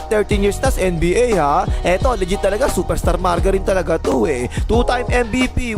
13 years na sa NBA ha. Eto, legit talaga, superstar margarine talaga to eh. Two-time MVP,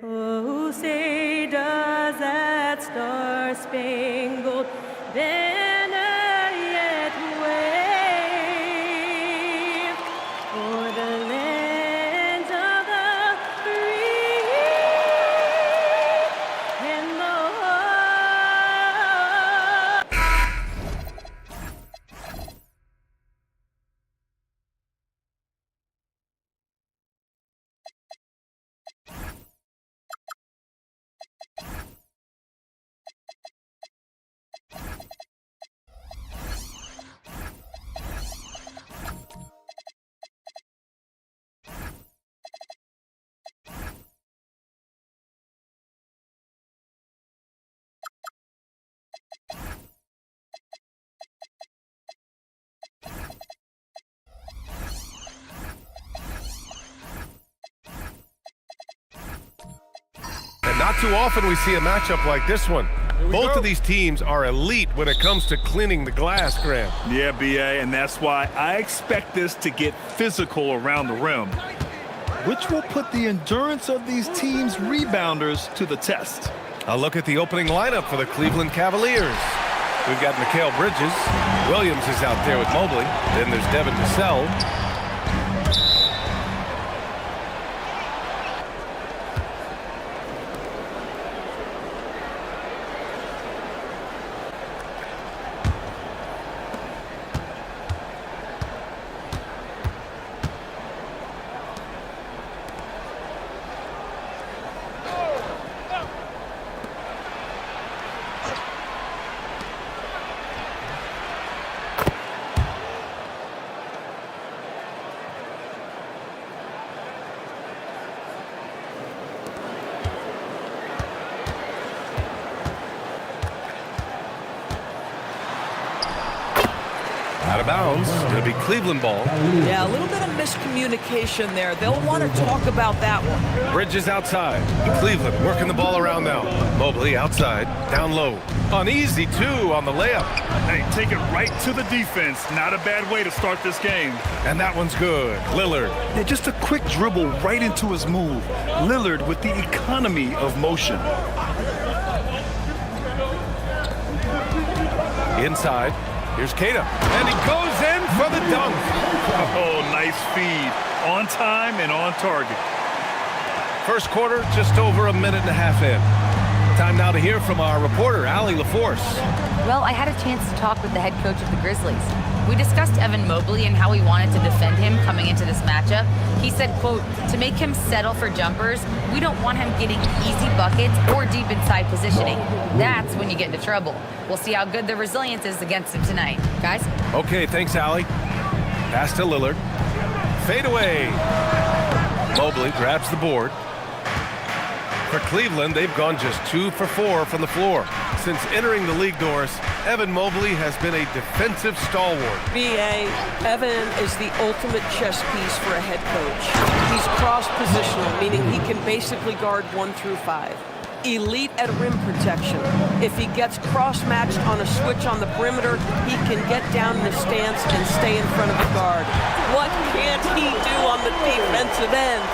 Oh, say does that star-spangled banner yet wave o'er the land of the free and the And not too often we see a matchup like this one. Both of these teams are elite when it comes to cleaning the glass, Graham. Yeah, BA, and that's why I expect this to get physical around the rim, which will put the endurance of these teams' rebounders to the test. A look at the opening lineup for the Cleveland Cavaliers. We've got Mikal Bridges. Williams is out there with Mobley. Then there's Devin Vassell. Out of bounds. Going to be Cleveland ball. Yeah, a little bit of miscommunication there. They'll want to talk about that one. Bridges outside. Cleveland working the ball around now. Mobley outside. Down low. Uneasy, too, on the layup. Hey, take it right to the defense. Not a bad way to start this game. And that one's good. Lillard. Yeah, just a quick dribble right into his move. Lillard with the economy of motion. Inside. Here's Keita. And he goes in for the dunk. Oh, nice feed. On time and on target. First quarter, just over a minute and a half in. Time now to hear from our reporter, Allie LaForce. Well, I had a chance to talk with the head coach of the Grizzlies. We discussed Evan Mobley and how we wanted to defend him coming into this matchup. He said, quote, to make him settle for jumpers, we don't want him getting easy buckets or deep inside positioning. That's when you get into trouble. We'll see how good the resilience is against him tonight. Guys? Okay, thanks, Allie. Pass to Lillard. Fade away. Mobley grabs the board. For Cleveland, they've gone just 2 for 4 from the floor. Since entering the league doors, Evan Mobley has been a defensive stalwart. BA, Evan is the ultimate chess piece for a head coach. He's cross-positional, meaning he can basically guard 1 through 5. Elite at rim protection. If he gets cross-matched on a switch on the perimeter, he can get down in the stance and stay in front of the guard. What can't he do on the defensive end?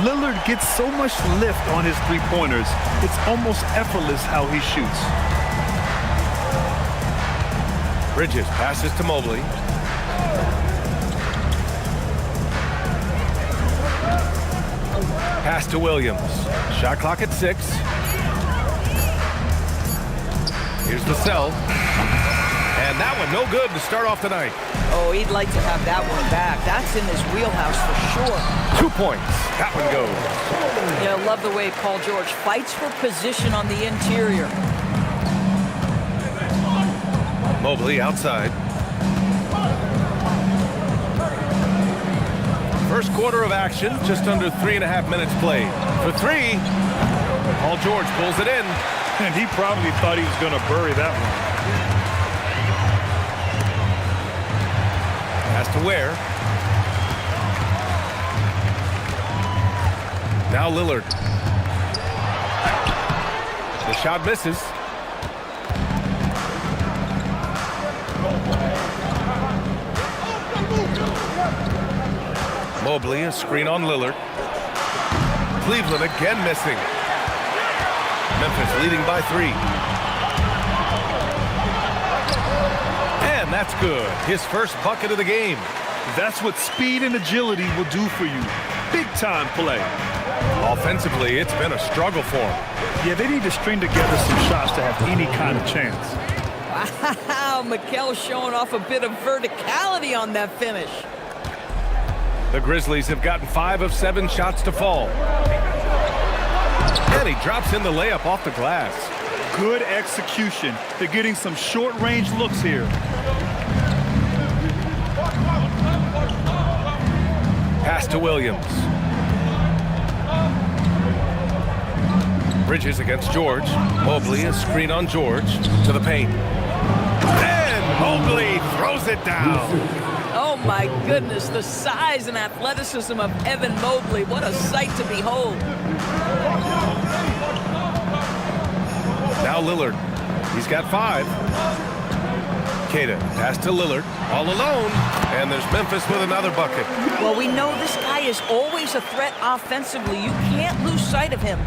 Lillard gets so much lift on his three-pointers, it's almost effortless how he shoots. Bridges passes to Mobley. Pass to Williams. Shot clock at 6. Here's Vassell. And that one no good to start off the night. Oh, he'd like to have that one back. That's in his wheelhouse for sure. 2 points. That one goes. Yeah, I love the way Paul George fights for position on the interior. Mobley outside. First quarter of action, just under 3.5 minutes played. For 3, Paul George pulls it in. And he probably thought he was going to bury that one. Has to Ware. Now Lillard. The shot misses. Mobley, a screen on Lillard. Cleveland again missing. Memphis leading by 3. And that's good. His first bucket of the game. That's what speed and agility will do for you. Big-time play. Offensively, it's been a struggle for him. Yeah, they need to string together some shots to have any kind of chance. Wow, Mikal showing off a bit of verticality on that finish. The Grizzlies have gotten 5 of 7 shots to fall. And he drops in the layup off the glass. Good execution. They're getting some short-range looks here. Pass to Williams. Bridges against George. Mobley, a screen on George. To the paint. And Mobley throws it down. Oh my goodness, the size and athleticism of Evan Mobley. What a sight to behold. Now Lillard. He's got 5. Queta, pass to Lillard. All alone. And there's Memphis with another bucket. Well, we know this guy is always a threat offensively. You can't lose sight of him.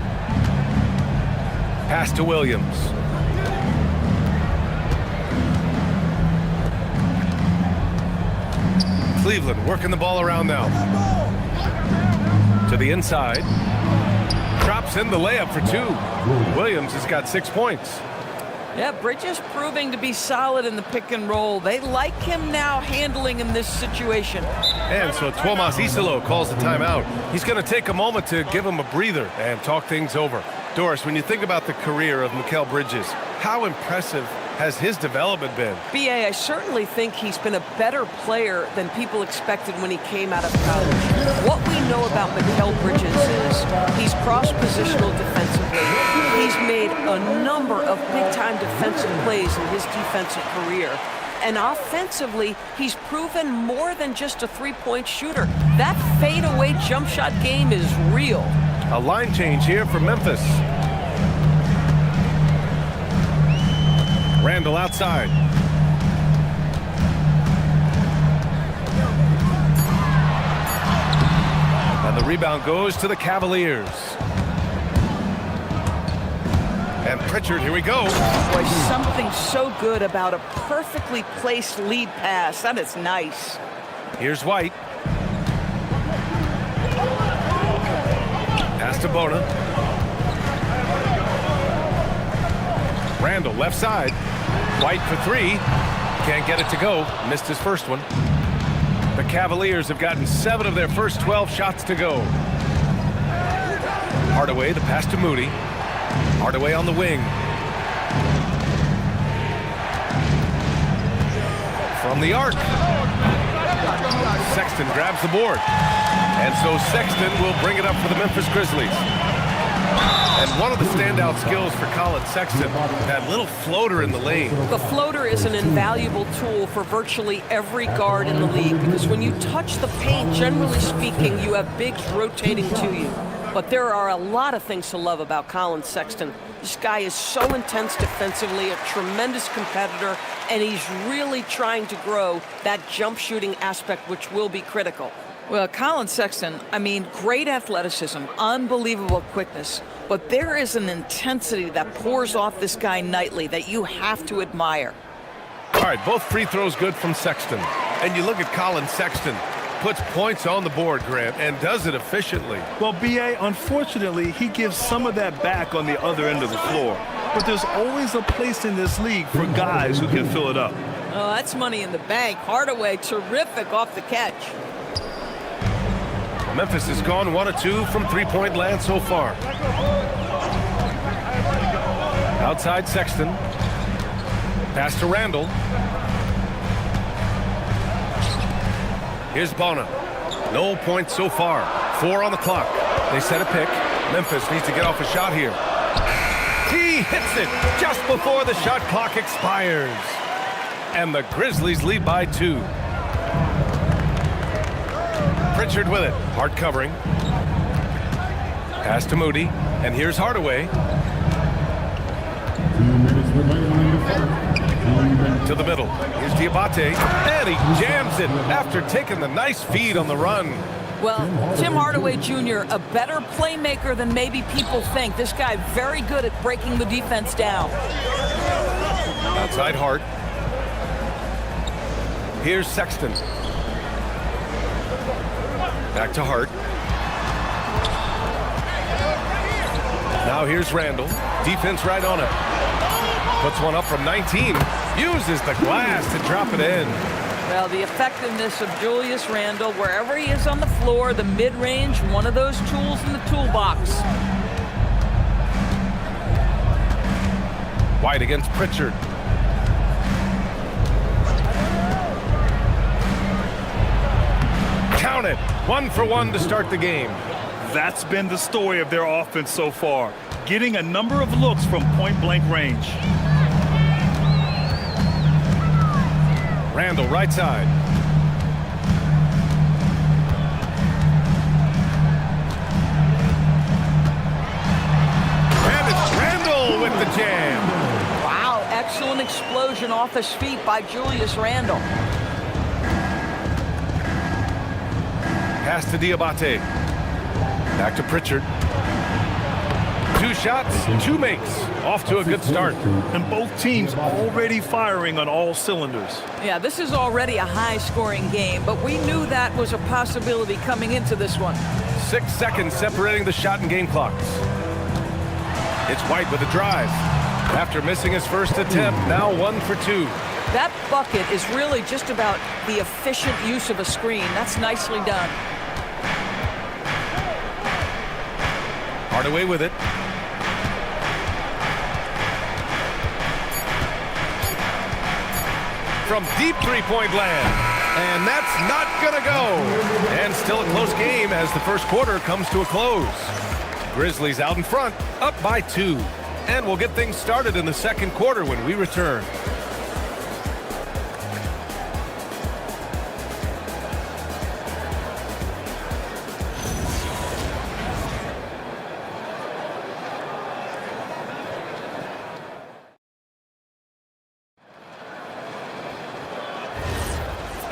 Pass to Williams. Cleveland working the ball around now. To the inside. Drops in the layup for 2. Williams has got 6 points. Yeah, Bridges proving to be solid in the pick and roll. They like him now handling in this situation. And so Tomas Isolo calls the timeout. He's going to take a moment to give him a breather and talk things over. Doris, when you think about the career of Mikal Bridges, how impressive has his development been? B.A., I certainly think he's been a better player than people expected when he came out of college. What we know about Mikal Bridges is he's cross-positional defensively. He's made a number of big-time defensive plays in his defensive career. And offensively, he's proven more than just a three-point shooter. That fadeaway jump shot game is real. A line change here for Memphis. Randall outside. And the rebound goes to the Cavaliers. And Pritchard, here we go. Boy, something so good about a perfectly placed lead pass. That is nice. Here's White. Pass to Bona. Randall left side. White for 3. Can't get it to go. Missed his first one. The Cavaliers have gotten 7 of their first 12 shots to go. Hardaway, the pass to Moody. Hardaway on the wing. From the arc. Sexton grabs the board. And so Sexton will bring it up for the Memphis Grizzlies. And one of the standout skills for Colin Sexton, that little floater in the lane. The floater is an invaluable tool for virtually every guard in the league because when you touch the paint, generally speaking, you have bigs rotating to you. But there are a lot of things to love about Colin Sexton. This guy is so intense defensively, a tremendous competitor, and he's really trying to grow that jump shooting aspect, which will be critical. Well, Colin Sexton, I mean, great athleticism, unbelievable quickness, but there is an intensity that pours off this guy nightly that you have to admire. All right, both free throws good from Sexton. And you look at Colin Sexton, puts points on the board, Grant, and does it efficiently. Well, B.A., unfortunately, he gives some of that back on the other end of the floor. But there's always a place in this league for guys who can fill it up. Oh, that's money in the bank. Hardaway, terrific off the catch. Memphis has gone 1 of 2 from three-point land so far. Outside Sexton. Pass to Randall. Here's Bona. No points so far. 4 on the clock. They set a pick. Memphis needs to get off a shot here. He hits it just before the shot clock expires. And the Grizzlies lead by 2. Pritchard with it. Hard covering. Pass to Moody. And here's Hardaway. To the middle. Here's Diabate. And he jams it after taking the nice feed on the run. Well, Tim Hardaway Jr., a better playmaker than maybe people think. This guy very good at breaking the defense down. Outside Hart. Here's Sexton. Back to Hart. Now here's Randall. Defense right on it. Puts one up from 19. Uses the glass to drop it in. Well, the effectiveness of Julius Randle, wherever he is on the floor, the mid-range, one of those tools in the toolbox. White against Pritchard. Count it. 1 for 1 to start the game. That's been the story of their offense so far, getting a number of looks from point-blank range. Randall, right side. And it's Randall with the jam. Wow, excellent explosion off his feet by Julius Randle. Pass to Diabate. Back to Pritchard. 2 shots, 2 makes. Off to a good start. And both teams already firing on all cylinders. Yeah, this is already a high-scoring game, but we knew that was a possibility coming into this one. 6 seconds separating the shot and game clocks. It's White with a drive. After missing his first attempt, now 1 for 2. That bucket is really just about the efficient use of a screen. That's nicely done. Hardaway with it. From deep three-point land. And that's not gonna go. And still a close game as the first quarter comes to a close. Grizzlies out in front, up by 2. And we'll get things started in the second quarter when we return.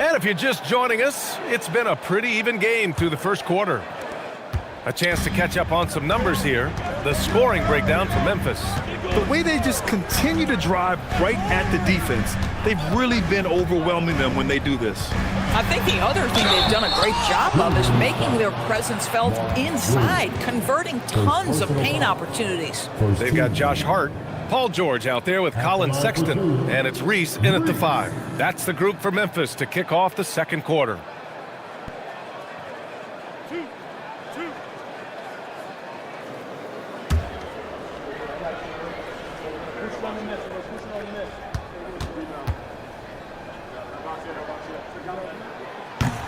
And if you're just joining us, it's been a pretty even game through the first quarter. A chance to catch up on some numbers here. The scoring breakdown for Memphis. The way they just continue to drive right at the defense, they've really been overwhelming them when they do this. I think the other thing they've done a great job of is making their presence felt inside, converting tons of paint opportunities. They've got Josh Hart, Paul George out there with Colin Sexton, and it's Reese in at the 5. That's the group for Memphis to kick off the second quarter.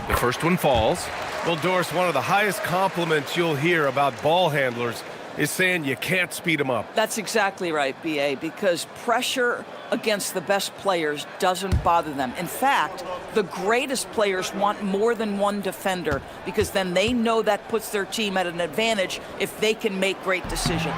The first one falls. Well, Doris, one of the highest compliments you'll hear about ball handlers is saying you can't speed them up. That's exactly right, B.A., because pressure against the best players doesn't bother them. In fact, the greatest players want more than one defender because then they know that puts their team at an advantage if they can make great decisions.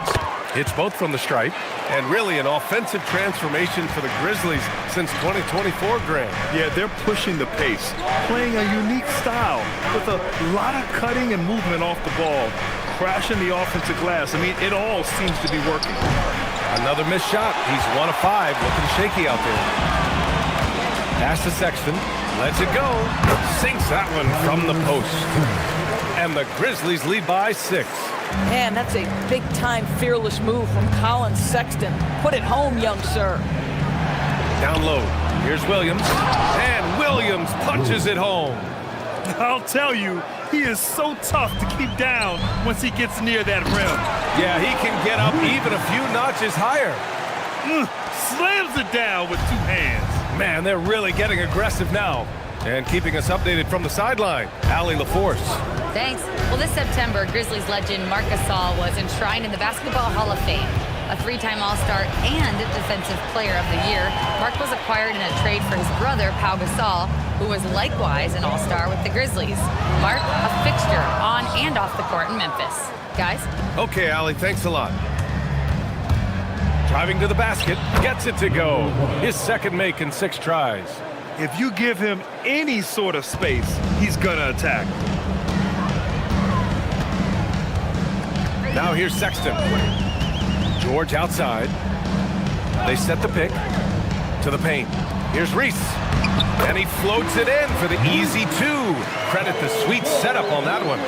Hits both from the stripe, and really an offensive transformation for the Grizzlies since 2024, Grant. Yeah, they're pushing the pace, playing a unique style with a lot of cutting and movement off the ball, crashing the offensive glass. I mean, it all seems to be working. Another missed shot. He's 1 of 5, looking shaky out there. Pass to Sexton, lets it go, sinks that one from the post. And the Grizzlies lead by 6. Man, that's a big-time fearless move from Colin Sexton. Put it home, young sir. Down low, here's Williams, and Williams punches it home. I'll tell you, he is so tough to keep down once he gets near that rim. Yeah, he can get up even a few notches higher. Slams it down with 2 hands. Man, they're really getting aggressive now. And keeping us updated from the sideline, Allie LaForce. Thanks. Well, this September, Grizzlies legend Marc Gasol was enshrined in the Basketball Hall of Fame. A 3-time All-Star and Defensive Player of the Year, Marc was acquired in a trade for his brother, Pau Gasol, who was likewise an All-Star with the Grizzlies. Marc, a fixture on and off the court in Memphis. Guys? Okay, Allie, thanks a lot. Driving to the basket, gets it to go. His second make in 6 tries. If you give him any sort of space, he's gonna attack. Now here's Sexton. George outside. They set the pick to the paint. Here's Reese. And he floats it in for the easy 2. Credit the sweet setup on that one.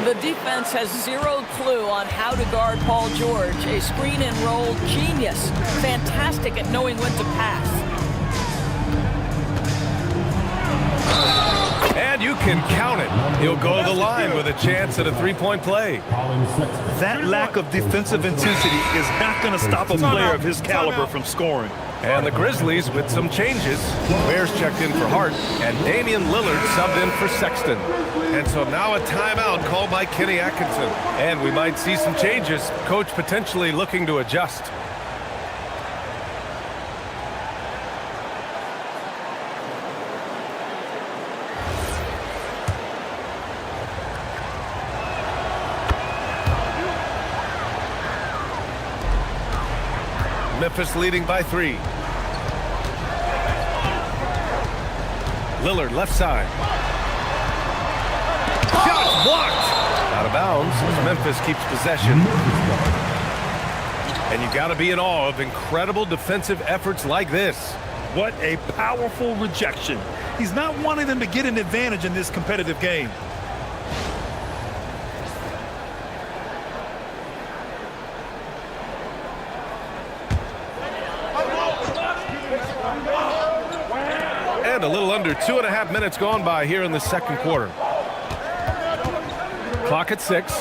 The defense has zero clue on how to guard Paul George. A screen and roll genius. Fantastic at knowing when to pass. And you can count it. He'll go to the line with a chance at a three-point play. That lack of defensive intensity is not going to stop a player of his caliber from scoring. And the Grizzlies with some changes. Bears checked in for Hart, and Damian Lillard subbed in for Sexton. And so now a timeout called by Kenny Atkinson. And we might see some changes. Coach potentially looking to adjust. Memphis leading by 3. Lillard left side. Shot blocked. Out of bounds as Memphis keeps possession. And you got to be in awe of incredible defensive efforts like this. What a powerful rejection. He's not wanting them to get an advantage in this competitive game. And a little under 2.5 minutes gone by here in the second quarter. Clock at 6.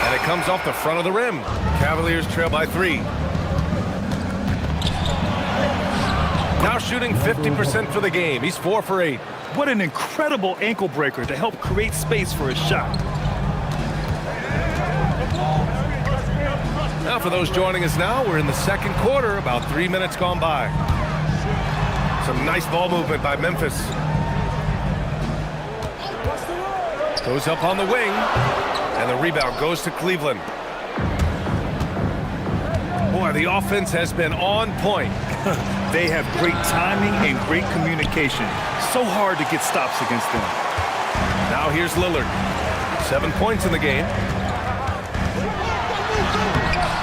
And it comes off the front of the rim. Cavaliers trail by 3. Now shooting 50% for the game. He's 4 for 8. What an incredible ankle breaker to help create space for his shot. Now for those joining us now, we're in the second quarter, about 3 minutes gone by. Some nice ball movement by Memphis. Goes up on the wing, and the rebound goes to Cleveland. Boy, the offense has been on point. They have great timing and great communication. So hard to get stops against them. Now here's Lillard. 7 points in the game.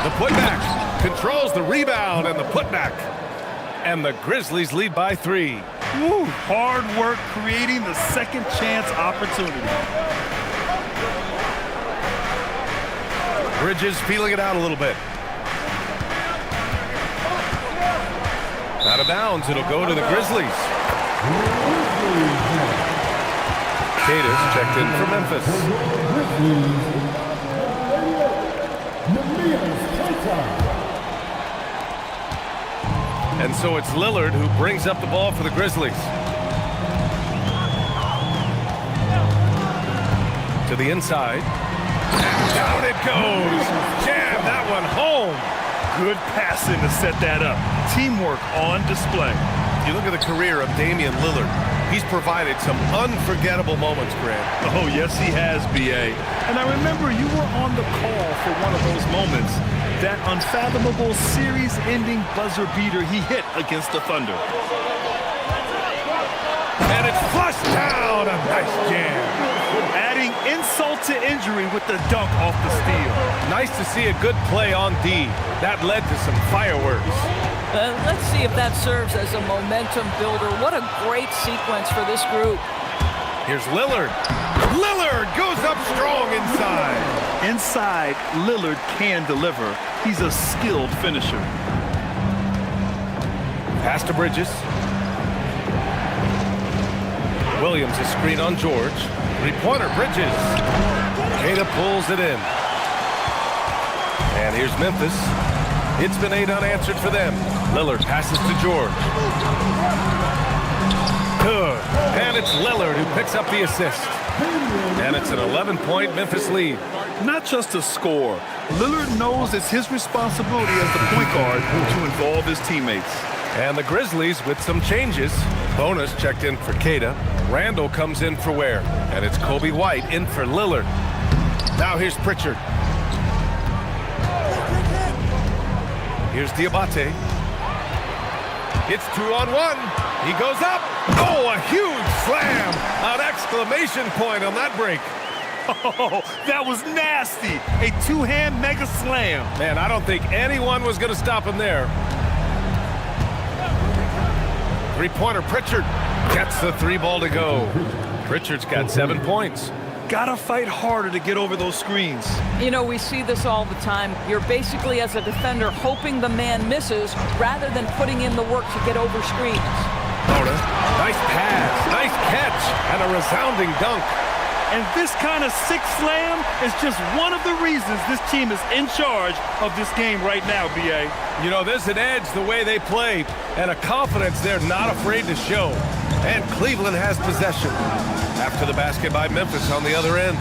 The putback controls the rebound and the putback. And the Grizzlies lead by 3. Woo, hard work creating the second chance opportunity. Bridges feeling it out a little bit. Out of bounds, it'll go to the Grizzlies. Cadis checked in for Memphis. And so it's Lillard who brings up the ball for the Grizzlies. To the inside. And down it goes. Jam that one home. Good passing to set that up. Teamwork on display. You look at the career of Damian Lillard. He's provided some unforgettable moments, Grant. Oh, yes, he has, B.A. And I remember you were on the call for one of those moments. That unfathomable series-ending buzzer beater he hit against the Thunder. And it's flushed down. A nice jam. Adding insult to injury with the dunk off the steal. Nice to see a good play on D. That led to some fireworks. Let's see if that serves as a momentum builder. What a great sequence for this group. Here's Lillard. Lillard goes up strong inside. Inside, Lillard can deliver. He's a skilled finisher. Pass to Bridges. Williams a screen on George. Three-pointer, Bridges. Queta pulls it in. And here's Memphis. It's been 8 unanswered for them. Lillard passes to George. Good. And it's Lillard who picks up the assist. And it's an 11-point Memphis lead. Not just a score. Lillard knows it's his responsibility as the point guard to involve his teammates. And the Grizzlies with some changes. Bonus checked in for Queta. Randall comes in for Ware. And it's Kobe White in for Lillard. Now here's Pritchard. Here's Diabate. It's 2-on-1. He goes up. Oh, a huge slam. An exclamation point on that break. Oh, that was nasty. A two-hand mega slam. Man, I don't think anyone was going to stop him there. Three-pointer, Pritchard gets the three ball to go. Pritchard's got 7 points. Gotta fight harder to get over those screens. You know, we see this all the time. You're basically, as a defender, hoping the man misses rather than putting in the work to get over screens. Bona, nice pass, nice catch, and a resounding dunk. And this kind of sick slam is just one of the reasons this team is in charge of this game right now, B.A. You know, there's an edge the way they play, and a confidence they're not afraid to show. And Cleveland has possession. After the basket by Memphis on the other end.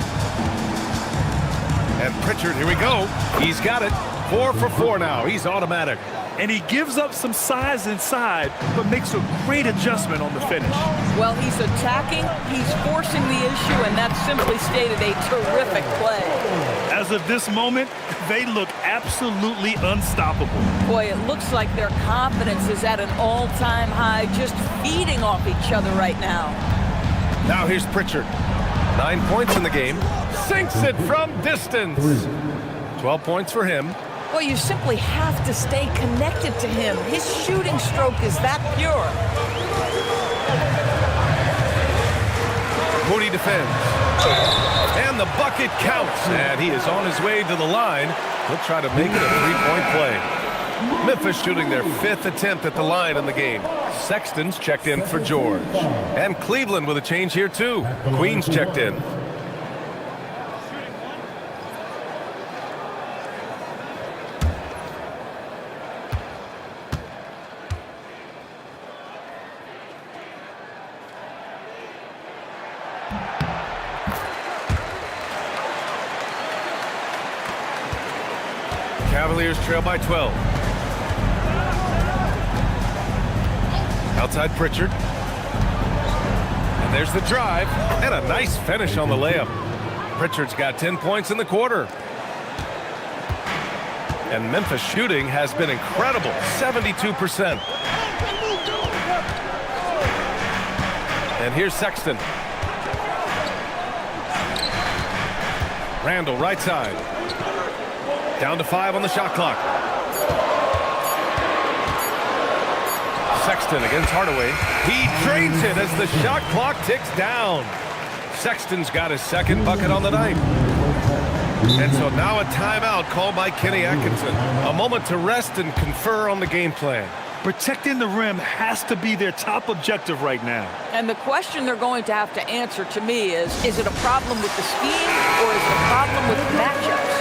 And Pritchard, here we go. He's got it. 4 for 4 now. He's automatic. And he gives up some size inside, but makes a great adjustment on the finish. Well, he's attacking, he's forcing the issue, and that's simply stated a terrific play. As of this moment, they look absolutely unstoppable. Boy, it looks like their confidence is at an all-time high, just feeding off each other right now. Now here's Pritchard. 9 points in the game. Sinks it from distance. 12 points for him. Well, you simply have to stay connected to him. His shooting stroke is that pure. Moody defends. And the bucket counts. And he is on his way to the line. He'll try to make it a three-point play. Memphis shooting their 5th attempt at the line in the game. Sexton's checked in for George. And Cleveland with a change here, too. Queen's checked in. Cavaliers trail by 12. Outside Pritchard. And there's the drive. And a nice finish on the layup. Pritchard's got 10 points in the quarter. And Memphis shooting has been incredible. 72%. And here's Sexton. Randall right side. Down to 5 on the shot clock. Sexton against Hardaway. He drains it as the shot clock ticks down. Sexton's got his second bucket on the night. And so now a timeout called by Kenny Atkinson. A moment to rest and confer on the game plan. Protecting the rim has to be their top objective right now. And the question they're going to have to answer to me is it a problem with the scheme or is it a problem with matchups?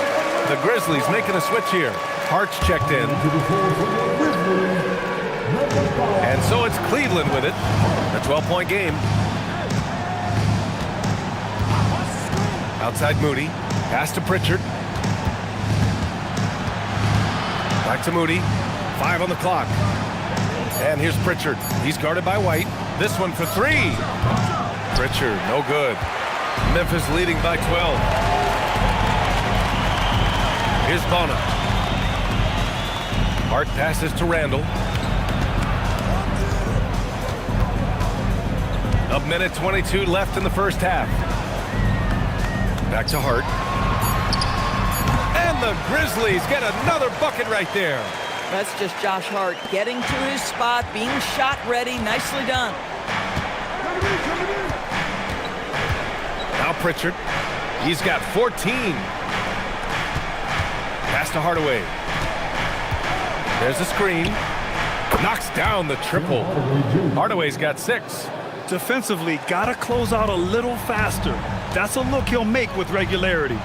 The Grizzlies making a switch here. Hart's checked in. And so it's Cleveland with it. A 12-point game. Outside Moody. Pass to Pritchard. Back to Moody. 5 on the clock. And here's Pritchard. He's guarded by White. This one for 3. Pritchard, no good. Memphis leading by 12. Here's Bona. Hart passes to Randall. A minute 22 left in the first half. Back to Hart. And the Grizzlies get another bucket right there. That's just Josh Hart getting to his spot, being shot ready. Nicely done. Now Pritchard. He's got 14. Pass to Hardaway. There's a screen. Knocks down the triple. Hardaway's got 6. Defensively, gotta close out a little faster. That's a look he'll make with regularity.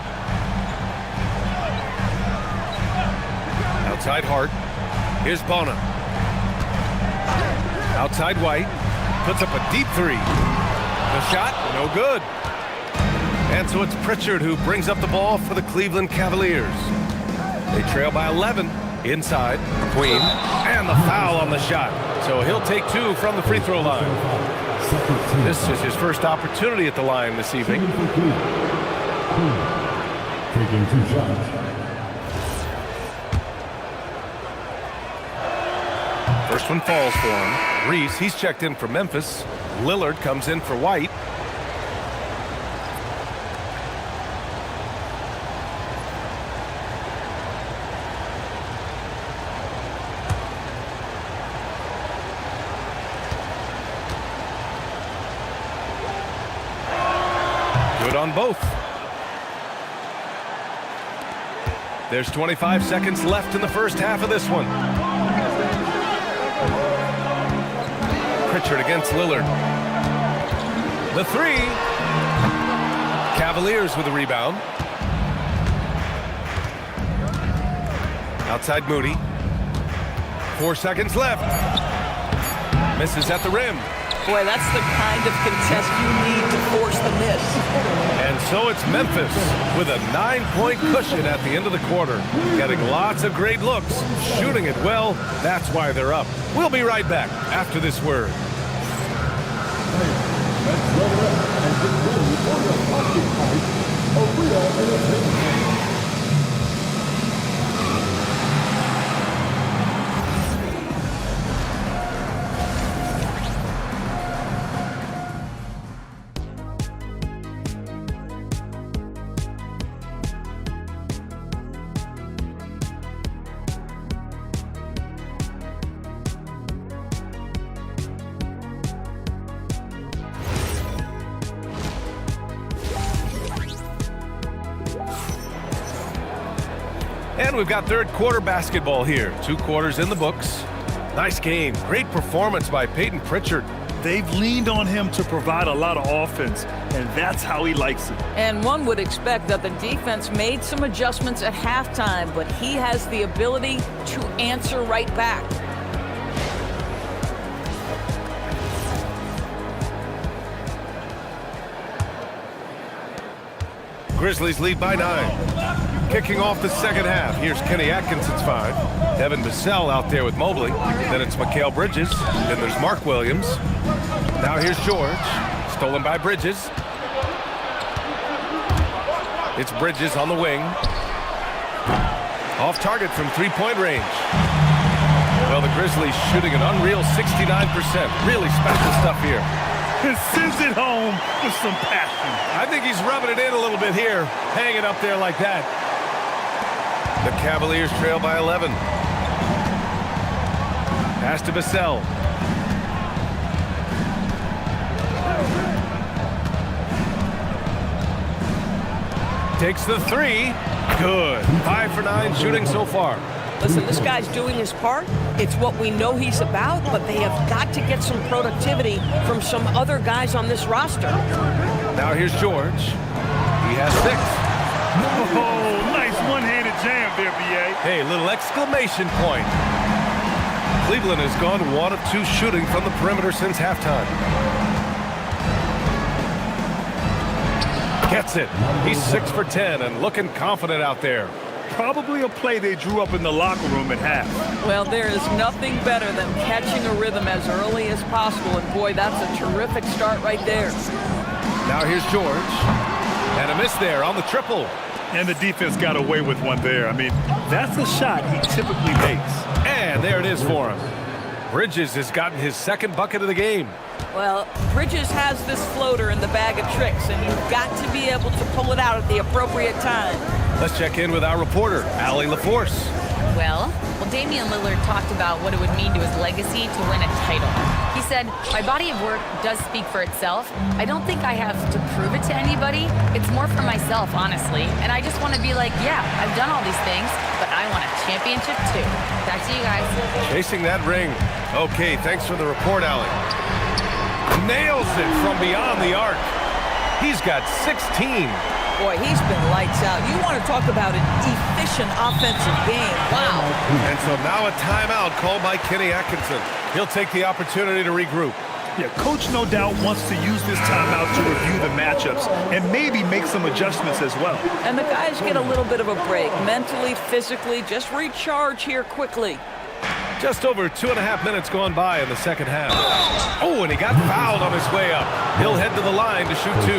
Outside Hart. Here's Bona. Outside White. Puts up a deep 3. The shot, no good. And so it's Pritchard who brings up the ball for the Cleveland Cavaliers. They trail by 11. Inside, Queen. And the foul on the shot. So he'll take 2 from the free throw line. This is his first opportunity at the line this evening. Taking 2 shots. First First one falls for him. Reese, he's checked in for Memphis. Lillard comes in for White. Good on both. There's 25 seconds left in the first half of this one. Pritchard against Lillard. The three. Cavaliers with the rebound. Outside Moody. 4 seconds left. Misses at the rim. Boy, that's the kind of contest you need to force the miss. And so it's Memphis with a 9-point cushion at the end of the quarter. Getting lots of great looks, shooting it well. That's why they're up. We'll be right back after this word. And we've got third quarter basketball here. 2 quarters in the books. Nice game. Great performance by Peyton Pritchard. They've leaned on him to provide a lot of offense, and that's how he likes it. And one would expect that the defense made some adjustments at halftime, but he has the ability to answer right back. Grizzlies lead by 9. Kicking off the second half. Here's Kenny Atkinson's 5. Devin Vassell out there with Mobley. Then it's Mikal Bridges. Then there's Mark Williams. Now here's George. Stolen by Bridges. It's Bridges on the wing. Off target from 3-point range. Well, the Grizzlies shooting an unreal 69%. Really special stuff here. And sends it home with some passion. I think he's rubbing it in a little bit here. Hanging up there like that. The Cavaliers trail by 11. Pass to Vassell. Takes the 3. Good. 5 for 9 shooting so far. Listen, this guy's doing his part. It's what we know he's about, but they have got to get some productivity from some other guys on this roster. Now here's George. He has 6. Oh, nice one-handed jam there, B.A. Hey, little exclamation point. Cleveland has gone 1 of 2 shooting from the perimeter since halftime. Gets it. He's 6 for 10 and looking confident out there. Probably a play they drew up in the locker room at half. Well, there is nothing better than catching a rhythm as early as possible, and boy, that's a terrific start right there. Now here's George. And a miss there on the triple. And the defense got away with one there. I mean, that's a shot he typically makes. And there it is for him. Bridges has gotten his 2nd bucket of the game. Well, Bridges has this floater in the bag of tricks, and you've got to be able to pull it out at the appropriate time. Let's check in with our reporter, Allie LaForce. Well, Damian Lillard talked about what it would mean to his legacy to win a title. He said, "My body of work does speak for itself. I don't think I have to prove it to anybody. It's more for myself, honestly. And I just want to be like, yeah, I've done all these things, but I want a championship too." Back to you guys. Chasing that ring. Okay, thanks for the report, Allie. Nails it from beyond the arc. He's got 16. Boy, he's been lights out. You want to talk about an efficient offensive game. Wow. And so now a timeout called by Kenny Atkinson. He'll take the opportunity to regroup. Yeah, Coach no doubt wants to use this timeout to review the matchups and maybe make some adjustments as well. And the guys get a little bit of a break. Mentally, physically, just recharge here quickly. Just over 2.5 minutes gone by in the second half. Oh, and he got fouled on his way up. He'll head to the line to shoot 2.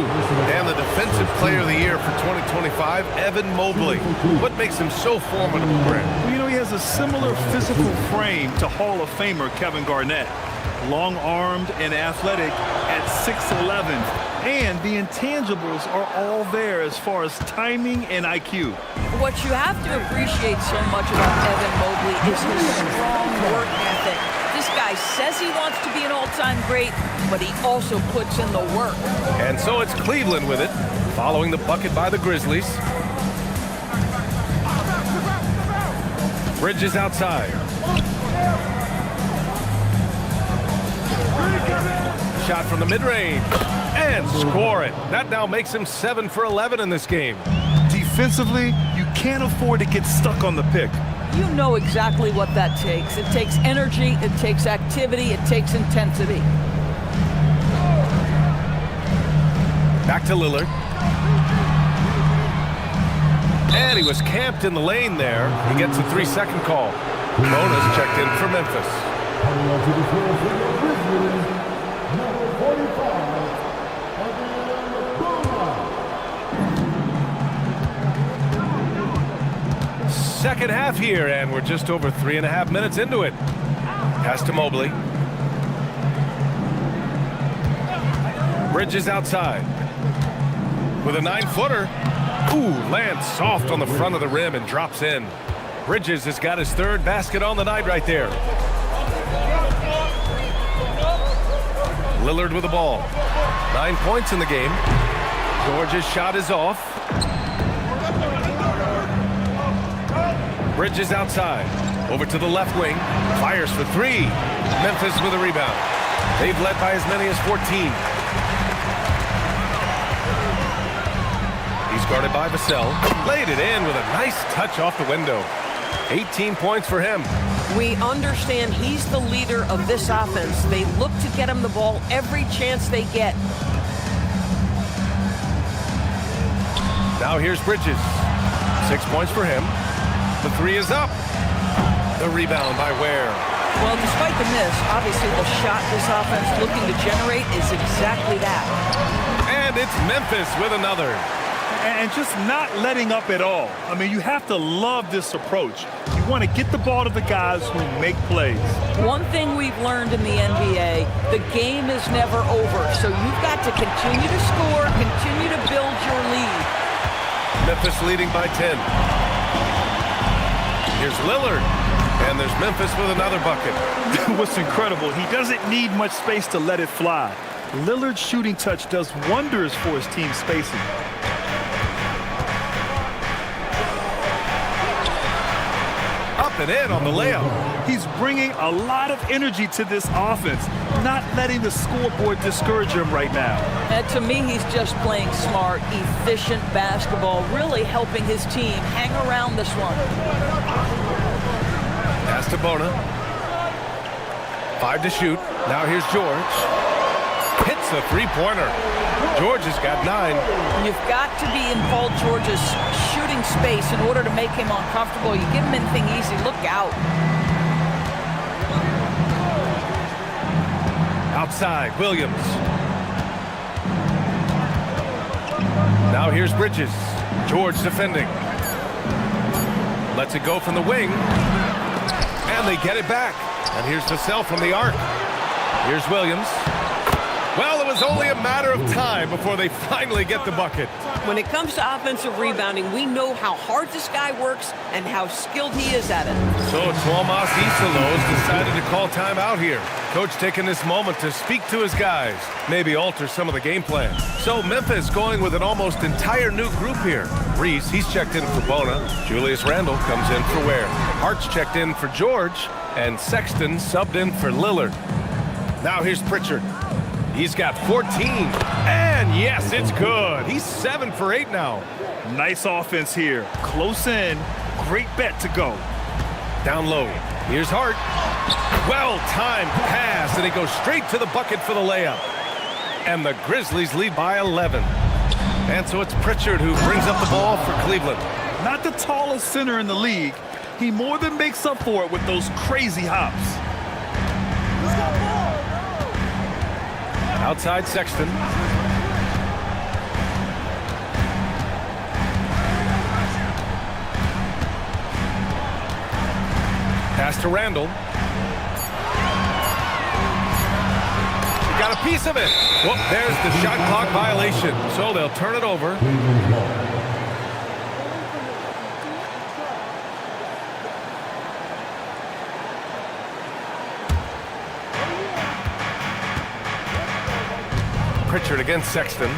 And the Defensive Player of the Year for 2025, Evan Mobley. What makes him so formidable, Grant? Well, you know, he has a similar physical frame to Hall of Famer Kevin Garnett. Long-armed and athletic at 6'11". And the intangibles are all there as far as timing and IQ. What you have to appreciate so much about Evan Mobley is his strong work ethic. This guy says he wants to be an all-time great, but he also puts in the work. And so it's Cleveland with it, following the bucket by the Grizzlies. Bridges outside. Shot from the mid-range. And score it. That now makes him 7 for 11 in this game. Defensively, you can't afford to get stuck on the pick. You know exactly what that takes. It takes energy, it takes activity, it takes intensity. Back to Lillard. And he was camped in the lane there. He gets a 3-second call. Bona's checked in for Memphis. Second half here, and we're just over 3.5 minutes into it. Pass to Mobley. Bridges outside. With a 9-footer. Ooh, lands soft on the front of the rim and drops in. Bridges has got his 3rd basket on the night right there. Lillard with the ball. 9 points in the game. George's shot is off. Bridges outside. Over to the left wing. Fires for 3. Memphis with a rebound. They've led by as many as 14. He's guarded by Vassell. Laid it in with a nice touch off the window. 18 points for him. We understand he's the leader of this offense. They look to get him the ball every chance they get. Now here's Bridges. 6 points for him. The 3 is up. The rebound by Ware. Well, despite the miss, obviously the shot this offense looking to generate is exactly that. And it's Memphis with another. And just not letting up at all. I mean, you have to love this approach. You want to get the ball to the guys who make plays. One thing we've learned in the NBA, the game is never over. So you've got to continue to score, continue to build your lead. Memphis leading by 10. Here's Lillard. And there's Memphis with another bucket. What's incredible, he doesn't need much space to let it fly. Lillard's shooting touch does wonders for his team spacing. Up and in on the layup. He's bringing a lot of energy to this offense, not letting the scoreboard discourage him right now. And to me, he's just playing smart, efficient basketball, really helping his team hang around this one. Pass to Bona. 5 to shoot. Now here's George. Hits a 3-pointer. George has got 9. You've got to be in Paul George's shooting space in order to make him uncomfortable. You give him anything easy, look out. Outside, Williams. Now here's Bridges. George defending. Lets it go from the wing. And they get it back. And here's Vassell from the arc. Here's Williams. Well, it was only a matter of time before they finally get the bucket. When it comes to offensive rebounding, we know how hard this guy works and how skilled he is at it. So Tuomas Isalos decided to call timeout here. Coach taking this moment to speak to his guys, maybe alter some of the game plan. So Memphis going with an almost entire new group here. Reese, he's checked in for Bona. Julius Randle comes in for Ware. Hart's checked in for George. And Sexton subbed in for Lillard. Now here's Pritchard. He's got 14. And yes, it's good. He's 7 for 8 now. Nice offense here. Close in. Great bet to go. Down low. Here's Hart. Well-timed pass, and he goes straight to the bucket for the layup. And the Grizzlies lead by 11. And so it's Pritchard who brings up the ball for Cleveland. Not the tallest center in the league, he more than makes up for it with those crazy hops. Outside Sexton. Pass to Randall. Got a piece of it. Well, there's the shot clock violation. So they'll turn it over. Pritchard against Sexton.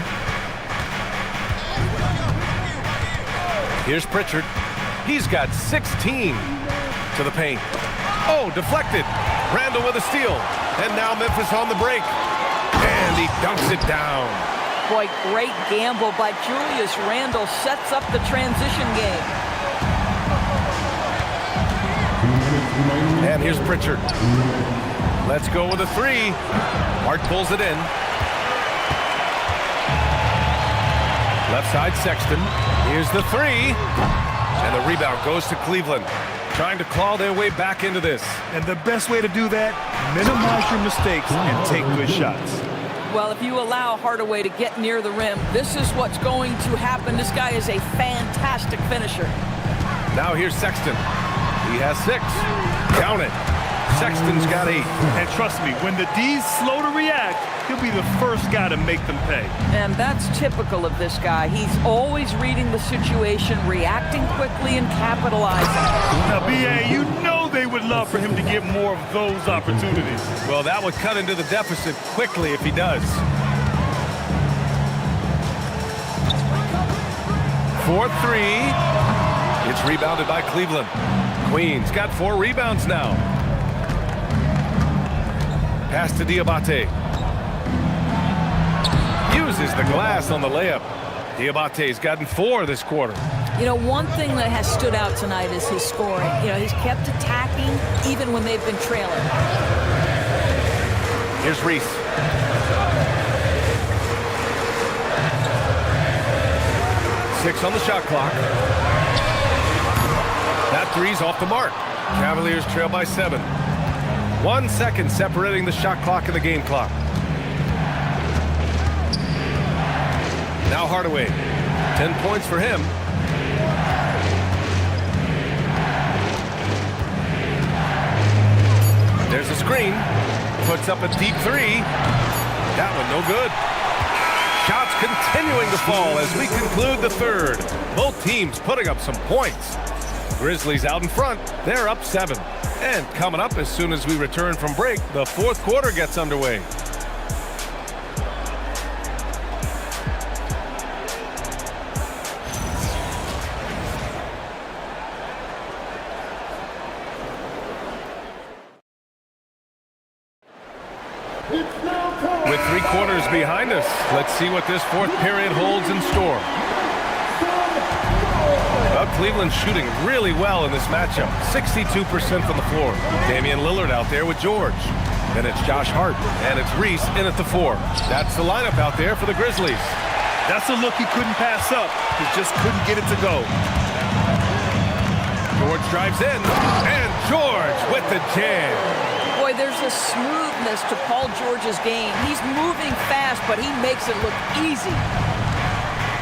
Here's Pritchard. He's got 16 to the paint. Oh, deflected. Randall with a steal. And now Memphis on the break. And he dunks it down. Boy, great gamble by Julius Randle. Sets up the transition game. And here's Pritchard. Let's go with a three. Hart pulls it in. Left side Sexton. Here's the three. And the rebound goes to Cleveland. Trying to claw their way back into this. And the best way to do that, minimize your mistakes and take good shots. Well, if you allow Hardaway to get near the rim, this is what's going to happen. This guy is a fantastic finisher. Now here's Sexton. He has 6. Count it. Sexton's got 8. And trust me, when the D's slow to react, he'll be the first guy to make them pay. And that's typical of this guy. He's always reading the situation, reacting quickly, and capitalizing. Now, B.A., you know they would love for him to get more of those opportunities. Well, that would cut into the deficit quickly if he does. 4-3. It's rebounded by Cleveland. Queens got 4 rebounds now. Pass to Diabate. Uses the glass on the layup. Diabate's gotten 4 this quarter. You know, one thing that has stood out tonight is his scoring. You know, he's kept attacking even when they've been trailing. Here's Reese. Six on the shot clock. That three's off the mark. Cavaliers trail by 7. 1 second separating the shot clock and the game clock. Now Hardaway. 10 points for him. There's a screen. Puts up a deep 3. That one no good. Shots continuing to fall as we conclude the third. Both teams putting up some points. Grizzlies out in front. They're up 7. And coming up as soon as we return from break, the fourth quarter gets underway. With 3 quarters behind us, let's see what this fourth period holds in store. Well, Cleveland's shooting really well in this matchup. 62% from the floor. Damian Lillard out there with George. Then it's Josh Hart, and it's Reese in at the 4. That's the lineup out there for the Grizzlies. That's a look he couldn't pass up. He just couldn't get it to go. George drives in, and George with the jam. Boy, there's a smoothness to Paul George's game. He's moving fast, but he makes it look easy.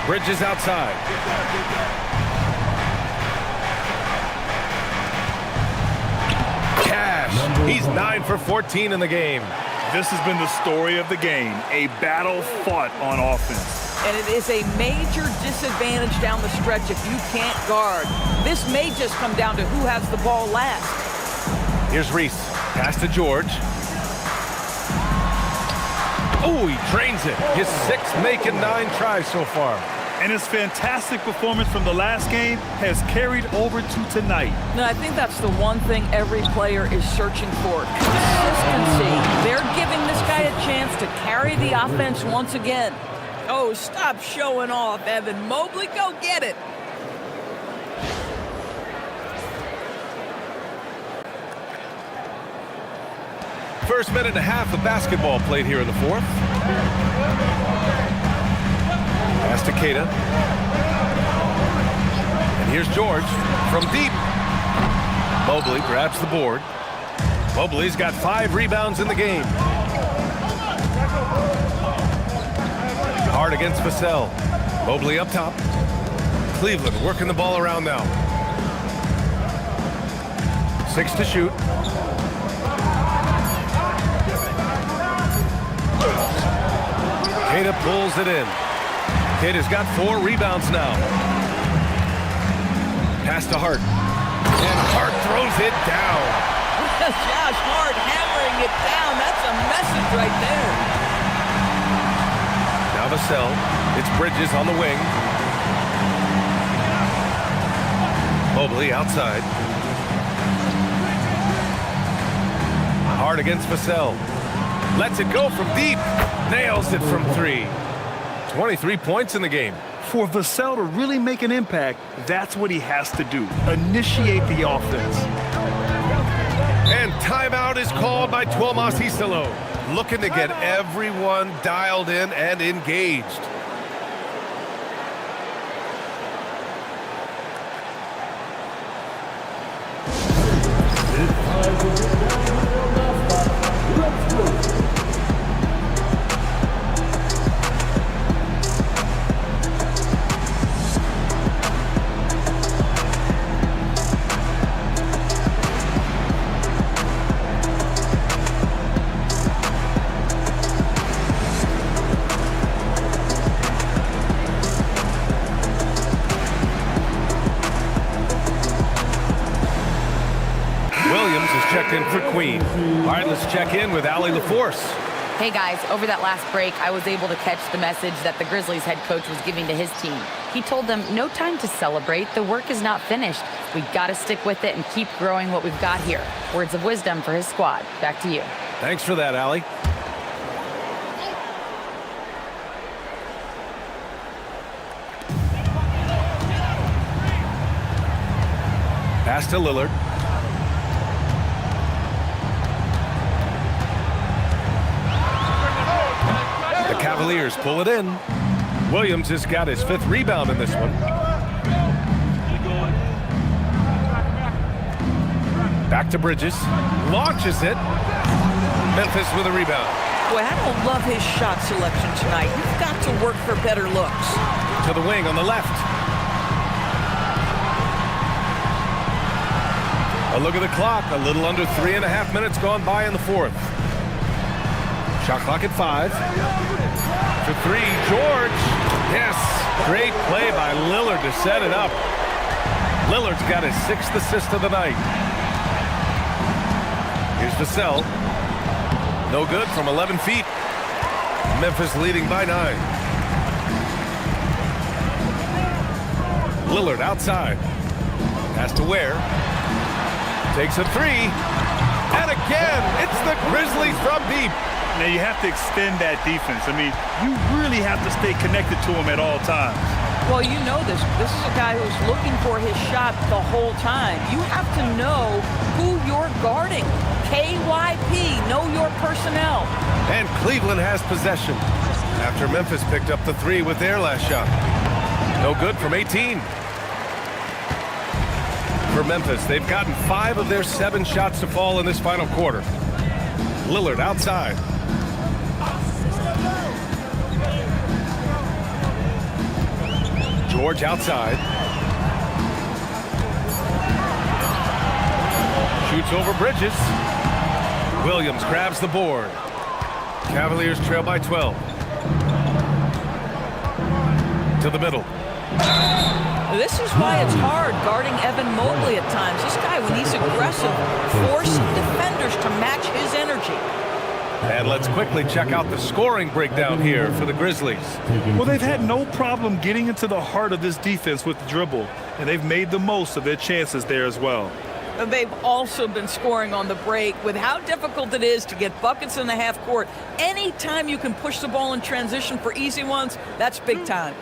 Bridges outside. Cash. He's 9 for 14 in the game. This has been the story of the game, a battle fought on offense. And it is a major disadvantage down the stretch if you can't guard. This may just come down to who has the ball last. Here's Reese. Pass to George. Oh, he drains it. His 6th making 9 tries so far. And his fantastic performance from the last game has carried over to tonight. No, I think that's the one thing every player is searching for. Consistency. They're giving this guy a chance to carry the offense once again. Oh, stop showing off, Evan Mobley. Go get it. First minute and a half of basketball played here in the fourth. Pass to Keita. And here's George from deep. Mobley grabs the board. Mobley's got 5 rebounds in the game. Hard against Vassell. Mobley up top. Cleveland working the ball around now. 6 to shoot. Queta pulls it in. Queta's got 4 rebounds now. Pass to Hart. And Hart throws it down. Josh Hart hammering it down. That's a message right there. Now Vassell. It's Bridges on the wing. Mobley outside. Hard against Vassell. Lets it go from deep. Nails it from 3. 23 points in the game. For Vassell to really make an impact, that's what he has to do. Initiate the offense. And timeout is called by Tuomas Hisalo. Looking to get everyone dialed in and engaged. Williams is checked in for Queen. All right, let's check in with Allie LaForce. Hey guys, over that last break, I was able to catch the message that the Grizzlies head coach was giving to his team. He told them, no time to celebrate. The work is not finished. We got to stick with it and keep growing what we've got here. Words of wisdom for his squad. Back to you. Thanks for that, Allie. Pass to Lillard. The Cavaliers pull it in. Williams has got his 5th rebound in this one. Back to Bridges. Launches it. Memphis with a rebound. Boy, I don't love his shot selection tonight. You've got to work for better looks. To the wing on the left. A look at the clock. A little under 3.5 minutes gone by in the 4th. Shot clock at 5. For 3, George. Yes. Great play by Lillard to set it up. Lillard's got his 6th assist of the night. Here's Vassell. No good from 11 feet. Memphis leading by 9. Lillard outside. Pass to Ware. Takes a 3. And again, it's the Grizzlies from deep. Now you have to extend that defense. I mean, you really have to stay connected to him at all times. Well, you know this. This is a guy who's looking for his shot the whole time. You have to know who you're guarding. KYP, know your personnel. And Cleveland has possession after Memphis picked up the 3 with their last shot. No good from 18. For Memphis, they've gotten 5 of their 7 shots to fall in this final quarter. Lillard outside. George outside. Shoots over Bridges. Williams grabs the board. Cavaliers trail by 12. To the middle. This is why it's hard guarding Evan Mobley at times. This guy, when he's aggressive, forces defenders to match his energy. And let's quickly check out the scoring breakdown here for the Grizzlies. Well, they've had no problem getting into the heart of this defense with the dribble, and they've made the most of their chances there as well. They've also been scoring on the break. With how difficult it is to get buckets in the half court, anytime you can push the ball in transition for easy ones, that's big time.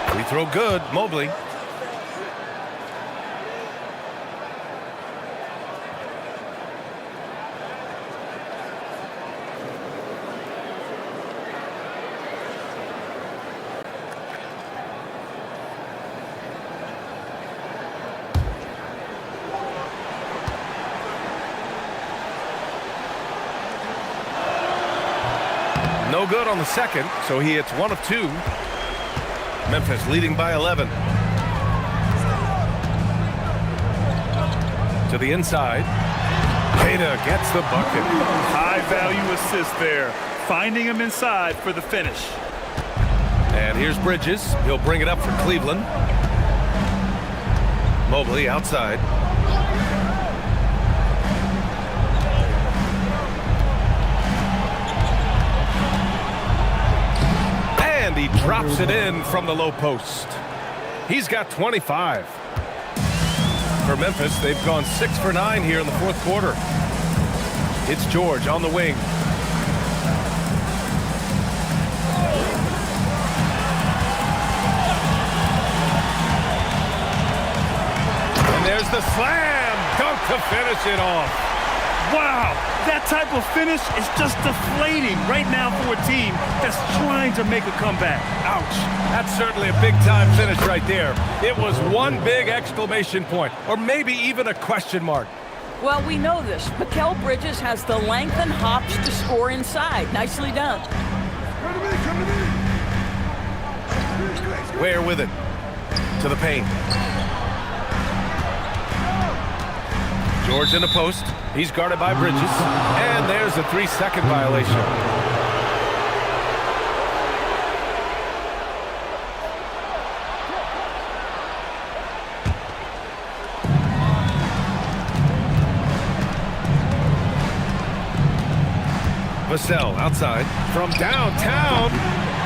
Free throw good, Mobley. No good on the second, so he hits 1 of 2. Memphis leading by 11. To the inside. Queta gets the bucket. High value assist there. Finding him inside for the finish. And here's Bridges. He'll bring it up for Cleveland. Mobley outside. And he drops it in from the low post. He's got 25. For Memphis, they've gone 6 for 9 here in the fourth quarter. It's George on the wing. And there's the slam dunk to finish it off. Wow, that type of finish is just deflating right now for a team that's trying to make a comeback. Ouch. That's certainly a big-time finish right there. It was one big exclamation point, or maybe even a question mark. Well, we know this. Mikal Bridges has the length and hops to score inside. Nicely done. Ware with it. To the paint. George in the post. He's guarded by Bridges. And there's a 3-second violation. Vassell outside from downtown.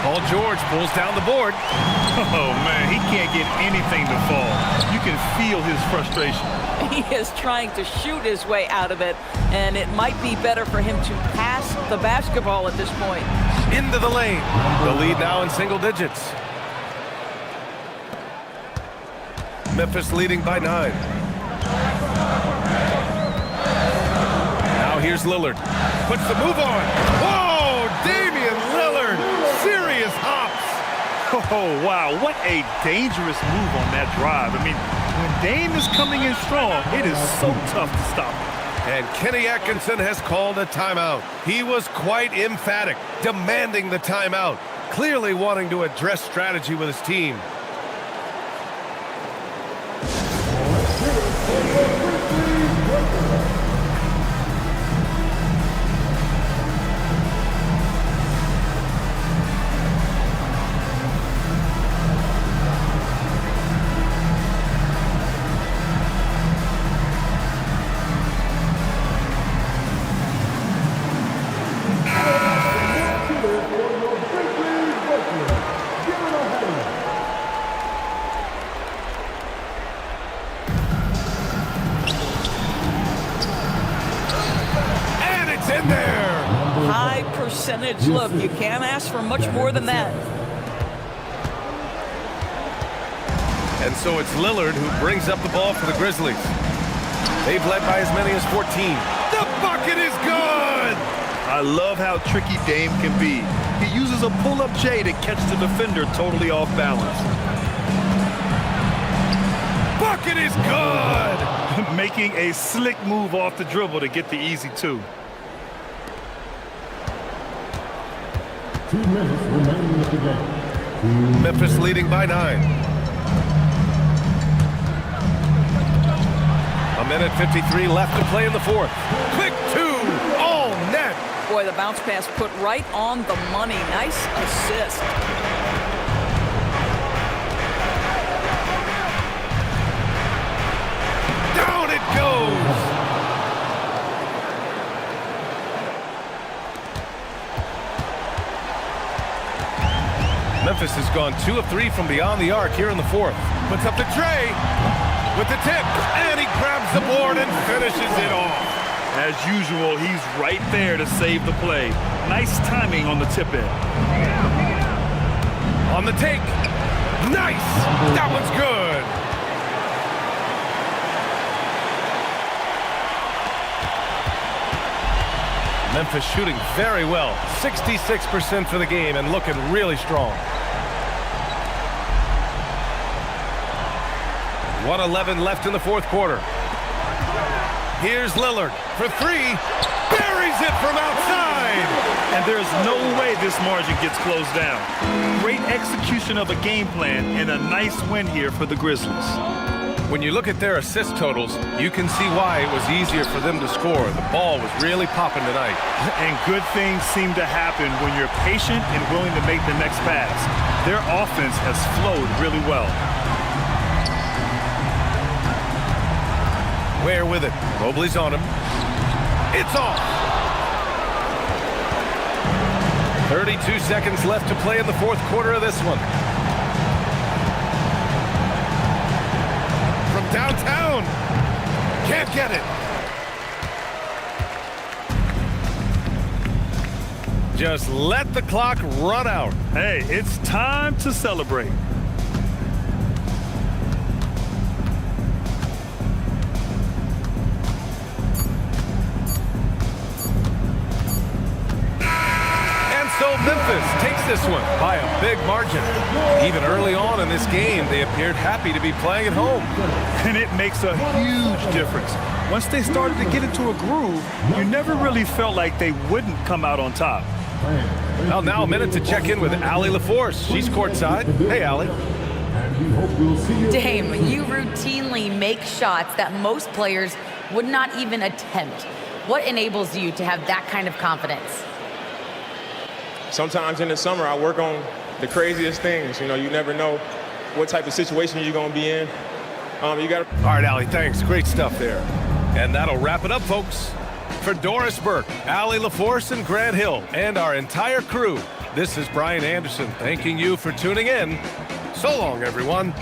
Paul George pulls down the board. Oh, man, he can't get anything to fall. You can feel his frustration. He is trying to shoot his way out of it, and it might be better for him to pass the basketball at this point. Into the lane. The lead now in single digits. Memphis leading by 9. Now here's Lillard. Puts the move on. Whoa! Damian Lillard. Serious hops. Oh, wow, what a dangerous move on that drive. I mean, when Dame is coming in strong, it is so tough to stop him. And Kenny Atkinson has called a timeout. He was quite emphatic, demanding the timeout, clearly wanting to address strategy with his team. In there. High percentage look. You can't ask for much more than that. And so it's Lillard who brings up the ball for the Grizzlies. They've led by as many as 14. The bucket is good! I love how tricky Dame can be. He uses a pull-up J to catch the defender totally off balance. Bucket is good! Making a slick move off the dribble to get the easy 2. 2 minutes remaining in the game. Memphis leading by 9. A minute 53 left to play in the fourth. Quick 2, all net. Boy, the bounce pass put right on the money. Nice assist. Down it goes. Memphis has gone 2 of 3 from beyond the arc here in the fourth. Puts up the tray with the tip, and he grabs the board and finishes it off. As usual, he's right there to save the play. Nice timing on the tip in. On the take. Nice! That one's good. Memphis shooting very well. 66% for the game and looking really strong. 1:11 left in the fourth quarter. Here's Lillard for 3. Buries it from outside. and there's no way this margin gets closed down. Great execution of a game plan and a nice win here for the Grizzlies. When you look at their assist totals, you can see why it was easier for them to score. The ball was really popping tonight. And good things seem to happen when you're patient and willing to make the next pass. Their offense has flowed really well. Ware with it. Mobley's on him. It's off. 32 seconds left to play in the fourth quarter of this one. From downtown. Can't get it. Just let the clock run out. Hey, it's time to celebrate. So Memphis takes this one by a big margin. Even early on in this game, they appeared happy to be playing at home. And it makes a huge difference. Once they started to get into a groove, you never really felt like they wouldn't come out on top. Well, now a minute to check in with Allie LaForce. She's courtside. Hey, Allie. Dame, you routinely make shots that most players would not even attempt. What enables you to have that kind of confidence? Sometimes in the summer, I work on the craziest things. You know, you never know what type of situation you're going to be in. You got to. All right, Allie, thanks. Great stuff there. And that'll wrap it up, folks. For Doris Burke, Allie LaForce, and Grant Hill, and our entire crew, this is Brian Anderson thanking you for tuning in. So long, everyone.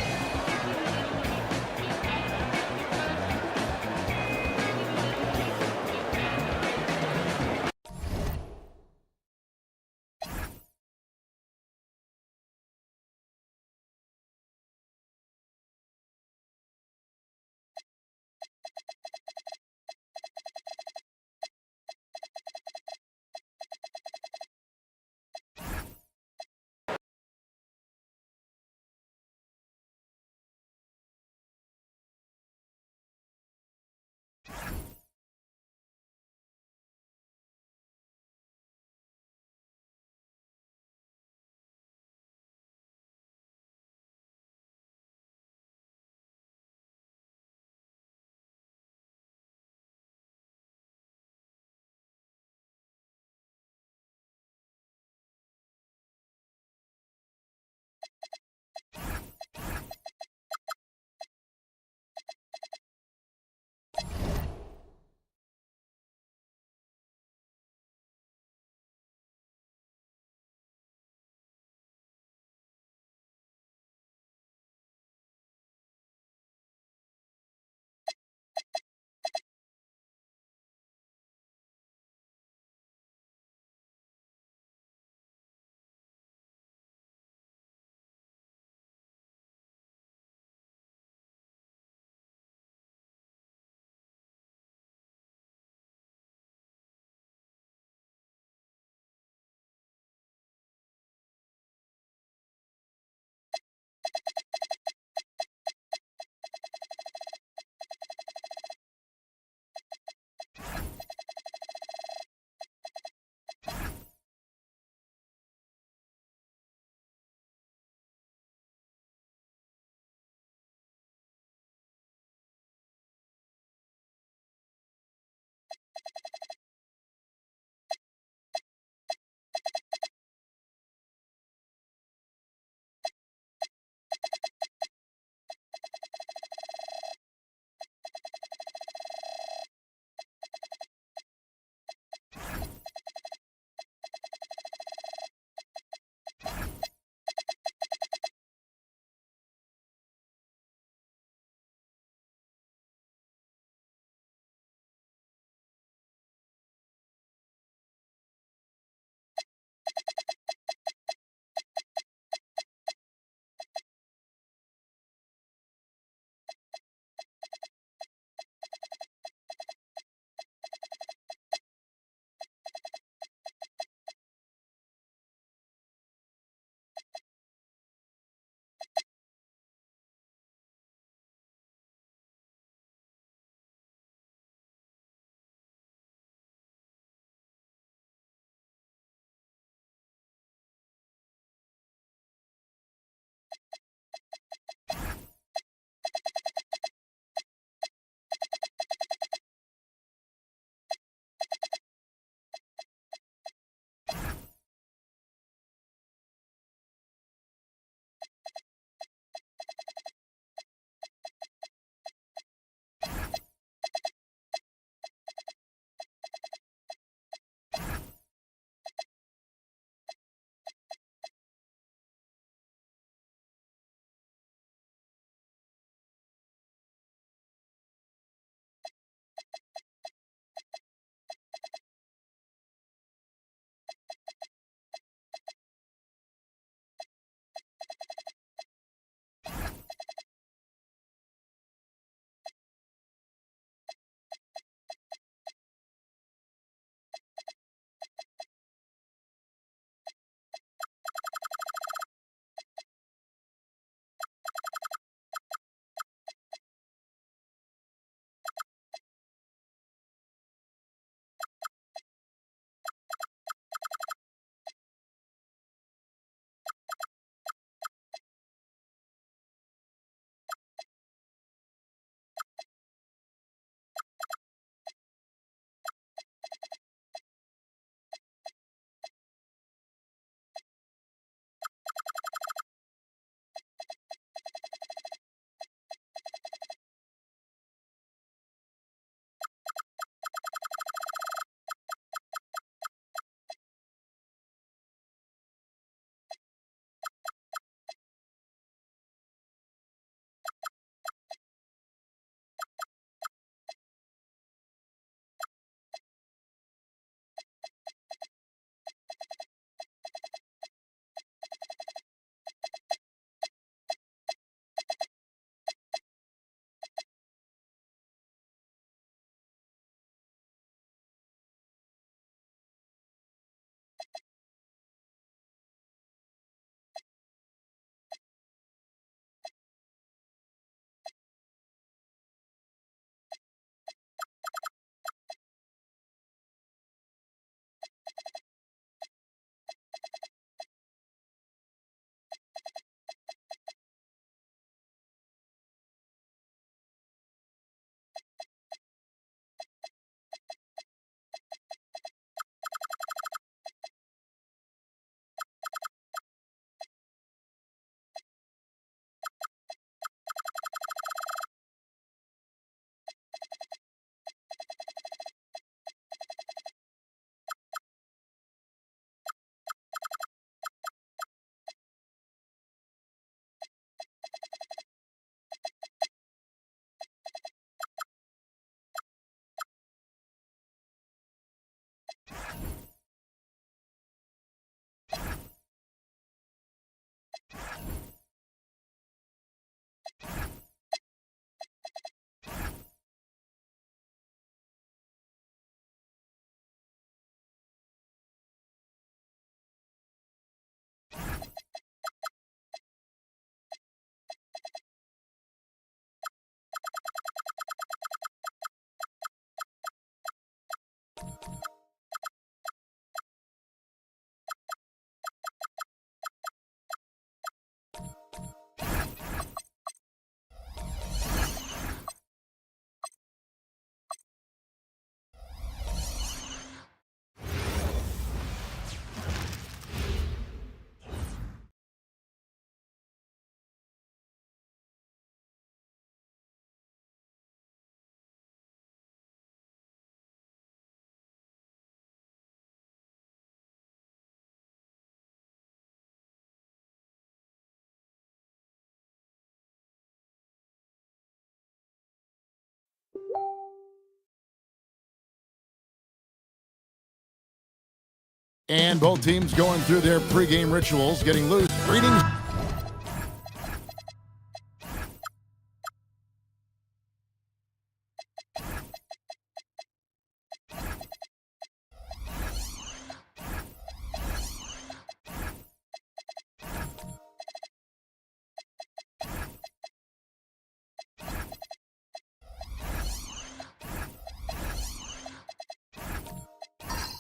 And both teams going through their pregame rituals, getting loose. Greetings.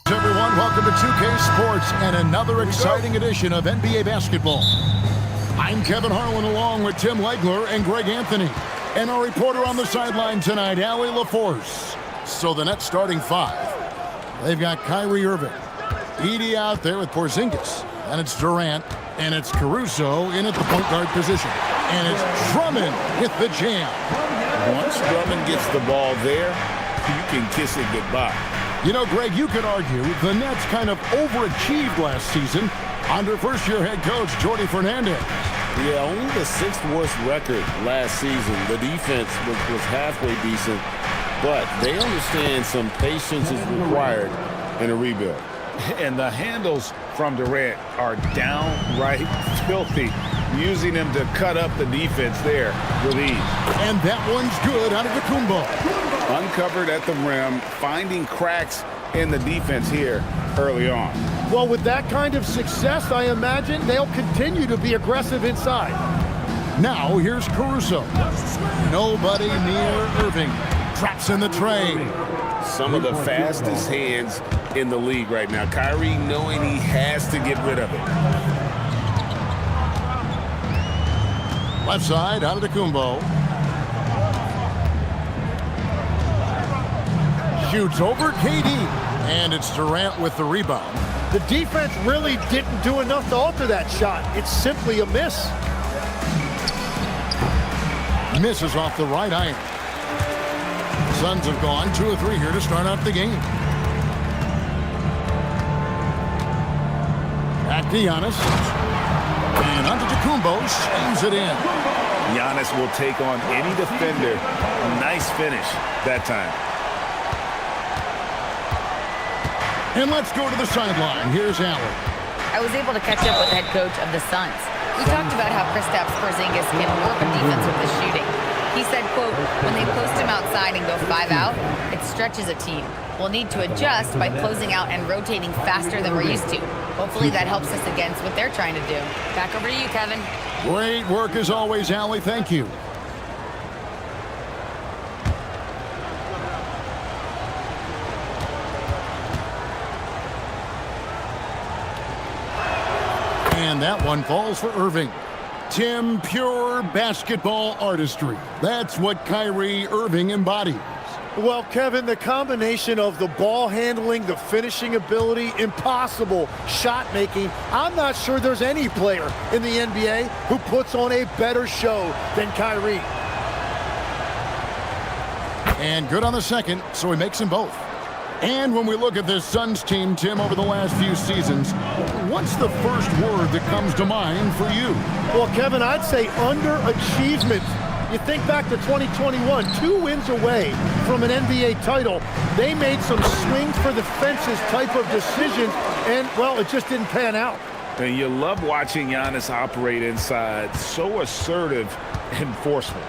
Everyone, welcome to 2K Sports and another exciting edition of NBA basketball. I'm Kevin Harlan along with Tim Legler and Greg Anthony. And our reporter on the sideline tonight, Allie LaForce. So the Nets starting five. They've got Kyrie Irving. Edey out there with Porzingis. And it's Durant. And it's Caruso in at the point guard position. And it's Drummond with the jam. Once Drummond gets the ball there, you can kiss it goodbye. You know, Greg, you could argue the Nets kind of overachieved last season under first-year head coach Jordi Fernandez. Yeah, only the sixth worst record last season. The defense was halfway decent, but they understand some patience is required in a rebuild. And the handles from Durant are downright filthy, using them to cut up the defense there with ease. And that one's good out of Antetokounmpo. Uncovered at the rim, finding cracks in the defense here early on. Well, with that kind of success, I imagine they'll continue to be aggressive inside. Now, here's Caruso. Nobody near Irving. Traps in the tray. Some of the fastest hands in the league right now. Kyrie knowing he has to get rid of it. Left side, out of Antetokounmpo. Shoots over KD. And it's Durant with the rebound. The defense really didn't do enough to alter that shot. It's simply a miss. Misses off the right iron. Suns have gone 2 of 3 here to start out the game. Back to Giannis. And Antetokounmpo slams it in. Giannis will take on any defender. Nice finish that time. And let's go to the sideline. Here's Allen. I was able to catch up with the head coach of the Suns. We talked about how Kristaps Porzingis can work on defense with his shooting. He said, quote, when they post him outside and go 5 out, it stretches a team. We'll need to adjust by closing out and rotating faster than we're used to. Hopefully that helps us against what they're trying to do. Back over to you, Kevin. Great work as always, Allie. Thank you. And that one falls for Irving. Tim, pure basketball artistry. That's what Kyrie Irving embodies. Well, Kevin, the combination of the ball handling, the finishing ability, impossible shot making, I'm not sure there's any player in the NBA who puts on a better show than Kyrie. And good on the second, so he makes them both. And when we look at this Suns team, Tim, over the last few seasons, what's the first word that comes to mind for you? Well, Kevin, I'd say underachievement. You think back to 2021, 2 wins away from an NBA title. They made some swings for the fences type of decisions, and, well, it just didn't pan out. And you love watching Giannis operate inside. So assertive and forceful.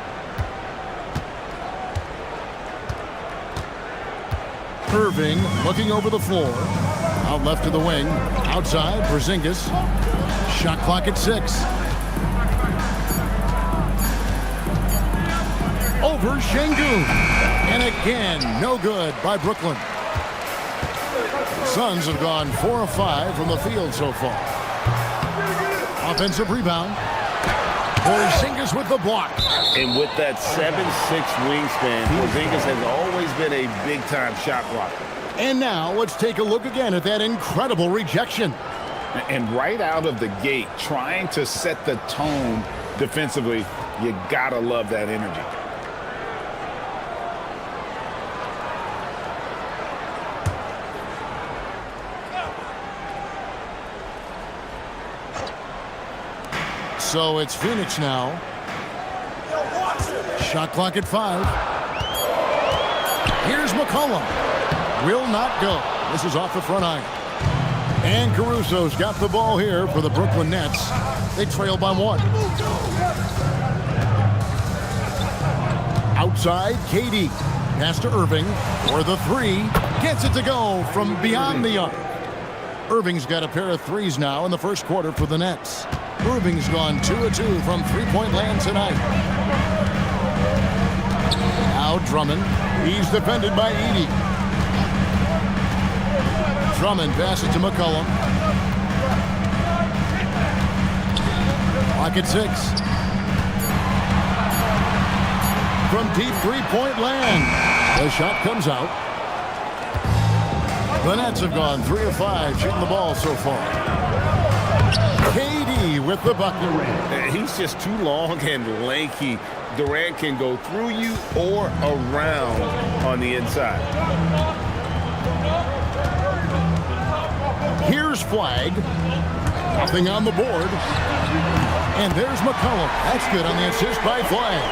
Irving looking over the floor. Out left to the wing. Outside, Porzingis. Shot clock at 6. Over Şengün. And again, no good by Brooklyn. Suns have gone 4 of 5 from the field so far. Offensive rebound. Porzingis with the block. And with that 7'6" wingspan, Porzingis has always been a big-time shot blocker. And now let's take a look again at that incredible rejection. And right out of the gate, trying to set the tone defensively, you gotta love that energy. So it's Phoenix now. Shot clock at 5. Here's McCollum. Will not go. This is off the front iron. And Caruso's got the ball here for the Brooklyn Nets. They trail by 1. Outside, KD. Pass to Irving for the 3. Gets it to go from beyond the arc. Irving's got a pair of threes now in the first quarter for the Nets. Irving's gone 2 of 2 from three-point land tonight. Now Drummond. He's defended by Edey. Drummond passes to McCollum. Clock at 6. From deep three-point land. The shot comes out. The Nets have gone 3 of 5 shooting the ball so far. KD with the bucket. He's just too long and lanky. Durant can go through you or around on the inside. Here's Flag. Nothing on the board. And there's McCollum. That's good on the assist by Flag.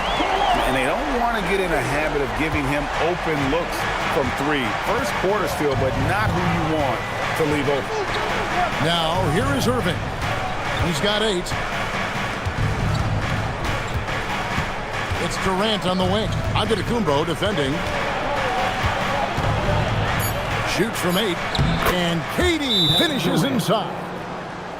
And they don't want to get in a habit of giving him open looks from 3. First quarter still, but not who you want to leave open. Now, here is Irving. He's got 8. It's Durant on the wing. Antetokounmpo defending. Shoots from 8. And KD finishes inside.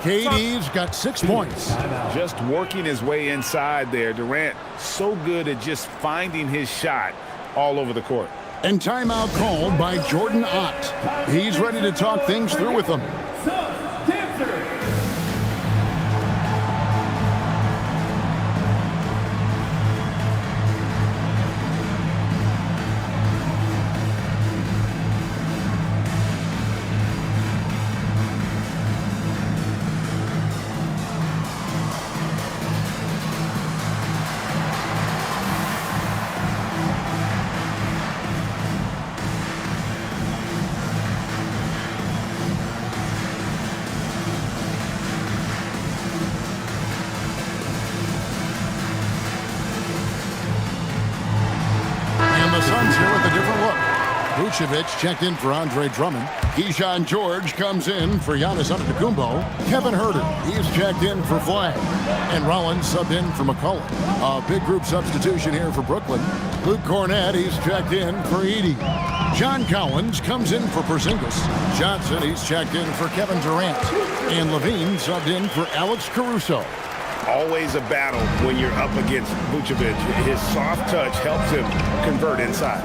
KD's got 6 points. Just working his way inside there. Durant so good at just finding his shot all over the court. And timeout called by Jordan Ott. He's ready to talk things through with them. Vucevic checked in for Andre Drummond. Keyshawn George comes in for Giannis Antetokounmpo. Kevin Huerter, he's checked in for Flag. And Rollins subbed in for McCollum. A big group substitution here for Brooklyn. Luke Cornett, he's checked in for Edey. John Collins comes in for Porzingis. Johnson, he's checked in for Kevin Durant. And Levine subbed in for Alex Caruso. Always a battle when you're up against Vucevic. His soft touch helps him convert inside.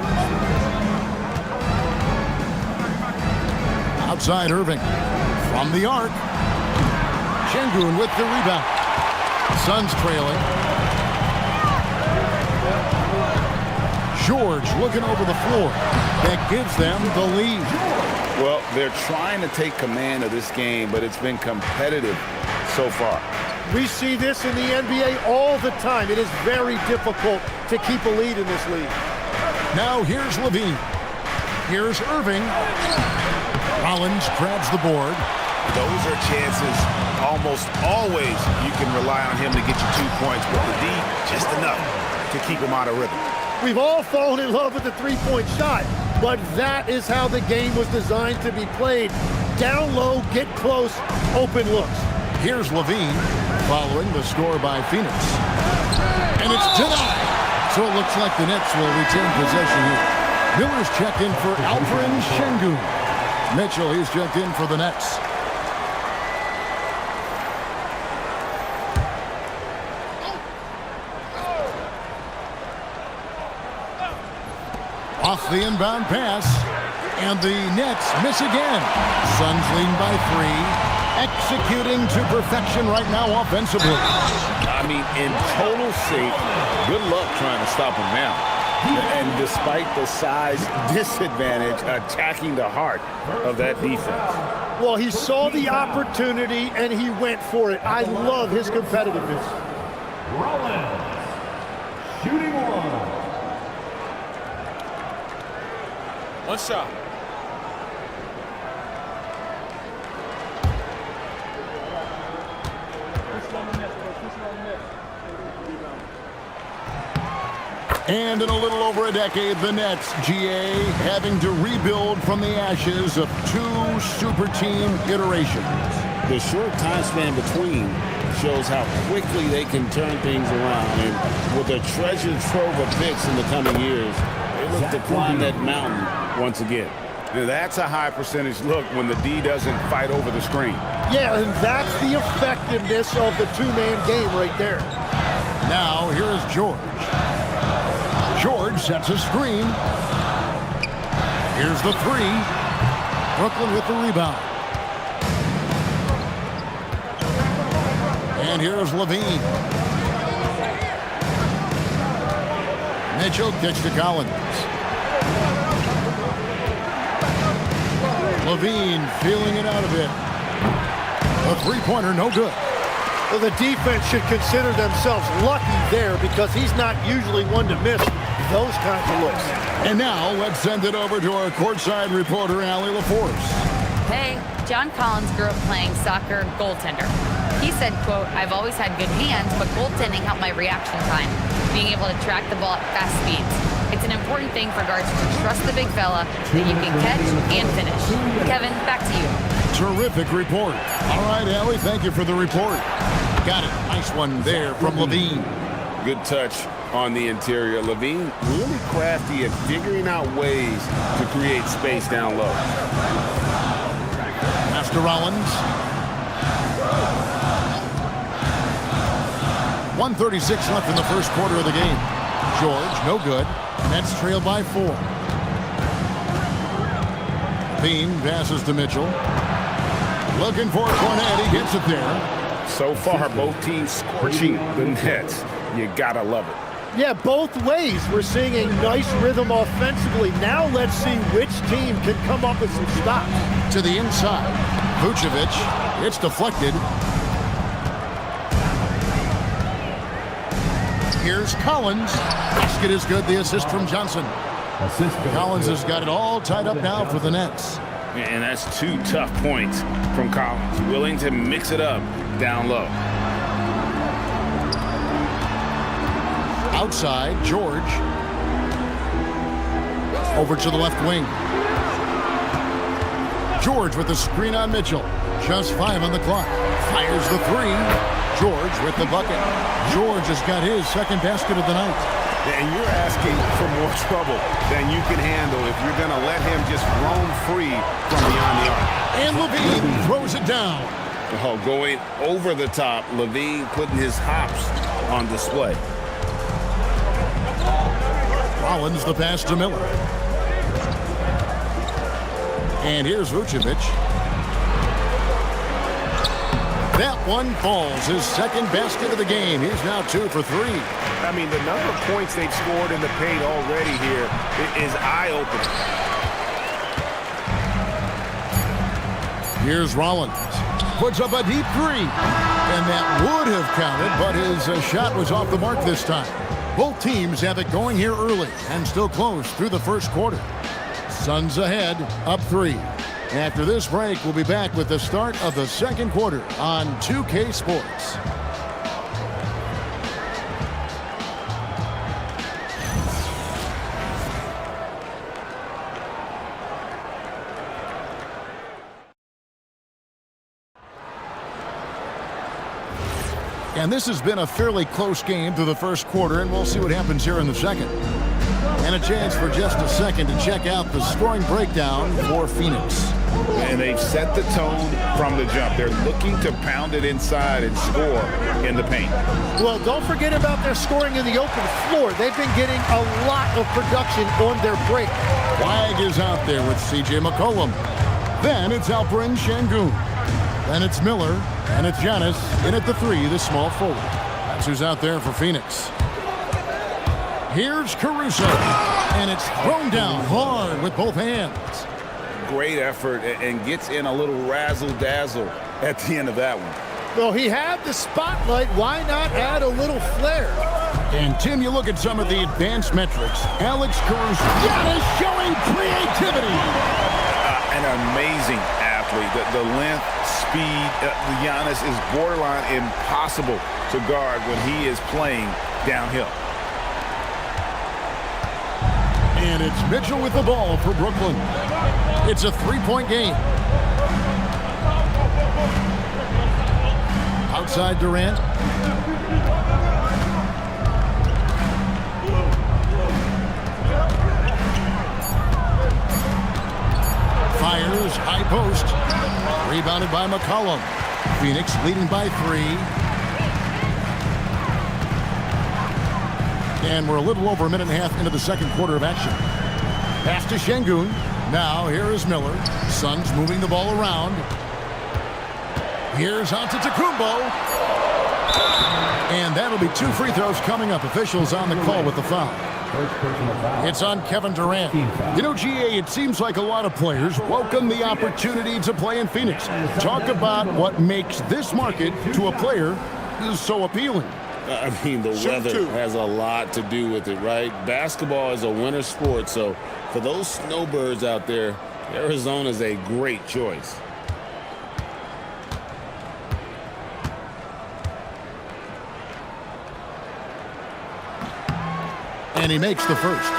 Outside Irving. From the arc. Şengün with the rebound. Suns trailing. George looking over the floor. That gives them the lead. Well, they're trying to take command of this game, but it's been competitive so far. We see this in the NBA all the time. It is very difficult to keep a lead in this league. Now here's Levine. Here's Irving. Rollins grabs the board. Those are chances almost always you can rely on him to get you 2 points, but the D, just enough to keep him out of rhythm. We've all fallen in love with the three-point shot, but that is how the game was designed to be played. Down low, get close, open looks. Here's Levine following the score by Phoenix. And it's denied. So it looks like the Nets will retain possession here. Miller's checked in for Alperen Şengün. Mitchell, he's checked in for the Nets. Off the inbound pass, and the Nets miss again. Suns lead by 3, executing to perfection right now offensively. I mean, in total shape, good luck trying to stop him now. And despite the size disadvantage, attacking the heart of that defense. Well, he saw the opportunity and he went for it. I love his competitiveness. Rollins, shooting 1. One shot. And in a little over a decade, the Nets, GA, having to rebuild from the ashes of 2 super team iterations. The short time span between shows how quickly they can turn things around. And with a treasure trove of picks in the coming years, they look to climb that mountain once again. Now, that's a high percentage look when the D doesn't fight over the screen. Yeah, and that's the effectiveness of the two-man game right there. Now, here's George. George sets a screen. Here's the 3. Brooklyn with the rebound. And here's Levine. Mitchell kicks to Collins. Levine feeling it out a bit. A three-pointer, no good. Well, the defense should consider themselves lucky there because he's not usually one to miss those kinds of looks. And now let's send it over to our courtside reporter, Allie LaForce. Hey, John Collins grew up playing soccer goaltender. He said, quote, "I've always had good hands, but goaltending helped my reaction time, being able to track the ball at fast speeds. It's an important thing for guards to trust the big fella that you can catch and finish." Kevin, back to you. Terrific report. All right, Allie, thank you for the report. Got it. Nice one there from Levine. Good touch on the interior. Levine really crafty at figuring out ways to create space down low. Master Rollins. 1:36 left in the first quarter of the game. George, no good. Nets trail by 4. Bean passes to Mitchell. Looking for Cornet. He gets it there. So far, both teams scorching the Nets. You gotta love it. Yeah, both ways. We're seeing a nice rhythm offensively. Now let's see which team can come up with some stops. To the inside. Vucevic. It's deflected. Here's Collins. Basket is good. The assist from Johnson. Collins has got it all tied up now for the Nets. And that's 2 tough points from Collins. Willing to mix it up down low. Outside, George. Over to the left wing. George with the screen on Mitchell. Just 5 on the clock. Fires the 3. George with the bucket. George has got his second basket of the night. And you're asking for more trouble than you can handle if you're going to let him just roam free from beyond the arc. And Levine throws it down. Oh, going over the top. Levine putting his hops on display. Rollins the pass to Miller. And here's Vucevic. That one falls. His second basket of the game. He's now 2 for 3. I mean, the number of points they've scored in the paint already here is eye-opening. Here's Rollins. Puts up a deep 3. And that would have counted, but his shot was off the mark this time. Both teams have it going here early and still close through the first quarter. Suns ahead, up 3. After this break, we'll be back with the start of the second quarter on 2K Sports. And this has been a fairly close game through the first quarter, and we'll see what happens here in the second. And a chance for just a second to check out the scoring breakdown for Phoenix. And they've set the tone from the jump. They're looking to pound it inside and score in the paint. Well, don't forget about their scoring in the open floor. They've been getting a lot of production on their break. Wag is out there with C.J. McCollum. Then it's Alperen Şengün. Then it's Miller. And it's Giannis in at the 3, the small forward. That's who's out there for Phoenix. Here's Caruso. And it's thrown down hard with both hands. Great effort and gets in a little razzle-dazzle at the end of that one. Well, he had the spotlight. Why not add a little flair? And, Tim, you look at some of the advanced metrics. Alex Caruso. Giannis showing creativity. An amazing athlete. The length, speed. Giannis is borderline impossible to guard when he is playing downhill. And it's Mitchell with the ball for Brooklyn. It's a 3-point game. Outside Durant. Fires, high post. Rebounded by McCollum. Phoenix leading by 3. And we're a little over a minute and a half into the second quarter of action. Pass to Şengün. Now here is Miller. Suns moving the ball around. Here's Antetokounmpo. And that'll be 2 free throws coming up. Officials on the call with the foul. It's on Kevin Durant. You know, GA, it seems like a lot of players welcome the opportunity to play in Phoenix. Talk about what makes this market to a player so appealing. I mean, the weather has a lot to do with it, right? Basketball is a winter sport, so for those snowbirds out there, Arizona is a great choice. And he makes the first.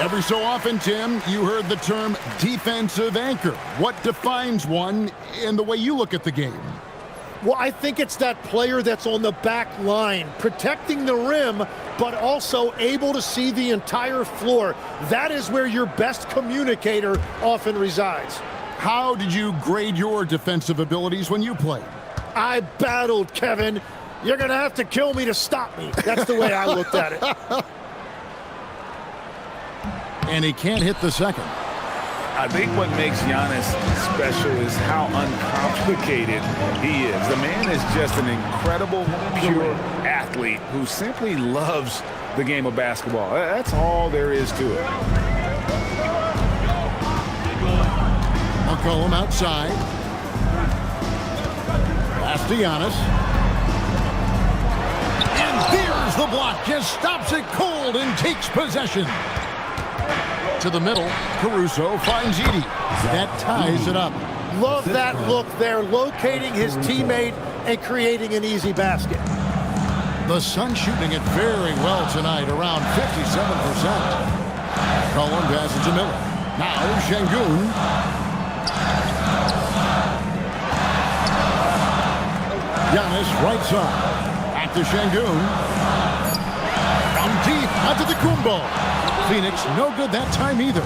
Every so often, Tim, you heard the term defensive anchor. What defines one in the way you look at the game? Well, I think it's that player that's on the back line, protecting the rim, but also able to see the entire floor. That is where your best communicator often resides. How did you grade your defensive abilities when you played? I battled, Kevin. You're going to have to kill me to stop me. That's the way I looked at it. And he can't hit the second. I think what makes Giannis special is how uncomplicated he is. The man is just an incredible, pure athlete who simply loves the game of basketball. That's all there is to it. McCollum outside. Pass to Giannis. And there's the block. Just stops it cold and takes possession. To the middle, Caruso finds Edey. That ties it up. Love that look there, locating his teammate and creating an easy basket. The Suns shooting it very well tonight, around 57%. Cullen passes to Miller. Now Şengün. Giannis right side. Back to Şengün. From deep, Antetokounmpo. Phoenix, no good that time either.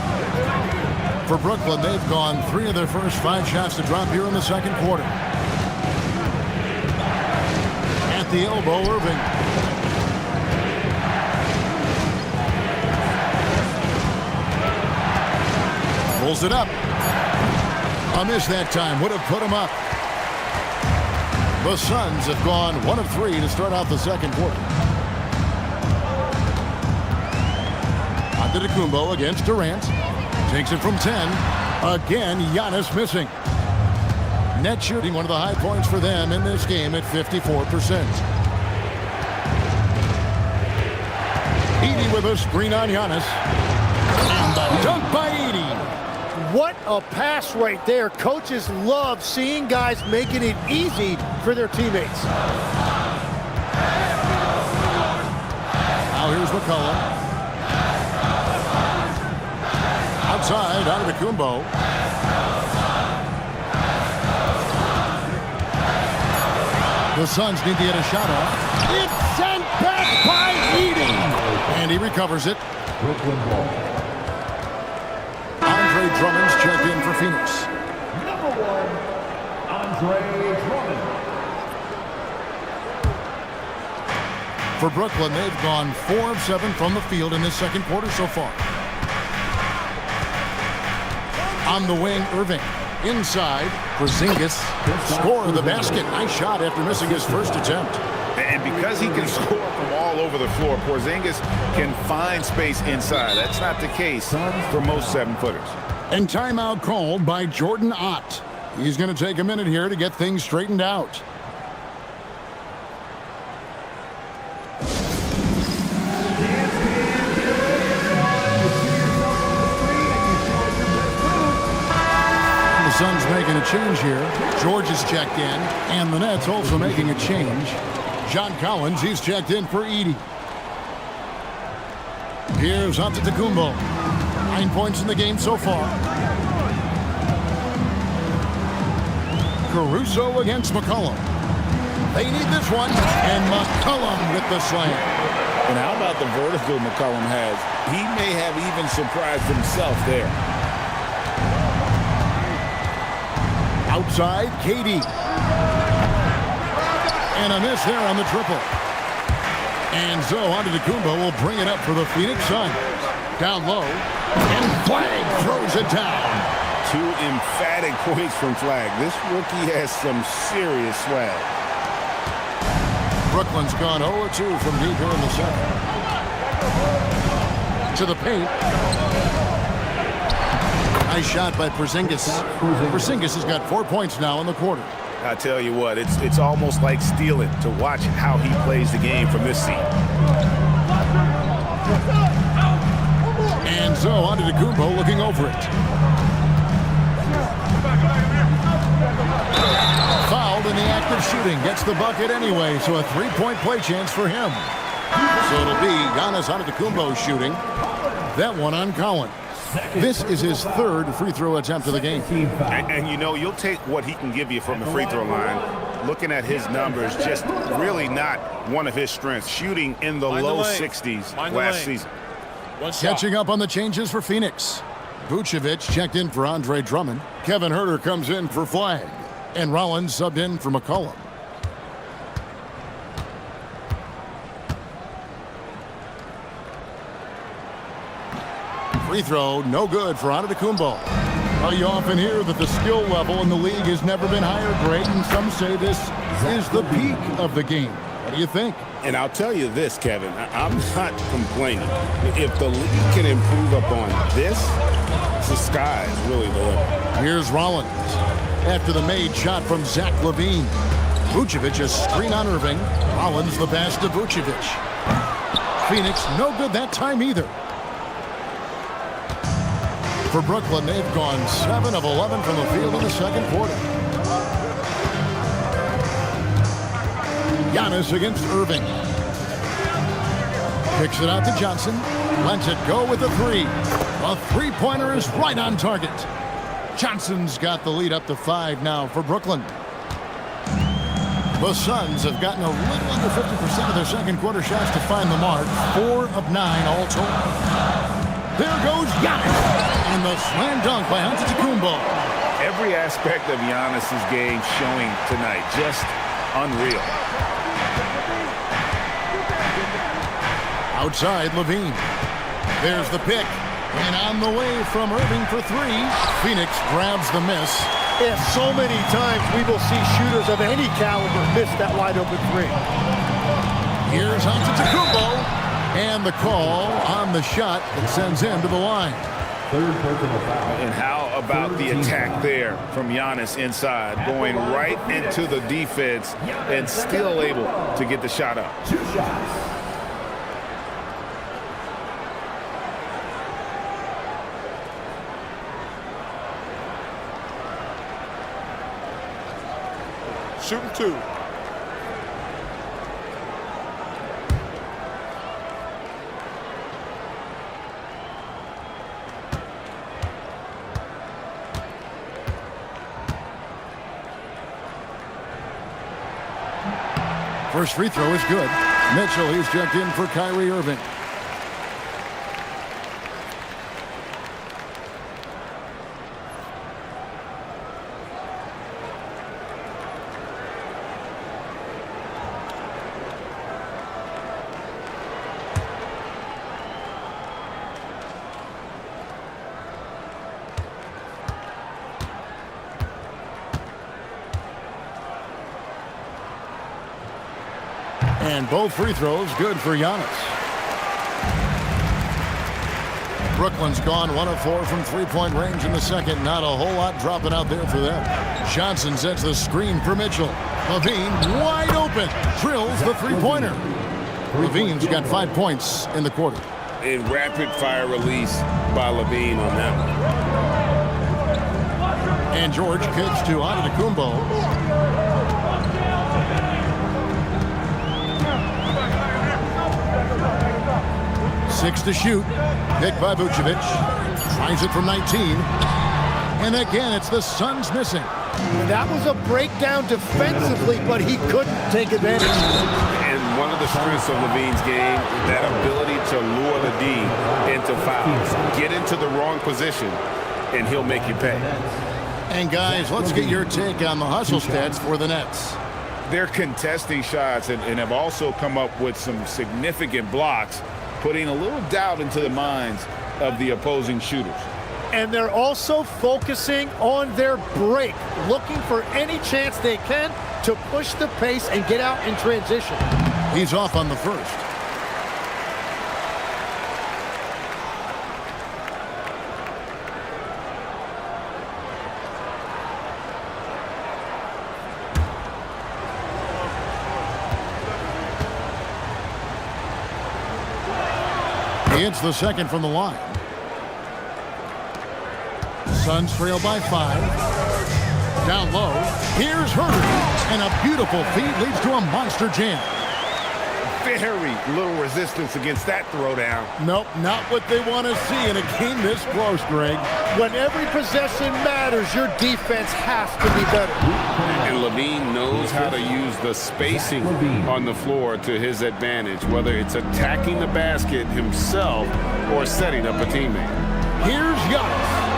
For Brooklyn, they've gone 3 of their first 5 shots to drop here in the second quarter. At the elbow, Irving. Pulls it up. A miss that time. Would have put him up. The Suns have gone 1 of 3 to start out the second quarter. Antetokounmpo against Durant. Takes it from 10. Again, Giannis missing. Net shooting, one of the high points for them in this game at 54%. Edey with a screen on Giannis. Dunk by Edey. What a pass right there. Coaches love seeing guys making it easy for their teammates. Now here's McCollum. Outside, Antetokounmpo. The Suns need to get a shot off. It's sent back by Edey. And he recovers it. Andre Drummond's checked in for Phoenix. Number 1, Andre Drummond. For Brooklyn, they've gone 4 of 7 from the field in this second quarter so far. On the wing, Irving. Inside, Porzingis. Score the basket. Nice shot after missing his first attempt. And because he can score from all over the floor, Porzingis can find space inside. That's not the case for most 7-footers. And timeout called by Jordan Ott. He's going to take a minute here to get things straightened out. The Suns making a change here. George is checked in, and the Nets also making a change. John Collins, he's checked in for Edey. Here's Antetokounmpo. 9 points in the game so far. Caruso against McCollum. They need this one, and McCollum with the slam. And how about the vertical McCollum has? He may have even surprised himself there. Outside, KD. And a miss there on the triple. And so Antetokounmpo will bring it up for the Phoenix Suns. Down low, and Flag throws it down. 2 emphatic points from Flag. This rookie has some serious swag. Brooklyn's gone 0-2 from deep here in the second. To the paint. Nice shot by Porzingis. Porzingis has got 4 points now in the quarter. I tell you what, it's almost like stealing to watch how he plays the game from this seat. And so Antetokounmpo looking over it. Fouled in the act of shooting. Gets the bucket anyway, so a 3-point play chance for him. So it'll be Giannis Antetokounmpo shooting. That one on Collins. This is his 3rd free throw attempt of the game. And you know, you'll take what he can give you from the free throw line. Looking at his numbers, just really not one of his strengths. Shooting in the low 60s last season. Catching up on the changes for Phoenix. Vucevic checked in for Andre Drummond. Kevin Huerter comes in for Flag. And Rollins subbed in for McCollum. Free throw, no good for Antetokounmpo. Well, you often hear that the skill level in the league has never been higher, Greg, and some say this is the peak of the game. What do you think? And I'll tell you this, Kevin, I'm not complaining. If the league can improve upon this, the sky is really the limit. Here's Rollins. After the made shot from Zach LaVine. Vucevic a screen on Irving. Rollins the pass to Vucevic. Phoenix no good that time either. For Brooklyn, they've gone 7 of 11 from the field in the second quarter. Giannis against Irving. Kicks it out to Johnson. Lets it go with a 3. A 3-pointer is right on target. Johnson's got the lead up to 5 now for Brooklyn. The Suns have gotten a little under 50% of their second quarter shots to find the mark. 4 of 9 all told. There goes Giannis. And the slam dunk by Antetokounmpo. Every aspect of Giannis's game showing tonight. Just unreal. Outside, LaVine. There's the pick. And on the way from Irving for 3. Phoenix grabs the miss. Yeah, so many times we will see shooters of any caliber miss that wide open 3. Here's Antetokounmpo. And the call on the shot that sends him to the line. And how about the attack there from Giannis inside, going right into the defense and still able to get the shot up. 2 shots. Shooting 2. First free throw is good. Mitchell, he's checked in for Kyrie Irving. And both free throws good for Giannis. Brooklyn's gone 1 of 4 from 3-point range in the second. Not a whole lot dropping out there for them. Johnson sets the screen for Mitchell. LaVine wide open. Drills the 3-pointer. LaVine's got 5 points in the quarter. A rapid fire release by LaVine on that one. And George kicks to Antetokounmpo. 6 to shoot. Picked by Vucevic. Tries it from 19. And again, it's the Suns missing. That was a breakdown defensively, but he couldn't take advantage. And one of the strengths of Levine's game, that ability to lure the D into fouls. Get into the wrong position, and he'll make you pay. And guys, let's get your take on the hustle stats for the Nets. They're contesting shots and have also come up with some significant blocks, putting a little doubt into the minds of the opposing shooters. And they're also focusing on their break, looking for any chance they can to push the pace and get out in transition. He's off on the first. He hits the second from the line. Suns trail by 5. Down low. Here's Herder. And a beautiful feed leads to a monster jam. Very little resistance against that throwdown. Nope, not what they want to see in a game this close, Greg. When every possession matters, your defense has to be better. And Levine knows how to use the spacing on the floor to his advantage, whether it's attacking the basket himself or setting up a teammate. Here's Giannis.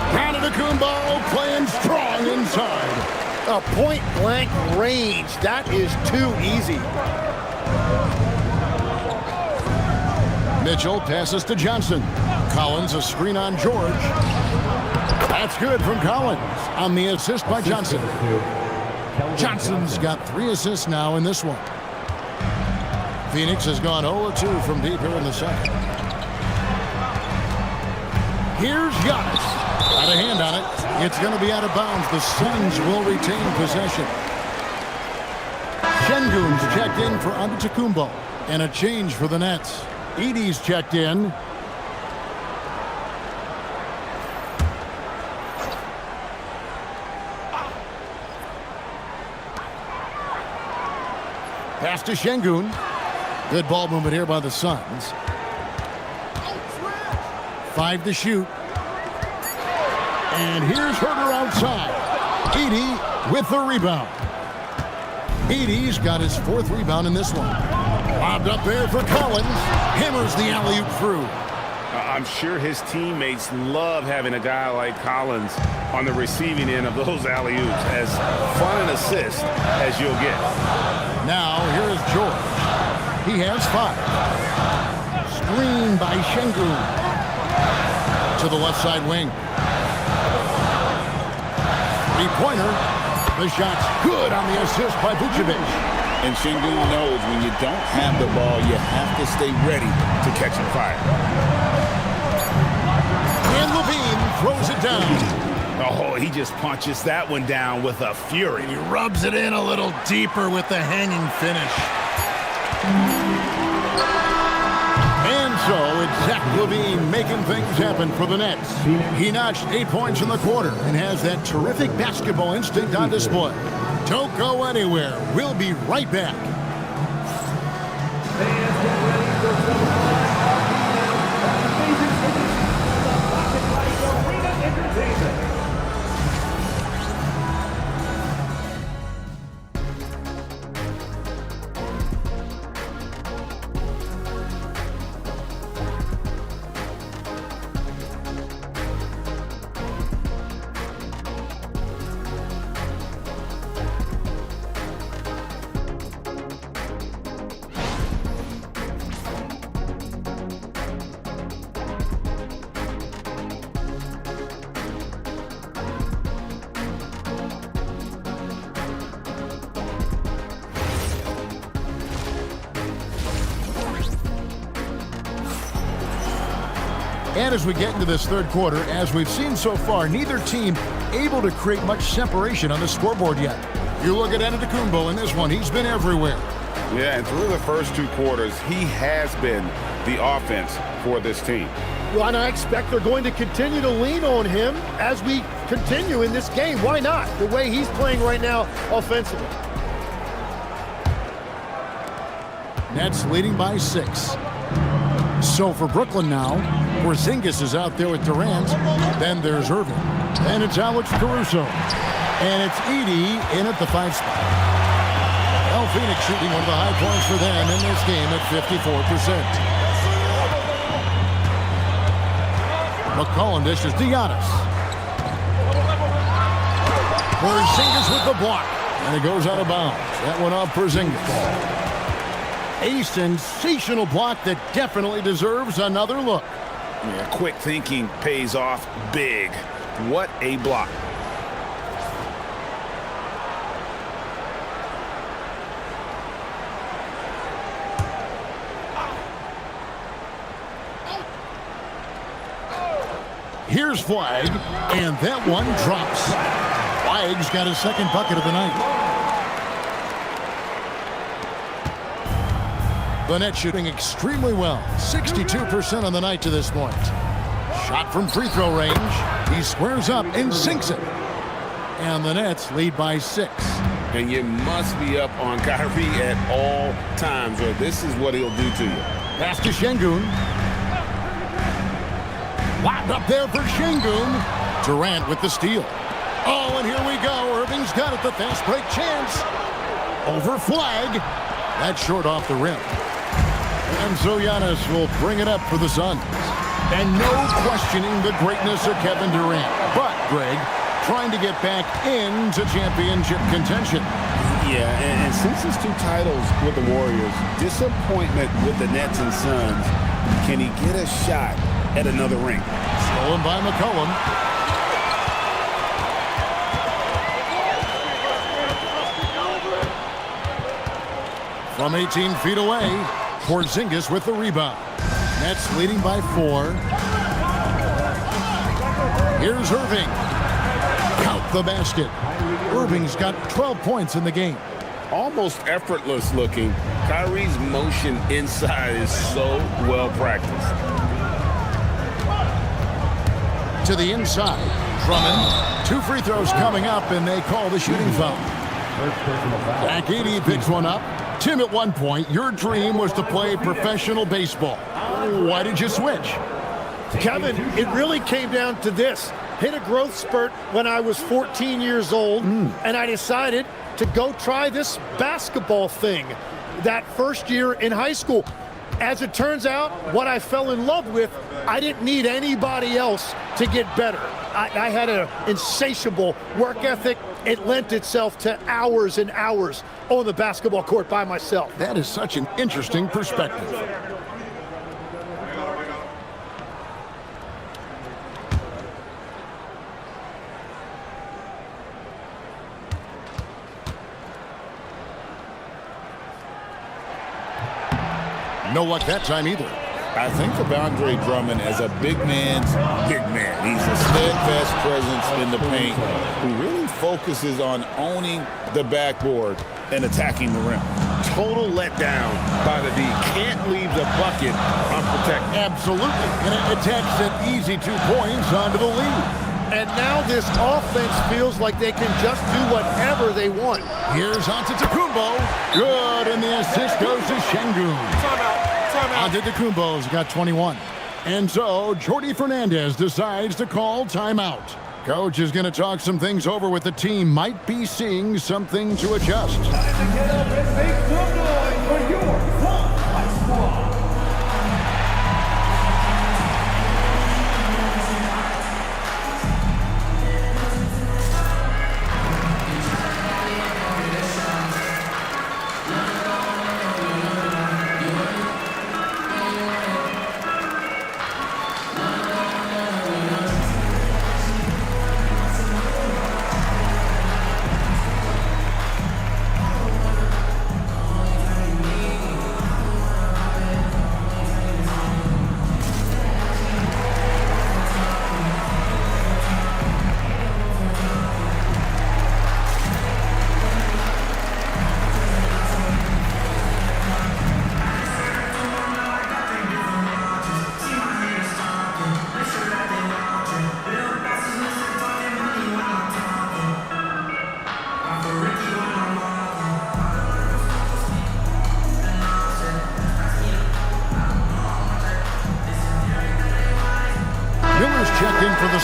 Antetokounmpo playing strong inside. A point-blank range. That is too easy. Mitchell passes to Johnson. Collins a screen on George. That's good from Collins on the assist by Johnson. Johnson's got 3 assists now in this one. Phoenix has gone 0-2 from deep here in the second. Here's Giannis. Got a hand on it. It's going to be out of bounds. The Suns will retain possession. Şengün's checked in for Antetokounmpo. And a change for the Nets. Edey's checked in. Pass to Şengün. Good ball movement here by the Suns. 5 to shoot. And here's Herder outside. Edey with the rebound. Edey's got his 4th rebound in this one. Lobbed up there for Collins. Hammers the alley-oop through. I'm sure his teammates love having a guy like Collins on the receiving end of those alley-oops. As fun an assist as you'll get. Now here is George. He has 5. Screen by Şengün. To the left side wing. 3-pointer. The shot's good on the assist by Vucevic. And Şengün knows when you don't have the ball, you have to stay ready to catch a fire. And Levine throws it down. Oh, he just punches that one down with a fury. He rubs it in a little deeper with the hanging finish. And so it's Zach LaVine making things happen for the Nets. He notched 8 points in the quarter and has that terrific basketball instinct on display. Don't go anywhere. We'll be right back. And as we get into this third quarter, as we've seen so far, neither team able to create much separation on the scoreboard yet. You look at Antetokounmpo in this one, he's been everywhere. Yeah, and through the first 2 quarters, he has been the offense for this team. Well, and I expect they're going to continue to lean on him as we continue in this game. Why not? The way he's playing right now offensively. Nets leading by 6. So for Brooklyn now, Porzingis is out there with Durant. Then there's Irving. And it's Alex Caruso. And it's Edey in at the 5 spot. Well, Phoenix shooting one of the high points for them in this game at 54%. McCollum dishes to Giannis. Porzingis with the block. And it goes out of bounds. That one off Porzingis. A sensational block that definitely deserves another look. Yeah, quick thinking pays off big. What a block. Here's Flagg, and that one drops. Flagg's got his second bucket of the night. The Nets shooting extremely well. 62% on the night to this point. Shot from free throw range. He squares up and sinks it. And the Nets lead by 6. And you must be up on Kyrie at all times, or this is what he'll do to you. Pass to Şengün. Locked up there for Şengün. Durant with the steal. Oh, and here we go. Irving's got it. The fast break chance. Over Flagg. That's short off the rim. And so Giannis will bring it up for the Suns. And no questioning the greatness of Kevin Durant. But, Greg, trying to get back into championship contention. Yeah, and since his 2 titles with the Warriors, disappointment with the Nets and Suns, can he get a shot at another ring? Stolen by McCollum. From 18 feet away, Porzingis with the rebound. Nets leading by 4. Here's Irving. Count the basket. Irving's got 12 points in the game. Almost effortless looking. Kyrie's motion inside is so well practiced. To the inside. Drummond. 2 free throws coming up, and they call the shooting foul. Back 80 picks one up. Tim, at one point, your dream was to play professional baseball. Why did you switch? Kevin, it really came down to this. Hit a growth spurt when I was 14 years old, and I decided to go try this basketball thing that first year in high school. As it turns out, what I fell in love with, I didn't need anybody else to get better. I had an insatiable work ethic. It lent itself to hours and hours on the basketball court by myself. That is such an interesting perspective. No luck that time either. I think of Andre Drummond as a big man's big man. He's a steadfast presence in the paint who really focuses on owning the backboard and attacking the rim. Total letdown by the D. Can't leave the bucket unprotected. Absolutely. And it attacks an easy 2 points onto the lead. And now this offense feels like they can just do whatever they want. Here's Antetokounmpo. Good, and the assist goes to Şengün. Antetokounmpo's got 21. And so Jordi Fernandez decides to call timeout. Coach is going to talk some things over with the team. Might be seeing something to adjust. Time to get up and make some noise for your High Squad.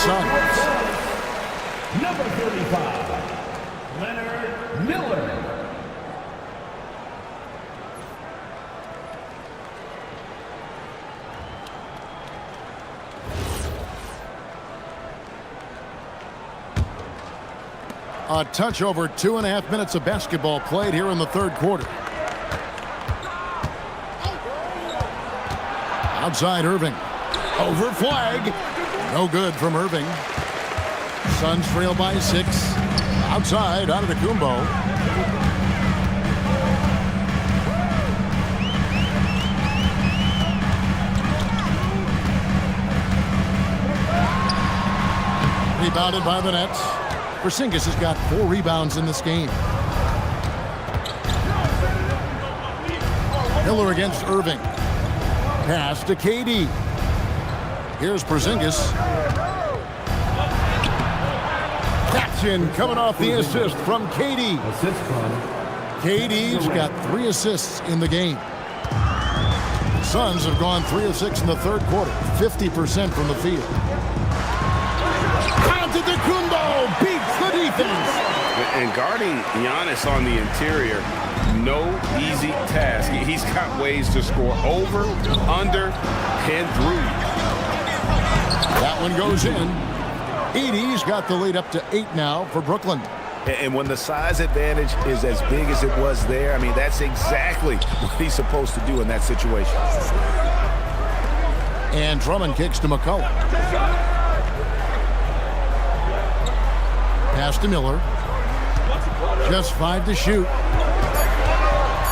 Suns. Number 35, Leonard Miller. A touch over 2.5 minutes of basketball played here in the third quarter. Outside Irving. Over flag. No good from Irving. Suns trail by 6. Outside Antetokounmpo. Rebounded by the Nets. Porzingis has got 4 rebounds in this game. Miller against Irving. Pass to KD. Here's Porzingis. Action coming off the assist from KD. KD's got 3 assists in the game. The Suns have gone 3 of 6 in the third quarter, 50% from the field. Antetokounmpo beats the defense. And guarding Giannis on the interior, no easy task. He's got ways to score over, under, and through. That one goes in. Edey's got the lead up to 8 now for Brooklyn. And when the size advantage is as big as it was there, I mean, that's exactly what he's supposed to do in that situation. And Drummond kicks to McCollum. Pass to Miller. Just 5 to shoot.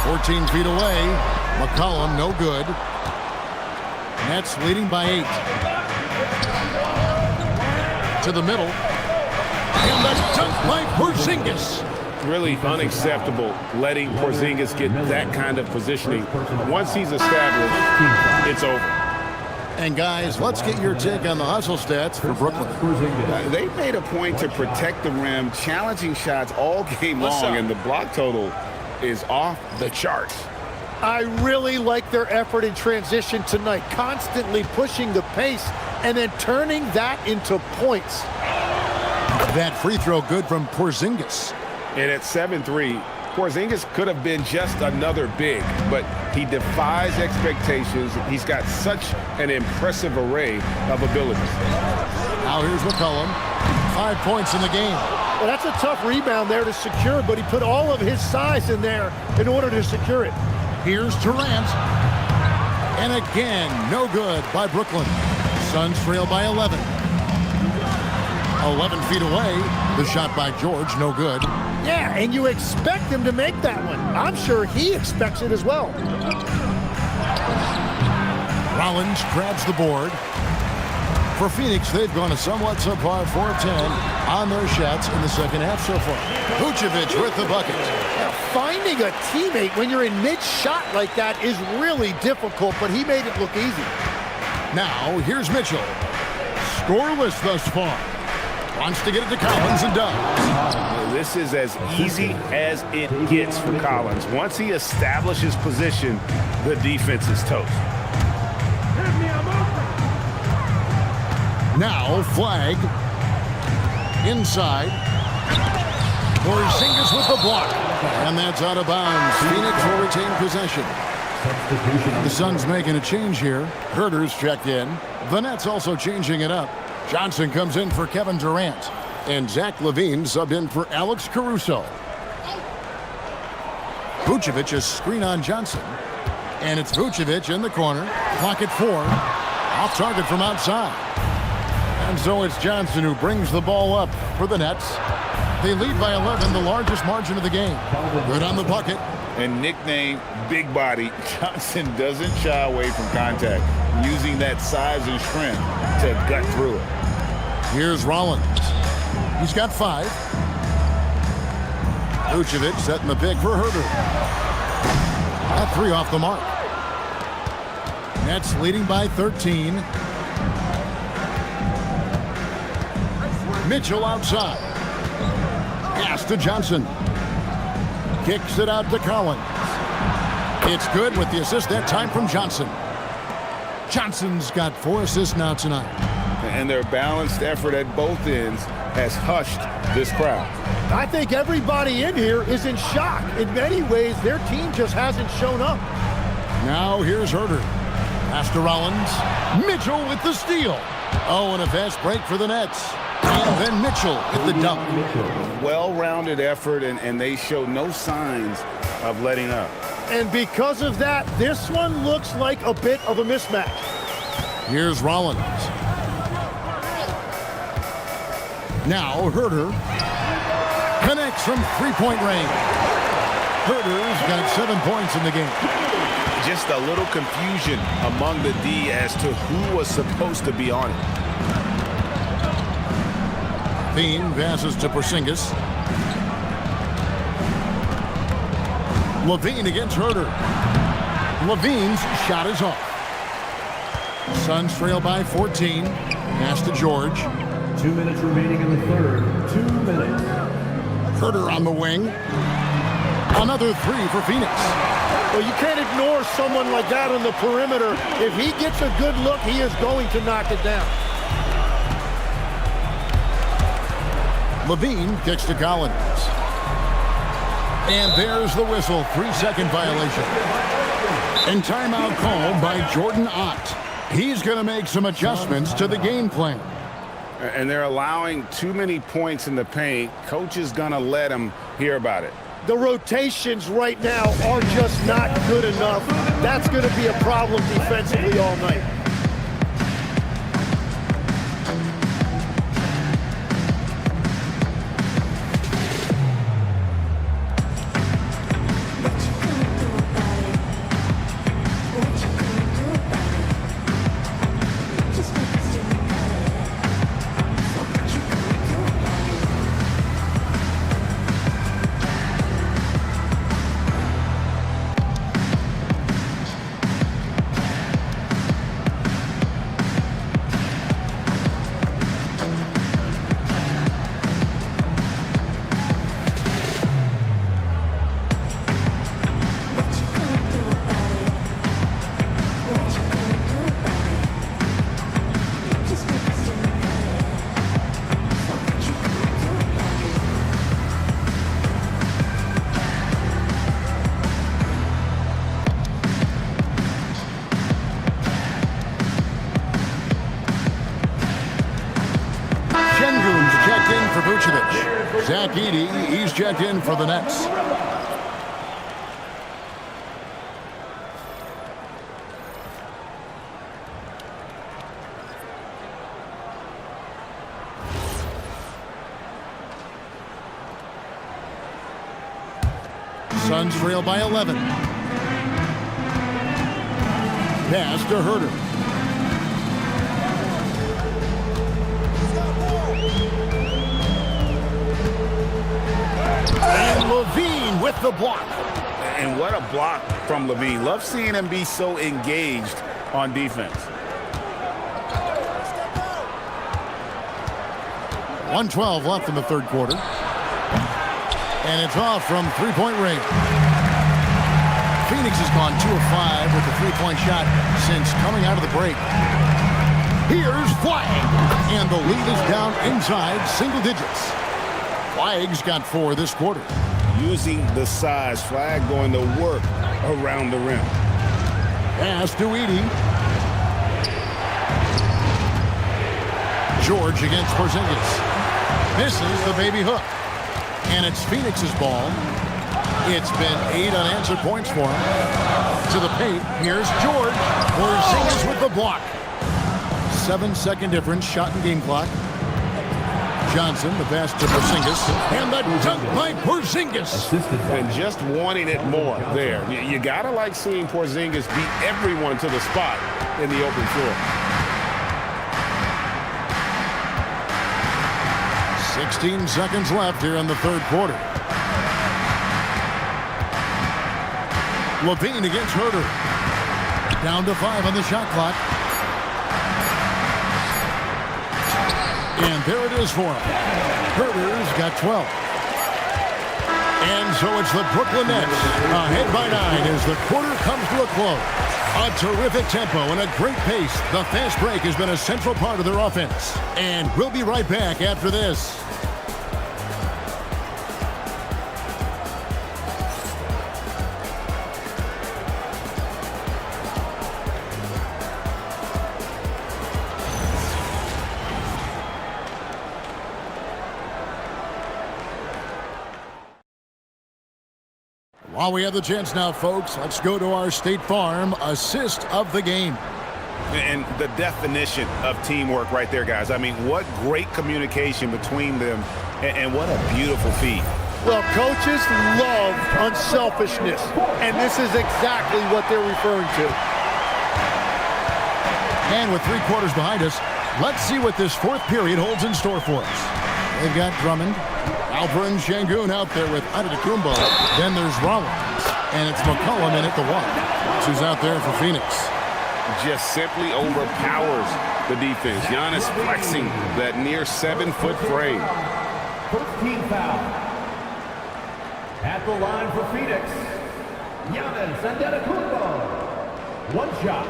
14 feet away. McCollum, no good. Nets leading by 8. To the middle. And the dunk by Porzingis. Really unacceptable letting Porzingis get that kind of positioning. Once he's established, it's over. And guys, let's get your take on the hustle stats for Brooklyn. They've made a point to protect the rim, challenging shots all game long, and the block total is off the charts. I really like their effort in transition tonight, constantly pushing the pace and then turning that into points. That free throw good from Porzingis. And at 7-3, Porzingis could have been just another big, but he defies expectations. He's got such an impressive array of abilities. Now here's McCollum. 5 points in the game. Well, that's a tough rebound there to secure, but he put all of his size in there in order to secure it. Here's Durant. And again, no good by Brooklyn. Suns trail by 11. 11 feet away. The shot by George, no good. Yeah, and you expect him to make that one. I'm sure he expects it as well. Rollins grabs the board. For Phoenix, they've gone a somewhat subpar 4 of 10 on their shots in the second half so far. Vucevic with the bucket. Now, finding a teammate when you're in mid-shot like that is really difficult, but he made it look easy. Now, here's Mitchell. Scoreless thus far. Wants to get it to Collins and does. This is as easy as it gets for Collins. Once he establishes position, the defense is toast. Now, flag. Inside. Porzingis with the block. And that's out of bounds. Phoenix will retain possession. The Suns making a change here. Herter's checked in. The Nets also changing it up. Johnson comes in for Kevin Durant. And Zach LaVine subbed in for Alex Caruso. Vucevic is screen on Johnson. And it's Vucevic in the corner. Clock at 4. Off target from outside. And so it's Johnson who brings the ball up for the Nets. They lead by 11, the largest margin of the game. Good on the bucket. And nicknamed Big Body, Johnson doesn't shy away from contact, using that size and strength to gut through it. Here's Rollins. He's got 5. Vucevic setting the pick for Herter. That 3 off the mark. Nets leading by 13. Mitchell outside. Pass to Johnson. Kicks it out to Collins. It's good with the assist that time from Johnson. Johnson's got 4 assists now tonight. And their balanced effort at both ends has hushed this crowd. I think everybody in here is in shock. In many ways, their team just hasn't shown up. Now here's Herter. Pass to Rollins. Mitchell with the steal. Oh, and a fast break for the Nets. And then Mitchell with the dunk. Well-rounded effort, and they show no signs of letting up. And because of that, this one looks like a bit of a mismatch. Here's Rollins. Now Herter connects from three-point range. Herter's got 7 points in the game. Just a little confusion among the D as to who was supposed to be on it. Thien passes to Porzingis. Levine against Herter. Levine's shot is off. Suns trail by 14. Pass to George. 2 minutes remaining in the third. 2 minutes. Herter on the wing. Another three for Phoenix. Well, you can't ignore someone like that on the perimeter. If he gets a good look, he is going to knock it down. Levine kicks to Collins. And there's the whistle. 3-second violation. And timeout called by Jordan Ott. He's going to make some adjustments to the game plan. And they're allowing too many points in the paint. Coach is going to let them hear about it. The rotations right now are just not good enough. That's going to be a problem defensively all night. Zach Edey, he's checked in for the Nets. Suns trail by 11. Pass to Herter. And Levine with the block. And what a block from Levine. Love seeing him be so engaged on defense. 1:12 left in the third quarter. And it's off from three-point range. Phoenix has gone 2 of 5 with the three-point shot since coming out of the break. Here's Flag. And the lead is down inside single digits. Flag's got 4 this quarter. Using the size, Flag going to work around the rim. Pass to Edey. George against Porzingis. Misses the baby hook. And it's Phoenix's ball. It's been 8 unanswered points for him. To the paint. Here's George. Porzingis with the block. 7-second difference. Shot and game clock. Johnson, the pass to Porzingis. And the dunk by Porzingis. And just wanting it more there. You got to like seeing Porzingis beat everyone to the spot in the open floor. 16 seconds left here in the third quarter. Levine against Herter. Down to 5 on the shot clock. And there it is for him. Herter's got 12. And so it's the Brooklyn Nets ahead by 9 as the quarter comes to a close. A terrific tempo and a great pace. The fast break has been a central part of their offense. And we'll be right back after this. While we have the chance now, folks, let's go to our State Farm assist of the game. And the definition of teamwork right there, guys. I mean, what great communication between them, and what a beautiful feed. Well, coaches love unselfishness, and this is exactly what they're referring to. And with 3 quarters behind us, let's see what this 4th period holds in store for us. They've got Drummond, Alperen Şengün out there with Antetokounmpo. Then there's Rollins, and it's McCollum in at the 1. Who's out there for Phoenix. Just simply overpowers the defense. Giannis flexing that near 7-foot frame. First team foul. At the line for Phoenix, Giannis Antetokounmpo. 1 shot.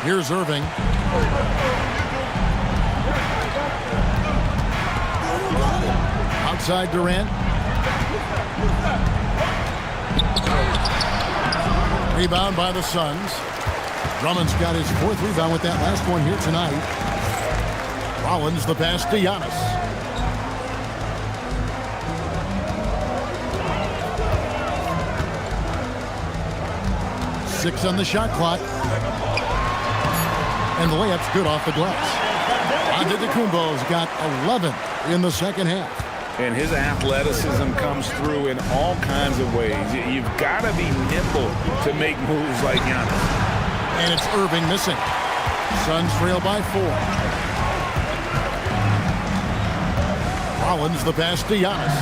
Here's Irving. Outside Durant. Rebound by the Suns. Drummond's got his 4th rebound with that last one here tonight. Rollins the pass to Giannis. Six on the shot clock. And the layup's good off the glass. Antetokounmpo's got 11 in the second half. And his athleticism comes through in all kinds of ways. You've got to be nimble to make moves like Giannis. And it's Irving missing. Suns trail by 4. Rollins the pass to Giannis.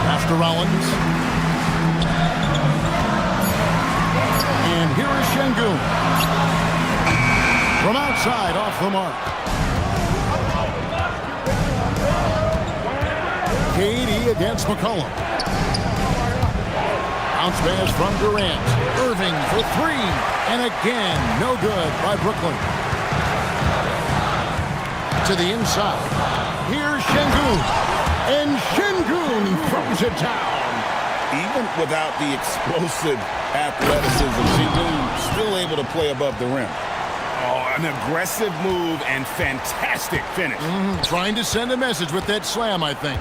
Pass to Rollins. And here is Şengün. From outside, off the mark. KD against McCollum. Bounce pass from Durant. Irving for 3. And again, no good by Brooklyn. To the inside. Here's Şengün. And Şengün throws it down. Even without the explosive athleticism, Şengün still able to play above the rim. Oh, an aggressive move and fantastic finish. Trying to send a message with that slam, I think.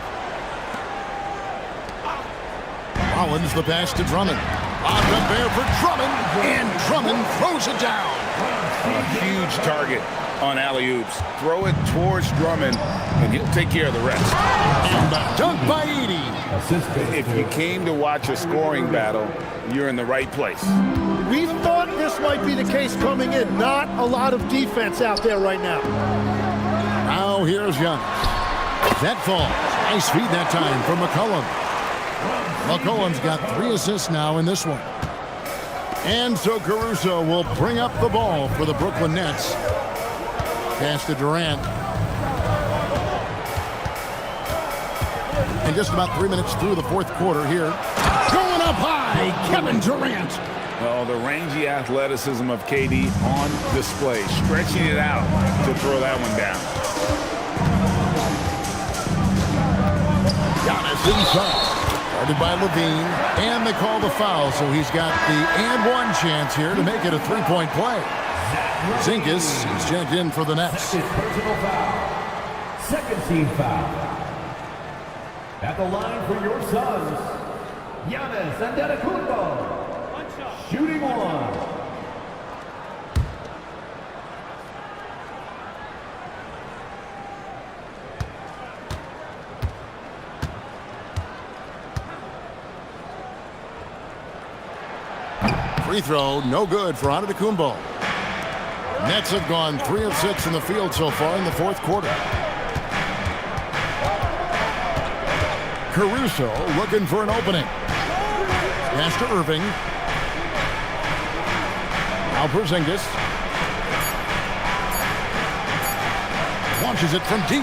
Rollins the pass to Drummond. On the bear for Drummond, and Drummond throws it down. A huge target on alley-oops. Throw it towards Drummond, and he'll take care of the rest. And the dunk by Edey. If you came to watch a scoring battle, you're in the right place. We thought this might be the case coming in. Not a lot of defense out there right now. Now here's Giannis. That falls. Nice feed that time from McCollum. McCollum's got 3 assists now in this one. And so Caruso will bring up the ball for the Brooklyn Nets. Pass to Durant. And just about 3 minutes through the 4th quarter here. Going up high, Kevin Durant. Oh, the rangy athleticism of KD on display. Stretching it out to throw that one down. Giannis inside. Guarded by Levine. And they call the foul, so he's got the and 1 chance here to make it a 3-point play. Zinkis is checked in for the Nets. Personal foul. Second team foul. At the line for your Suns, Giannis Antetokounmpo. Shooting 1. Free throw, no good for Antetokounmpo. Nets have gone 3 of 6 in the field so far in the fourth quarter. Caruso looking for an opening. Pass to Irving. Now Porzingis. Launches it from deep.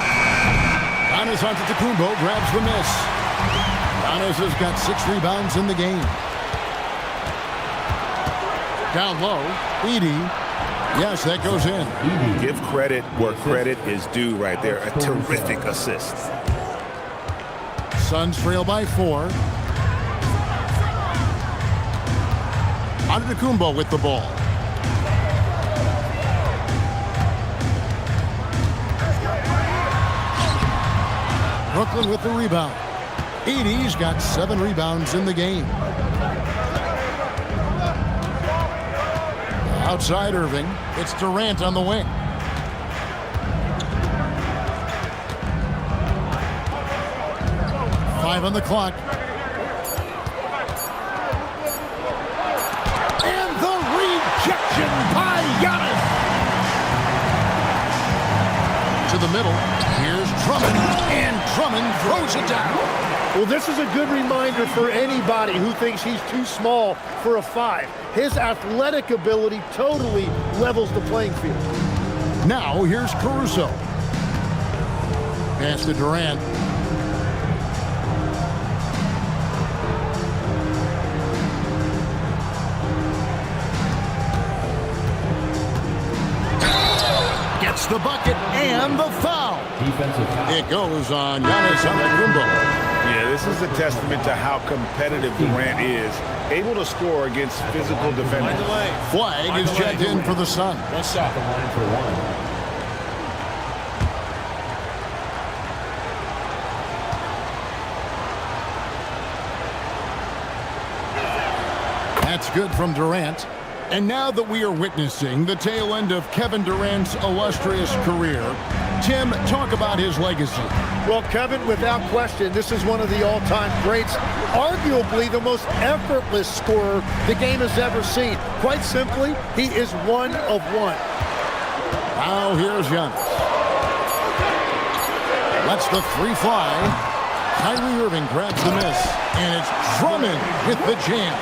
Giannis Antetokounmpo grabs the miss. Giannis has got 6 rebounds in the game. Down low, Edey. Yes, that goes in. Give credit where credit is due right there. A terrific assist. Suns trail by 4. Antetokounmpo with the ball. Brooklyn with the rebound. Edey's got 7 rebounds in the game. Outside Irving, it's Durant on the wing. Five on the clock. And the rejection by Giannis. To the middle. Here's Drummond. And Drummond throws it down. Well, this is a good reminder for anybody who thinks he's too small for a 5. His athletic ability totally levels the playing field. Now here's Caruso. Pass to Durant. Gets the bucket and the foul. It goes on Giannis Antetokounmpo. Yeah, this is a testament to how competitive Durant is. Able to score against physical defenders. Flag is checked in for the Suns. Let's stop the line for 1. That's good from Durant. And now that we are witnessing the tail end of Kevin Durant's illustrious career, Tim, talk about his legacy. Well, Kevin, without question, this is one of the all-time greats. Arguably the most effortless scorer the game has ever seen. Quite simply, he is one of one. Now here's Giannis. Lets the 3 fly. Kyrie Irving grabs the miss. And it's Drummond with the jam.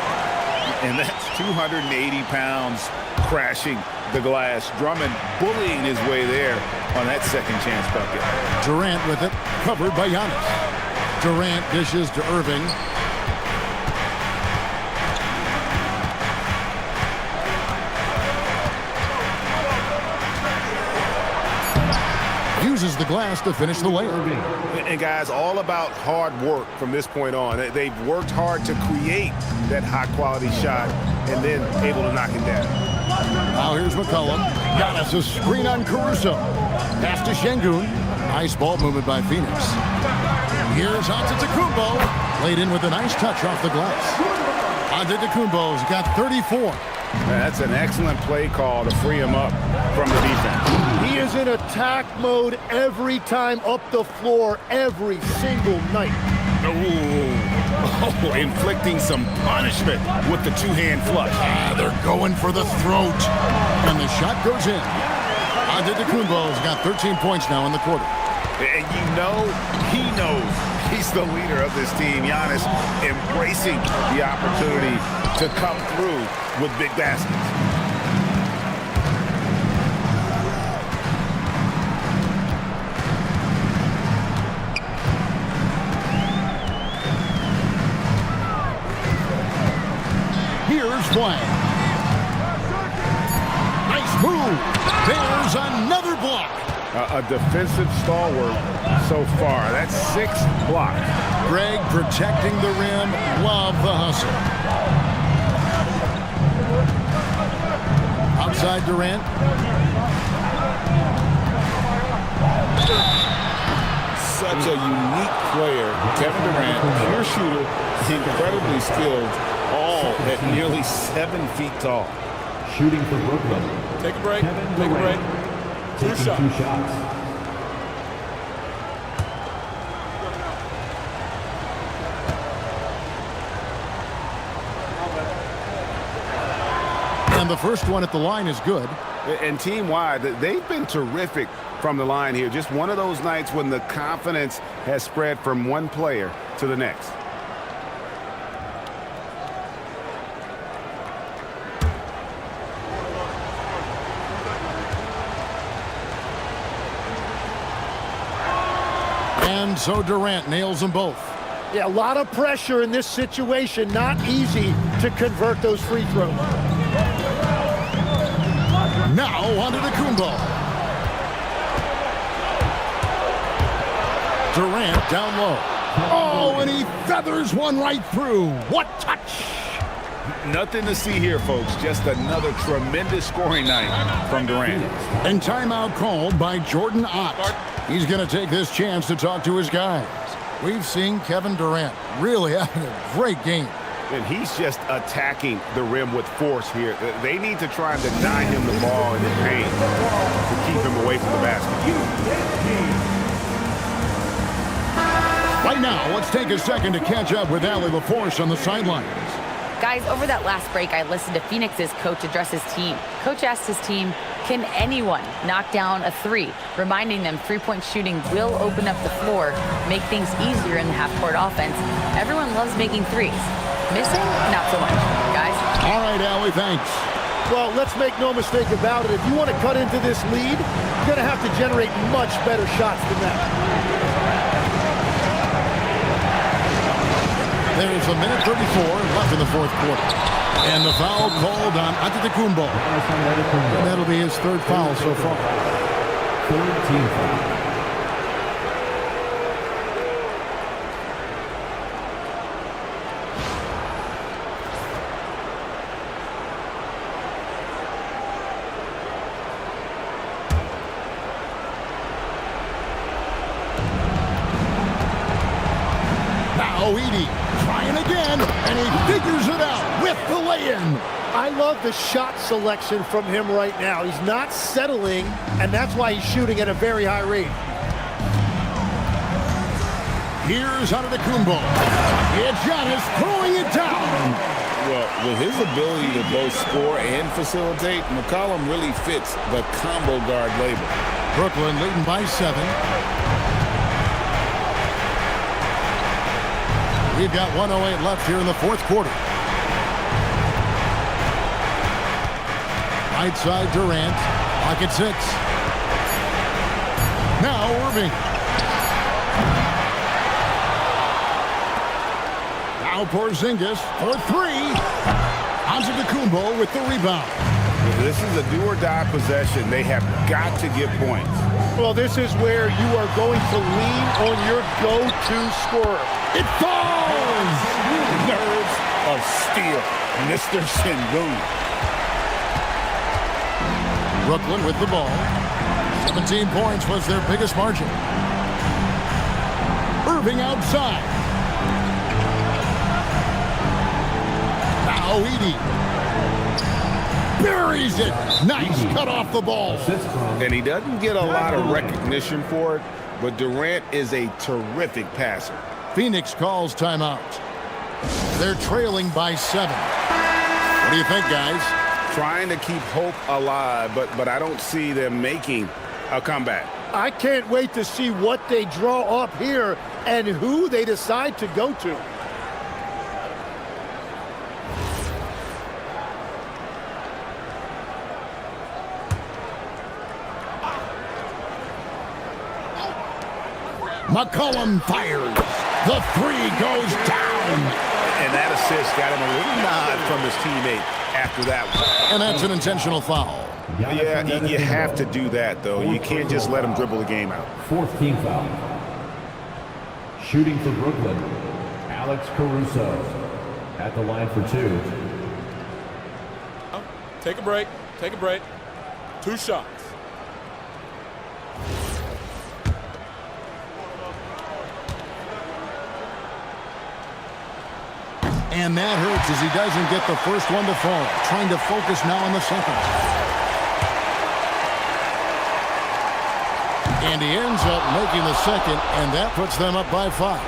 And that's 280 pounds crashing the glass. Drummond bullying his way there on that second chance bucket. Durant with it, covered by Giannis. Durant dishes to Irving. Uses the glass to finish the layup. And guys, all about hard work from this point on. They've worked hard to create that high-quality shot and then able to knock it down. Now here's McCollum. Giannis a screen on Caruso. Pass to Şengün. Nice ball movement by Phoenix. Here's Antetokounmpo. Laid in with a nice touch off the glass. Antetokounmpo's got 34. That's an excellent play call to free him up from the defense. He is in attack mode every time up the floor, every single night. Oh, inflicting some punishment with the two-hand flush. They're going for the throat. And the shot goes in. Antetokounmpo's got 13 points now in the quarter. And you know, he knows he's the leader of this team. Giannis embracing the opportunity to come through with big baskets. Here's White. Nice move. There's another block. A defensive stalwart so far. That's 6 blocks. Greg protecting the rim. Love the hustle. Outside Durant. Such a unique player. Kevin Durant, pure shooter, incredibly skilled, all at nearly 7 feet tall. Shooting for Brooklyn. Take a break. Kevin Take a break. Durant. Two Taking shots. 2 shots. And the first one at the line is good. And team-wide, they've been terrific from the line here. Just one of those nights when the confidence has spread from one player to the next. And so Durant nails them both. Yeah, a lot of pressure in this situation. Not easy to convert those free throws. Now onto Kumbo. Durant down low. Oh, and he feathers one right through. What touch! Nothing to see here, folks. Just another tremendous scoring night from Durant. And timeout called by Jordan Ott. He's going to take this chance to talk to his guys. We've seen Kevin Durant really having a great game. And he's just attacking the rim with force here. They need to try and deny him the ball in the paint to keep him away from the basket. Right now, let's take a second to catch up with Allie LaForce on the sidelines. Guys, over that last break, I listened to Phoenix's coach address his team. Coach asked his team, can anyone knock down a three? Reminding them three-point shooting will open up the floor, make things easier in the half-court offense. Everyone loves making threes. Missing? Not so much. Guys? All right, Allie, thanks. Well, let's make no mistake about it. If you want to cut into this lead, you're going to have to generate much better shots than that. There's a minute 34 left in the fourth quarter. And the foul called on Antetokounmpo. And that'll be his third foul so far. Third team foul. Now Edey trying again, and he figures it out with the lay-in. I love the shot selection from him right now. He's not settling, and that's why he's shooting at a very high rate. Here's Antetokounmpo. It's Giannis throwing it down. Well, with his ability to both score and facilitate, McCollum really fits the combo guard label. Brooklyn leading by 7. We've got 1:08 left here in the fourth quarter. Right side Durant. Pocket 6. Now Irving. Now Porzingis for 3. Antetokounmpo with the rebound. This is a do-or-die possession. They have got to get points. Well, this is where you are going to lean on your go-to scorer. It falls! Nerves of steel, Mr. Sengun. Brooklyn with the ball. 17 points was their biggest margin. Irving outside. Now Edey. Buries it. Nice cut off the ball. And he doesn't get a lot of recognition for it, but Durant is a terrific passer. Phoenix calls timeout. They're trailing by 7. What do you think, guys? Trying to keep hope alive, but I don't see them making a comeback. I can't wait to see what they draw up here and who they decide to go to. McCollum fires. The 3 goes down. And that assist got him a little nod from his teammate after that one. And that's an intentional foul. Yeah, you have to do that, though. You can't just let him dribble the game out. Fourth team foul. Shooting for Brooklyn, Alex Caruso. At the line for 2. Take a break. Take a break. 2 shots. And that hurts as he doesn't get the first one to fall. Trying to focus now on the second. And he ends up making the second, and that puts them up by 5.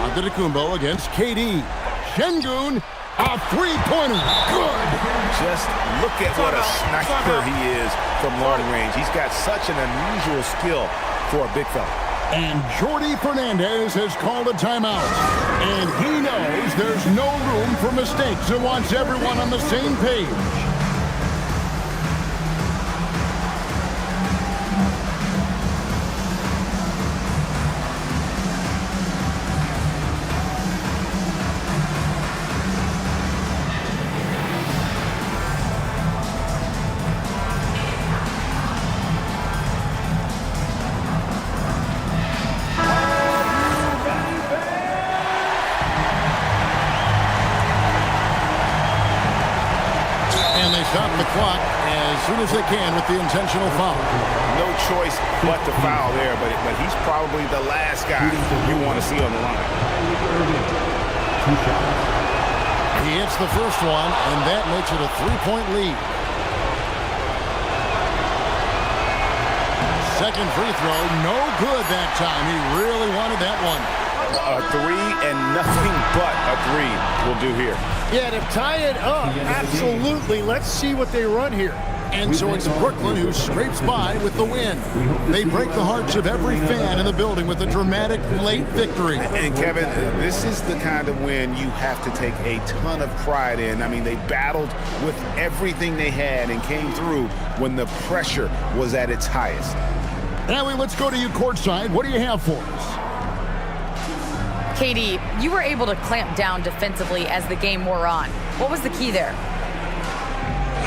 Antetokounmpo against KD. Şengün, a three-pointer. Good. Just look at what a sniper he is from long range. He's got such an unusual skill for a big fella. And Jordi Fernandez has called a timeout. And he knows there's no room for mistakes and wants everyone on the same page. And they stop the clock as soon as they can with the intentional foul. No choice but to foul there, but he's probably the last guy you want to see on the line. He hits the first one, and that makes it a three-point lead. Second free throw, no good that time. He really wanted that one. A three and nothing but a three will do here. Yeah, to tie it up, absolutely. Let's see what they run here. And so it's Brooklyn who scrapes by with the win. They break the hearts of every fan in the building with a dramatic late victory. And Kevin, this is the kind of win you have to take a ton of pride in. I mean, they battled with everything they had and came through when the pressure was at its highest. Allie, let's go to you courtside. What do you have for us? KD, you were able to clamp down defensively as the game wore on. What was the key there?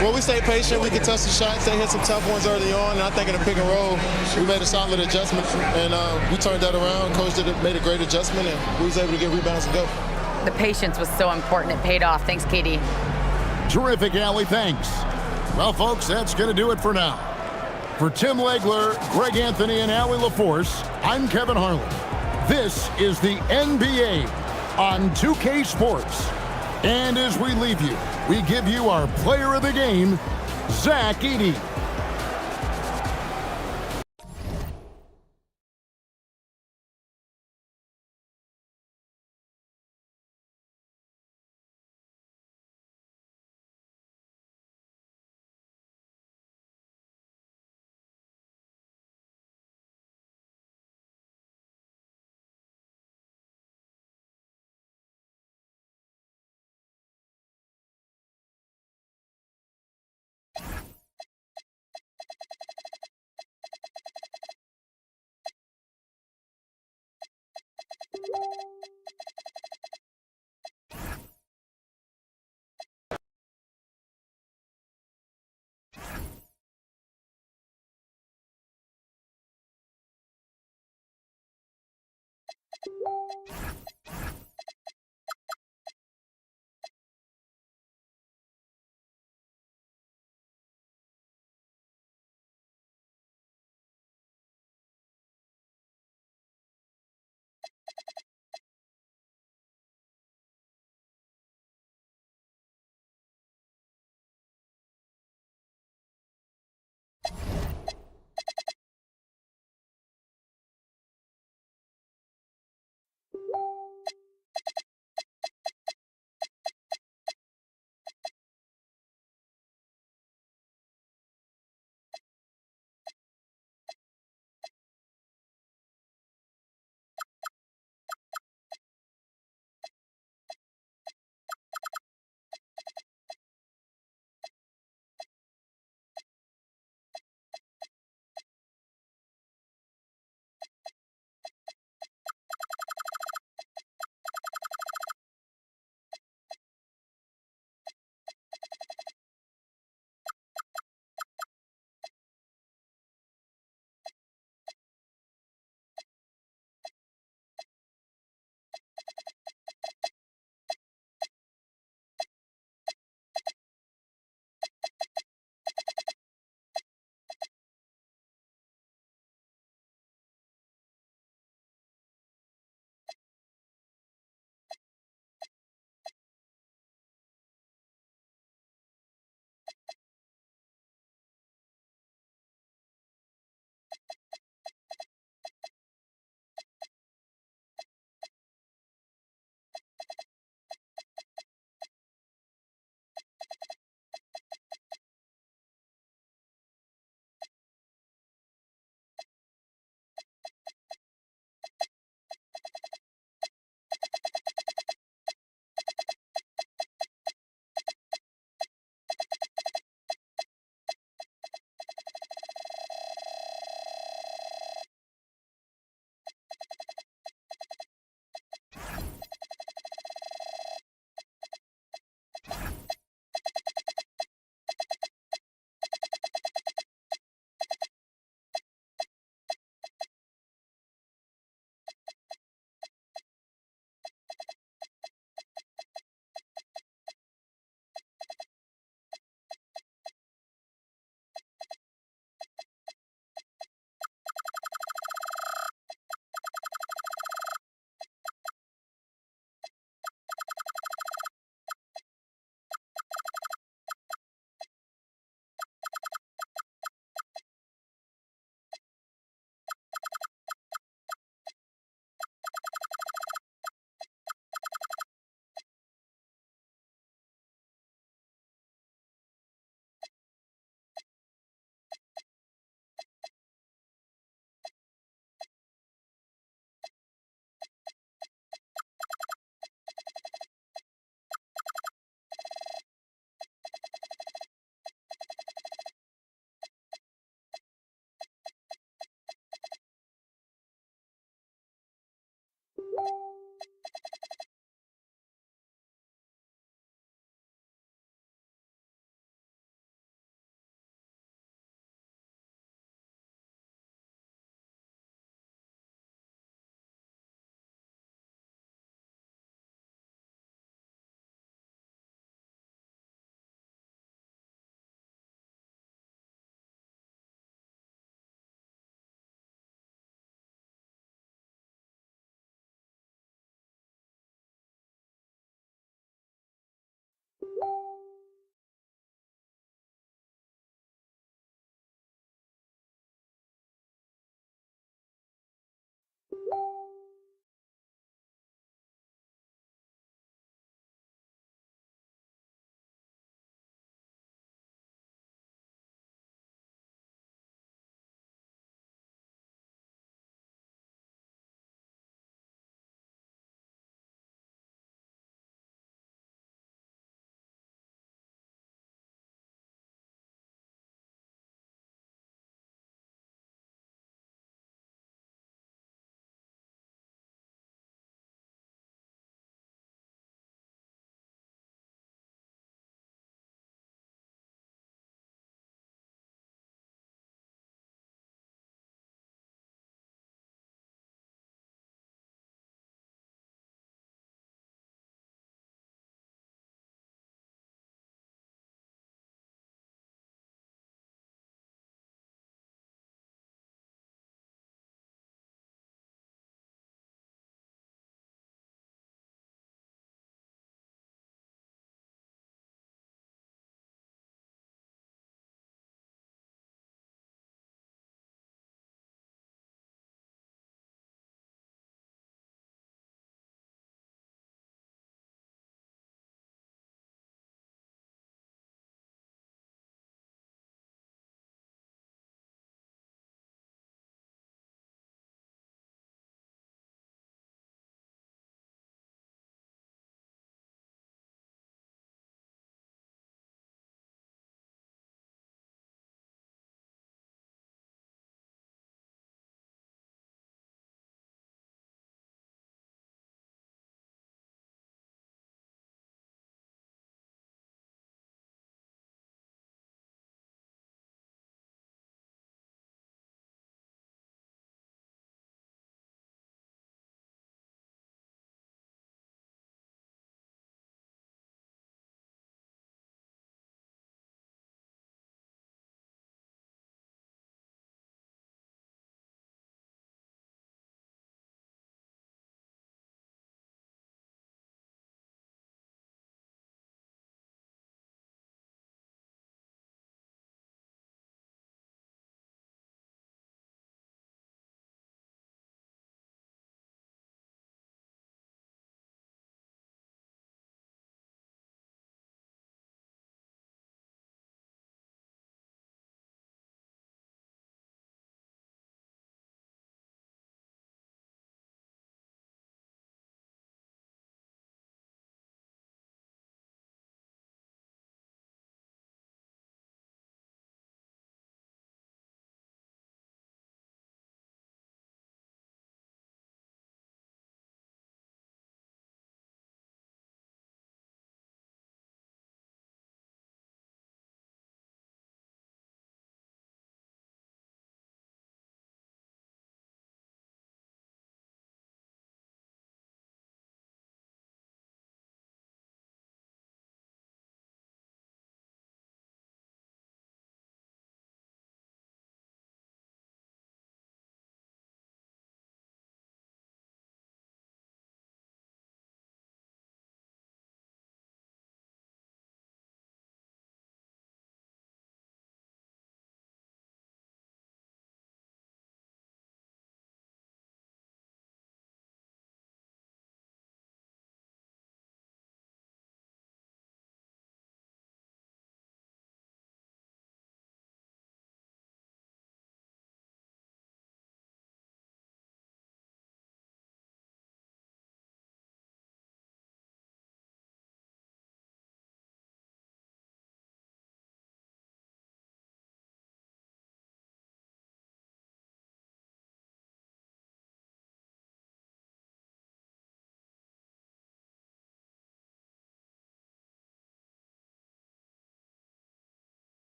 Well, we stayed patient. We could touch the shots. They hit some tough ones early on, and I think in the pick and roll, we made a solid adjustment, and we turned that around. Coach made a great adjustment, and we was able to get rebounds and go. The patience was so important. It paid off. Thanks, KD. Terrific, Allie. Thanks. Well, folks, that's going to do it for now. For Tim Legler, Greg Anthony, and Allie LaForce, I'm Kevin Harlan. This is the NBA on 2K Sports. And as we leave you, we give you our player of the game, Zach Edey.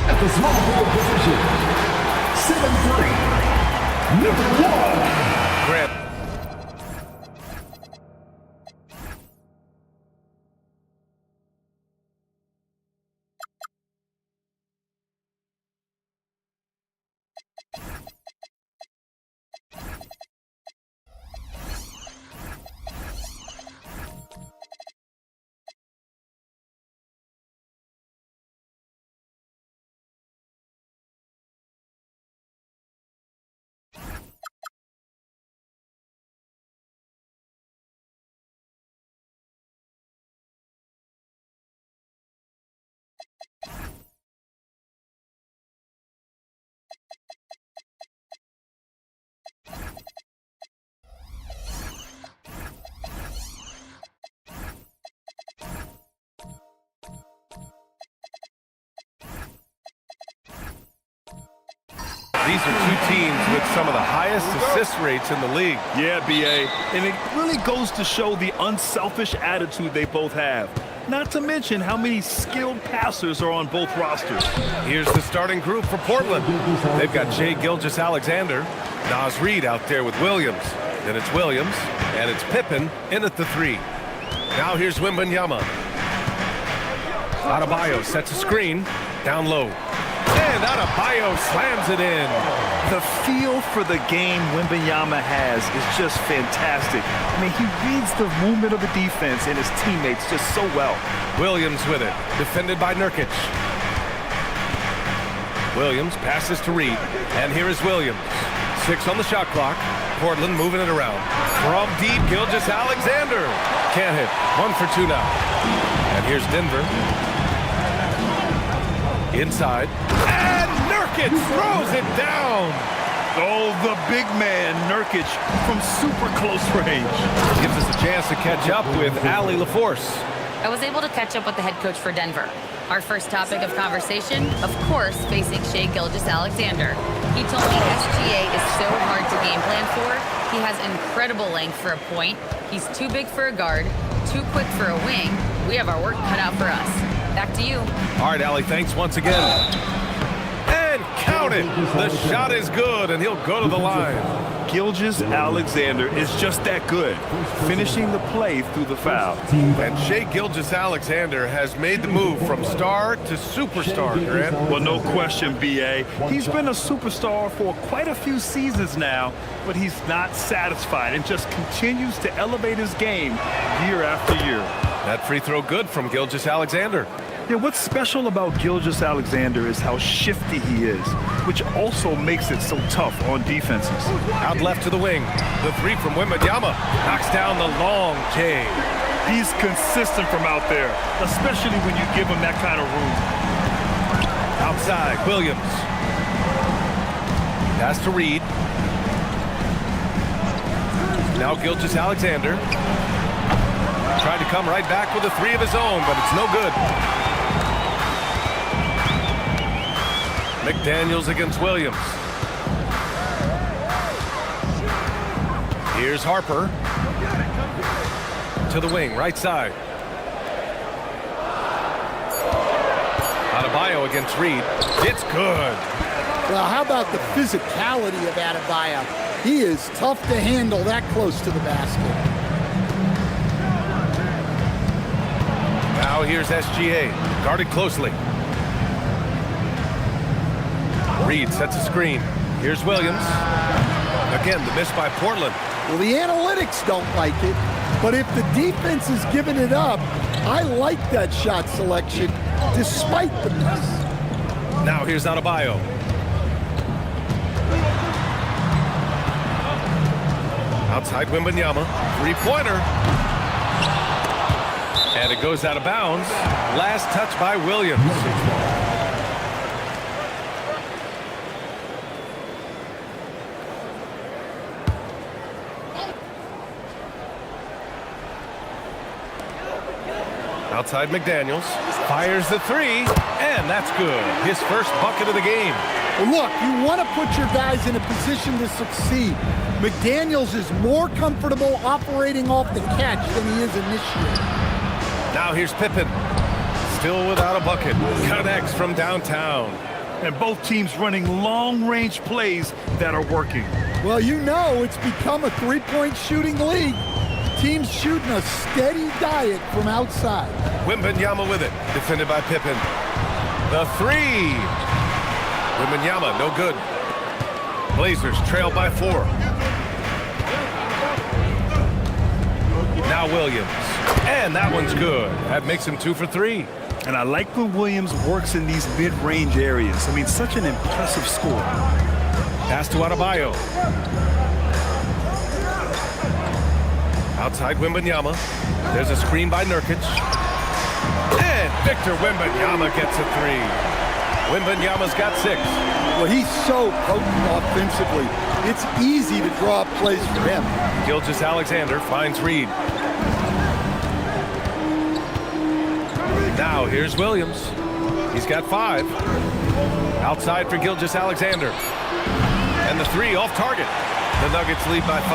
At the small forward position, 7'3", number 1. Grant. These are two teams with some of the highest assist rates in the league. Yeah, B.A. And it really goes to show the unselfish attitude they both have. Not to mention how many skilled passers are on both rosters. Here's the starting group for Portland. They've got Shai Gilgeous-Alexander, Naz Reid out there with Williams. Then it's Williams, and it's Pippen in at the 3. Now here's Wembanyama. Adebayo sets a screen, down low. And Adebayo slams it in. The feel for the game Wembanyama has is just fantastic. I mean, he reads the movement of the defense and his teammates just so well. Williams with it, defended by Nurkic. Williams passes to Reid, and here is Williams. 6 on the shot clock. Portland moving it around. From deep, Gilgeous-Alexander. Can't hit. 1 for 2 now. And here's Denver. Inside. And Nurkic throws it down. Oh, the big man, Nurkic, from super close range. Gives us a chance to catch up with Allie LaForce. I was able to catch up with the head coach for Denver. Our first topic of conversation, of course, facing Shai Gilgeous-Alexander. He told me SGA is so hard to game plan for. He has incredible length for a point. He's too big for a guard, too quick for a wing. We have our work cut out for us. Back to you. All right, Allie, thanks once again. And count it. The shot is good, and he'll go to the line. Gilgeous-Alexander is just that good, finishing the play through the foul. And Shai Gilgeous-Alexander has made the move from star to superstar, Grant. Well, no question, B.A. He's been a superstar for quite a few seasons now, but he's not satisfied and just continues to elevate his game year after year. That free throw good from Gilgeous-Alexander. Yeah, what's special about Gilgeous-Alexander is how shifty he is, which also makes it so tough on defenses. Out left to the wing. The 3 from Wembanyama knocks down the long J. He's consistent from out there, especially when you give him that kind of room. Outside, Williams. Pass to Reid. Now Gilgeous-Alexander. Tried to come right back with a 3 of his own, but it's no good. McDaniels against Williams. Here's Harper. To the wing, right side. Adebayo against Reid. It's good. Well, how about the physicality of Adebayo? He is tough to handle that close to the basket. Now here's SGA, guarded closely. Reid sets a screen. Here's Williams. Again, the miss by Portland. Well, the analytics don't like it, but if the defense is giving it up, I like that shot selection despite the miss. Now here's Adebayo. Outside Wembanyama, three-pointer. And it goes out of bounds. Last touch by Williams. Outside McDaniels, fires the three, and that's good. His first bucket of the game. Well, look, you want to put your guys in a position to succeed. McDaniels is more comfortable operating off the catch than he is initiating. Now here's Pippen, still without a bucket. Connects from downtown. And both teams running long-range plays that are working. Well, you know it's become a three-point shooting league. Teams shooting a steady diet from outside. Wembanyama with it, defended by Pippen. The three. Wembanyama, no good. Blazers trail by 4. Now Williams, and that one's good. That makes him 2 for 3. And I like when Williams works in these mid-range areas. I mean, such an impressive score. Pass to Adebayo. Outside Wembanyama. There's a screen by Nurkic. And Victor Wembanyama gets a 3. Wembanyama's got 6. Well, he's so potent offensively. It's easy to draw up plays for him. Gilgeous-Alexander finds Reed. Now here's Williams. He's got 5. Outside for Gilgeous-Alexander. And the 3 off target. The Nuggets lead by 5.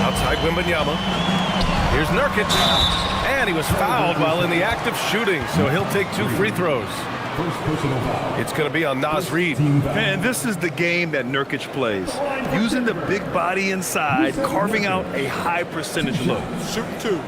Outside Wembanyama. Here's Nurkic. And he was fouled while in the act of shooting, so he'll take 2 free throws. It's going to be on Naz Reid. And this is the game that Nurkic plays. Using the big body inside, carving out a high percentage look. Shoot 2.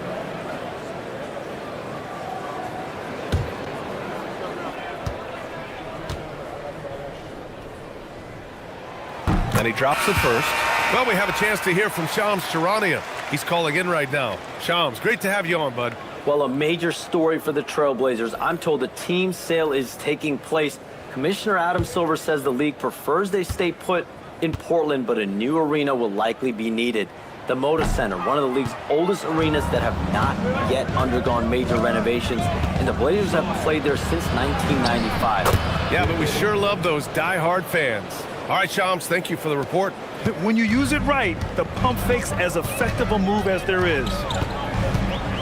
And he drops it first. Well, we have a chance to hear from Shams Charania. He's calling in right now. Shams, great to have you on, bud. Well, a major story for the Trailblazers. I'm told the team sale is taking place. Commissioner Adam Silver says the league prefers they stay put in Portland, but a new arena will likely be needed. The Moda Center, one of the league's oldest arenas that have not yet undergone major renovations, and the Blazers have played there since 1995. Yeah, but we sure love those die-hard fans. All right, Shams, thank you for the report. When you use it right, the pump fake's as effective a move as there is.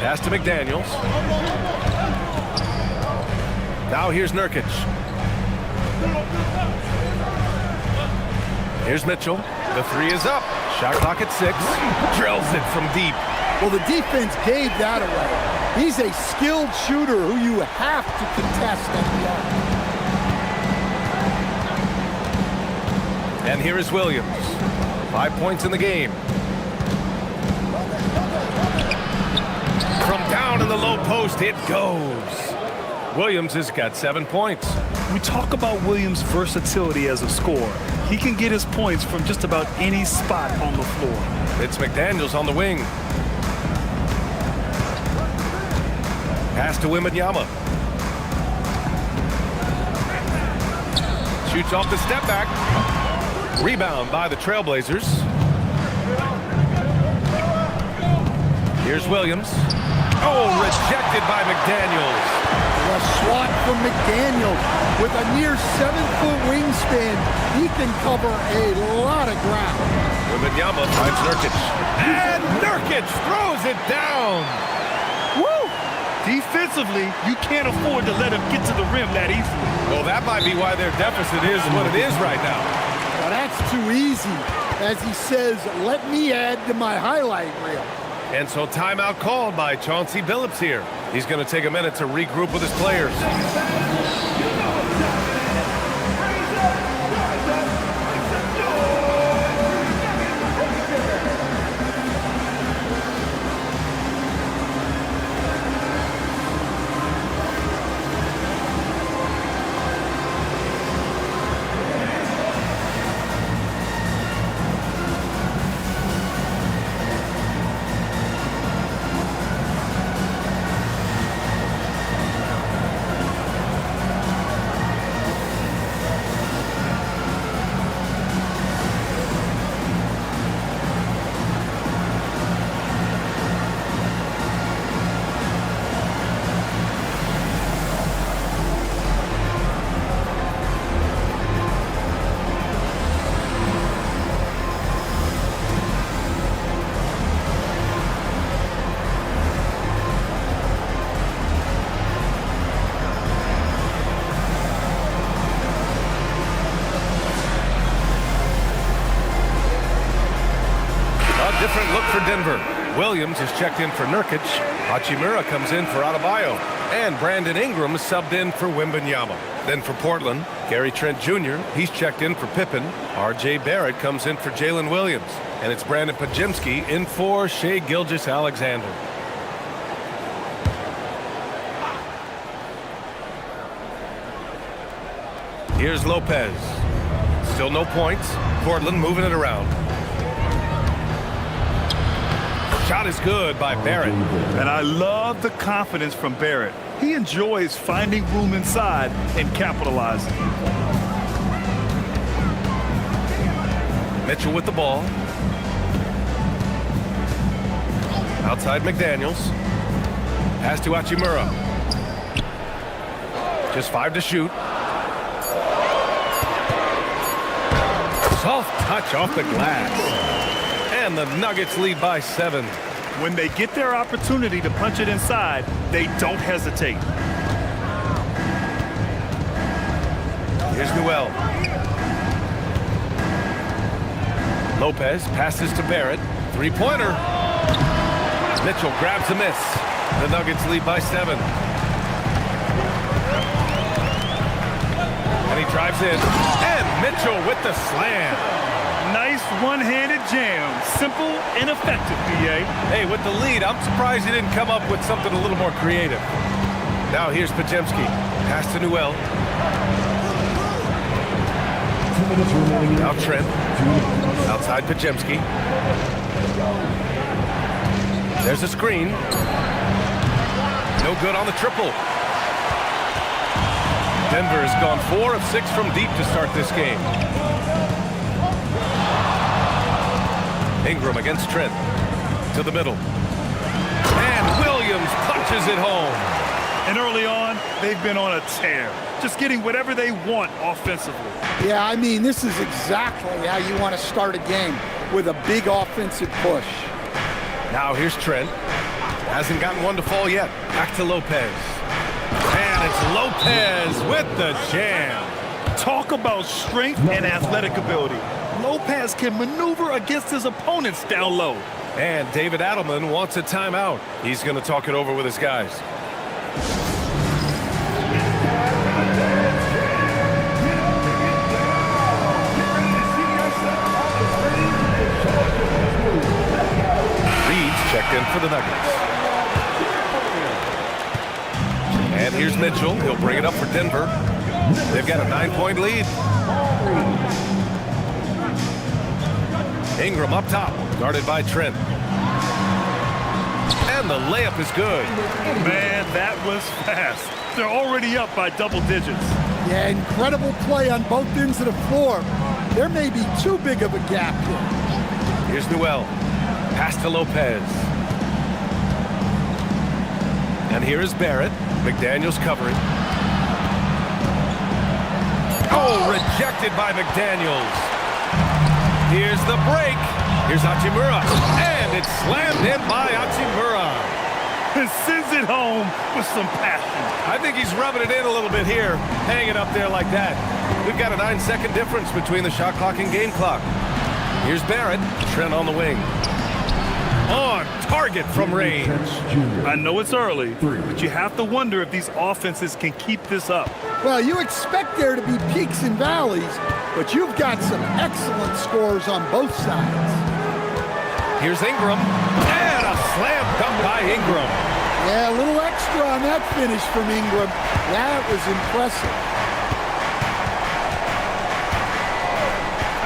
Pass to McDaniels. Now here's Nurkic. Here's Mitchell. The 3 is up. Shot clock at 6. Drills it from deep. Well, the defense gave that away. He's a skilled shooter who you have to contest at the arc. And here is Williams. 5 points in the game. From down in the low post, it goes. Williams has got 7 points. We talk about Williams' versatility as a scorer. He can get his points from just about any spot on the floor. It's McDaniels on the wing. Pass to Wembanyama. Shoots off the step back. Rebound by the Trailblazers. Here's Williams. Oh, rejected by McDaniels. A swat from McDaniels. With a near 7-foot wingspan, he can cover a lot of ground. Wembanyama finds Nurkic. And Nurkic throws it down. Woo! Defensively, you can't afford to let him get to the rim that easily. Well, that might be why their deficit is what it is right now. Well, that's too easy. As he says, let me add to my highlight reel. And so timeout called by Chauncey Billups here. He's going to take a minute to regroup with his players. for Denver. Williams is checked in for Nurkic. Hachimura comes in for Adebayo. And Brandon Ingram is subbed in for Wembanyama. Then for Portland, Gary Trent Jr., he's checked in for Pippen. R.J. Barrett comes in for Jalen Williams. And it's Brandon Pajemski in for Shai Gilgeous-Alexander. Here's Lopez. Still no points. Portland moving it around. Shot is good by Barrett. And I love the confidence from Barrett. He enjoys finding room inside and capitalizing. Mitchell with the ball. Outside McDaniels. Pass to Hachimura. Just 5 to shoot. Soft touch off the glass. And the Nuggets lead by 7. When they get their opportunity to punch it inside, they don't hesitate. Here's Newell. Lopez passes to Barrett. Three-pointer. Mitchell grabs a miss. The Nuggets lead by 7. And he drives in. And Mitchell with the slam. Nice one-handed jam. Simple and effective, D.A. Hey, with the lead, I'm surprised he didn't come up with something a little more creative. Now here's Pajemski. Pass to Newell. Now Trent. Outside Pajemski. There's a screen. No good on the triple. Denver has gone 4 of 6 from deep to start this game. Ingram against Trent. To the middle. And Williams punches it home. And early on, they've been on a tear. Just getting whatever they want offensively. Yeah, I mean, this is exactly how you want to start a game, with a big offensive push. Now here's Trent. Hasn't gotten one to fall yet. Back to Lopez. And it's Lopez with the jam. Talk about strength and athletic ability. Lopez can maneuver against his opponents down low. And David Adelman wants a timeout. He's going to talk it over with his guys. Reed's checked in for the Nuggets. And here's Mitchell. He'll bring it up for Denver. They've got a 9-point lead. Ingram up top, guarded by Trent. And the layup is good. Man, that was fast. They're already up by double digits. Yeah, incredible play on both ends of the floor. There may be too big of a gap here. Here's Newell. Pass to Lopez. And here is Barrett. McDaniels covering. Oh, rejected by McDaniels. Here's the break. Here's Hachimura. And it's slammed in by Hachimura. And sends it home with some passion. I think he's rubbing it in a little bit here, hanging up there like that. We've got a 9-second difference between the shot clock and game clock. Here's Barrett. Trent on the wing. On target from range. I know it's early, but you have to wonder if these offenses can keep this up. Well, you expect there to be peaks and valleys, but you've got some excellent scores on both sides. Here's Ingram. And a slam dunk by Ingram. Yeah, a little extra on that finish from Ingram. That was impressive.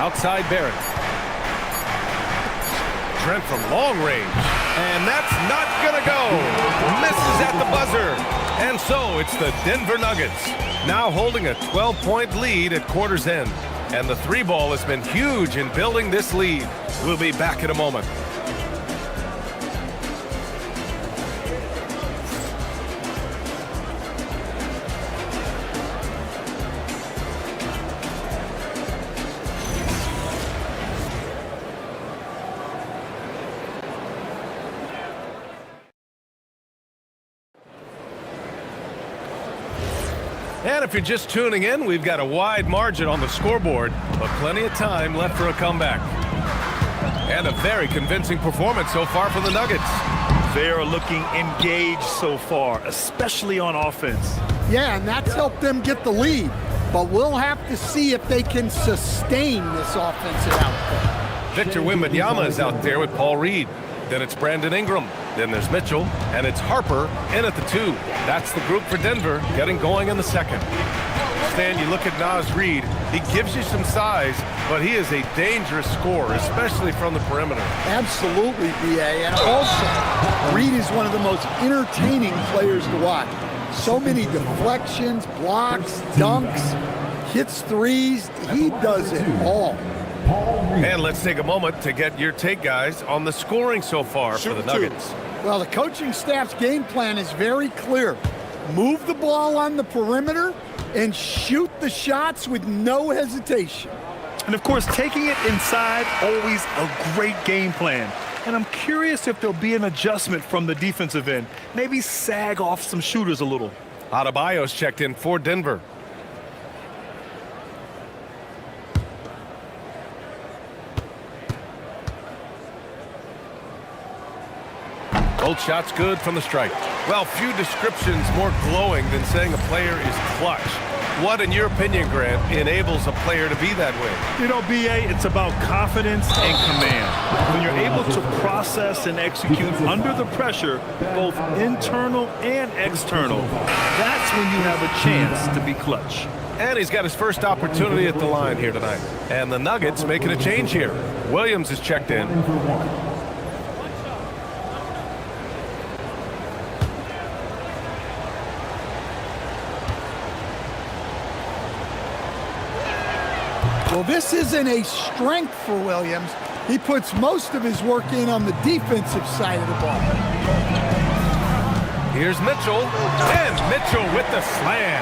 Outside Barrett. Trent from long range. And that's not going to go. Misses at the buzzer. And so it's the Denver Nuggets now holding a 12-point lead at quarter's end. And the 3-ball has been huge in building this lead. We'll be back in a moment. And if you're just tuning in, we've got a wide margin on the scoreboard, but plenty of time left for a comeback. And a very convincing performance so far from the Nuggets. They are looking engaged so far, especially on offense. Yeah, and that's helped them get the lead. But we'll have to see if they can sustain this offensive output. Victor Wembanyama is out there with Paul Reed. Then it's Brandon Ingram. Then there's Mitchell. And it's Harper in at the 2. That's the group for Denver getting going in the second. Stan, you look at Naz Reid, he gives you some size, but he is a dangerous scorer, especially from the perimeter. Absolutely, B.A. And also, Reid is one of the most entertaining players to watch. So many deflections, blocks, dunks, hits threes. He does it all. And let's take a moment to get your take, guys, on the scoring so far for the Nuggets. Well, the coaching staff's game plan is very clear. Move the ball on the perimeter and shoot the shots with no hesitation. And of course, taking it inside, always a great game plan. And I'm curious if there'll be an adjustment from the defensive end. Maybe sag off some shooters a little. Adebayo's checked in for Denver. Both shots good from the strike. Well, few descriptions more glowing than saying a player is clutch. What, in your opinion, Grant, enables a player to be that way? You know, B.A., it's about confidence and command. When you're able to process and execute under the pressure, both internal and external, that's when you have a chance to be clutch. And he's got his first opportunity at the line here tonight. And the Nuggets making a change here. Williams is checked in. Well, this isn't a strength for Williams. He puts most of his work in on the defensive side of the ball. Here's Mitchell, and Mitchell with the slam.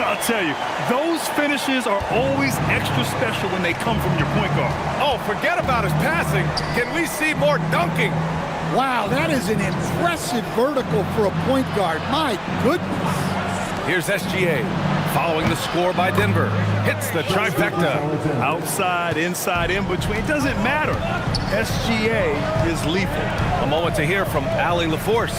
I'll tell you, those finishes are always extra special when they come from your point guard. Oh, forget about his passing. Can we see more dunking? Wow, that is an impressive vertical for a point guard. My goodness. Here's SGA. Following the score by Denver. Hits the trifecta. Outside, inside, in between, it doesn't matter. SGA is lethal. A moment to hear from Allie LaForce.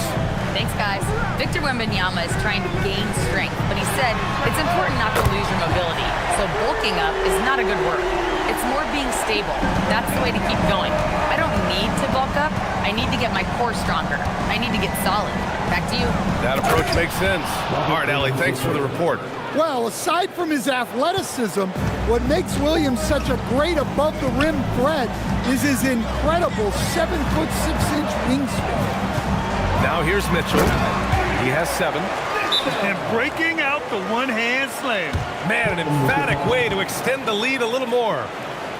Thanks, guys. Victor Wembanyama is trying to gain strength, but he said it's important not to lose your mobility. So bulking up is not a good word. It's more being stable. That's the way to keep going. I don't need to bulk up. I need to get my core stronger. I need to get solid. Back to you. That approach makes sense. All right, Allie, thanks for the report. Well, aside from his athleticism, what makes Williams such a great above-the-rim threat is his incredible 7'6" wingspan. Now here's Mitchell. He has 7. And breaking out the one-hand slam. Man, an emphatic way to extend the lead a little more.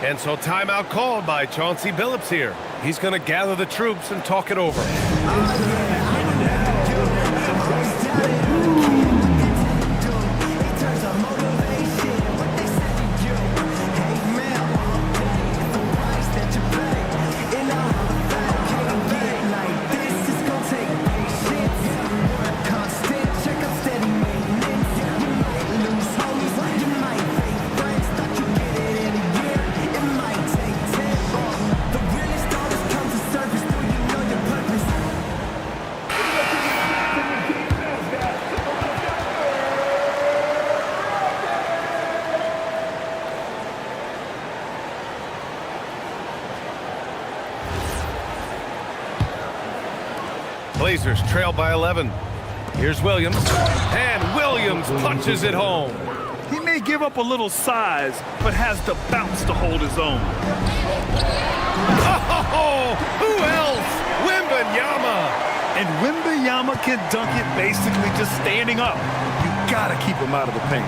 And so timeout called by Chauncey Billups here. He's going to gather the troops and talk it over. Blazers trail by 11. Here's Williams, and Williams punches it home. He may give up a little size, but has the bounce to hold his own. Oh, who else? Wembanyama. And Wembanyama can dunk it basically just standing up. You gotta keep him out of the paint.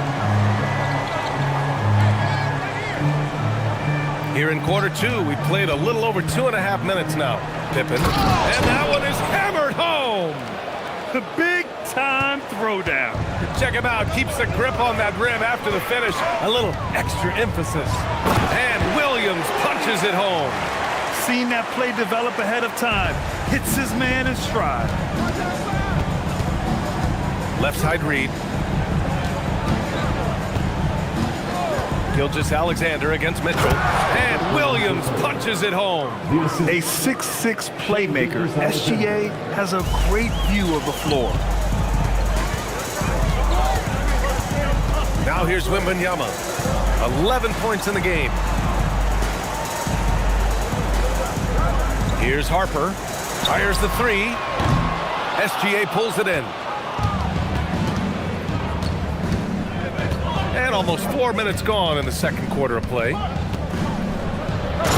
Here in quarter 2, we played a little over 2.5 minutes now. Pippen, and that one is hammered home. The big-time throwdown. Check him out. Keeps the grip on that rim after the finish. A little extra emphasis. And Williams punches it home. Seen that play develop ahead of time. Hits his man in stride. Left side Reed. Gilgeous-Alexander against Mitchell. And Williams punches it home. A 6'6" playmaker, SGA has a great view of the floor. Now here's Wembanyama. 11 points in the game. Here's Harper. Fires the three. SGA pulls it in. And almost 4 minutes gone in the second quarter of play.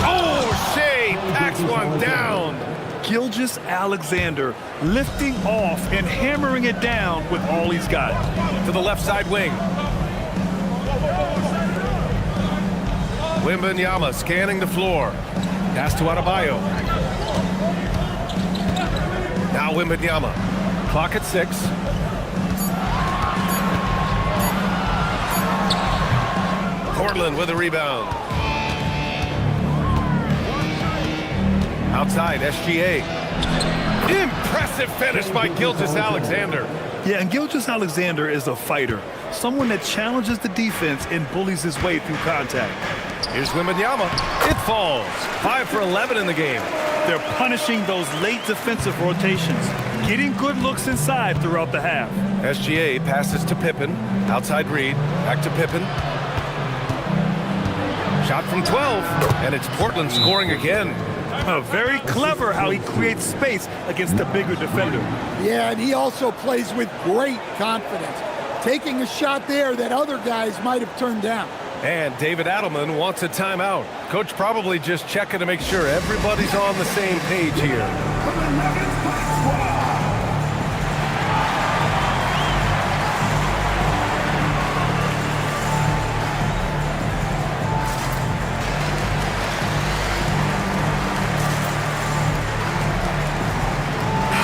Oh, Shea packs one down. Gilgeous-Alexander lifting off and hammering it down with all he's got. To the left side wing. Wembanyama scanning the floor. Pass to Adebayo. Now Wembanyama. Clock at 6. Portland with a rebound. Outside, SGA. Impressive finish by Gilgeous-Alexander. Yeah, and Gilgeous-Alexander is a fighter. Someone that challenges the defense and bullies his way through contact. Here's Wembanyama. It falls. 5 for 11 in the game. They're punishing those late defensive rotations, getting good looks inside throughout the half. SGA passes to Pippen. Outside Reed. Back to Pippen. Shot from 12. And it's Portland scoring again. Very clever how he creates space against the bigger defender. Yeah, and he also plays with great confidence, taking a shot there that other guys might have turned down. And David Adelman wants a timeout. Coach probably just checking to make sure everybody's on the same page here.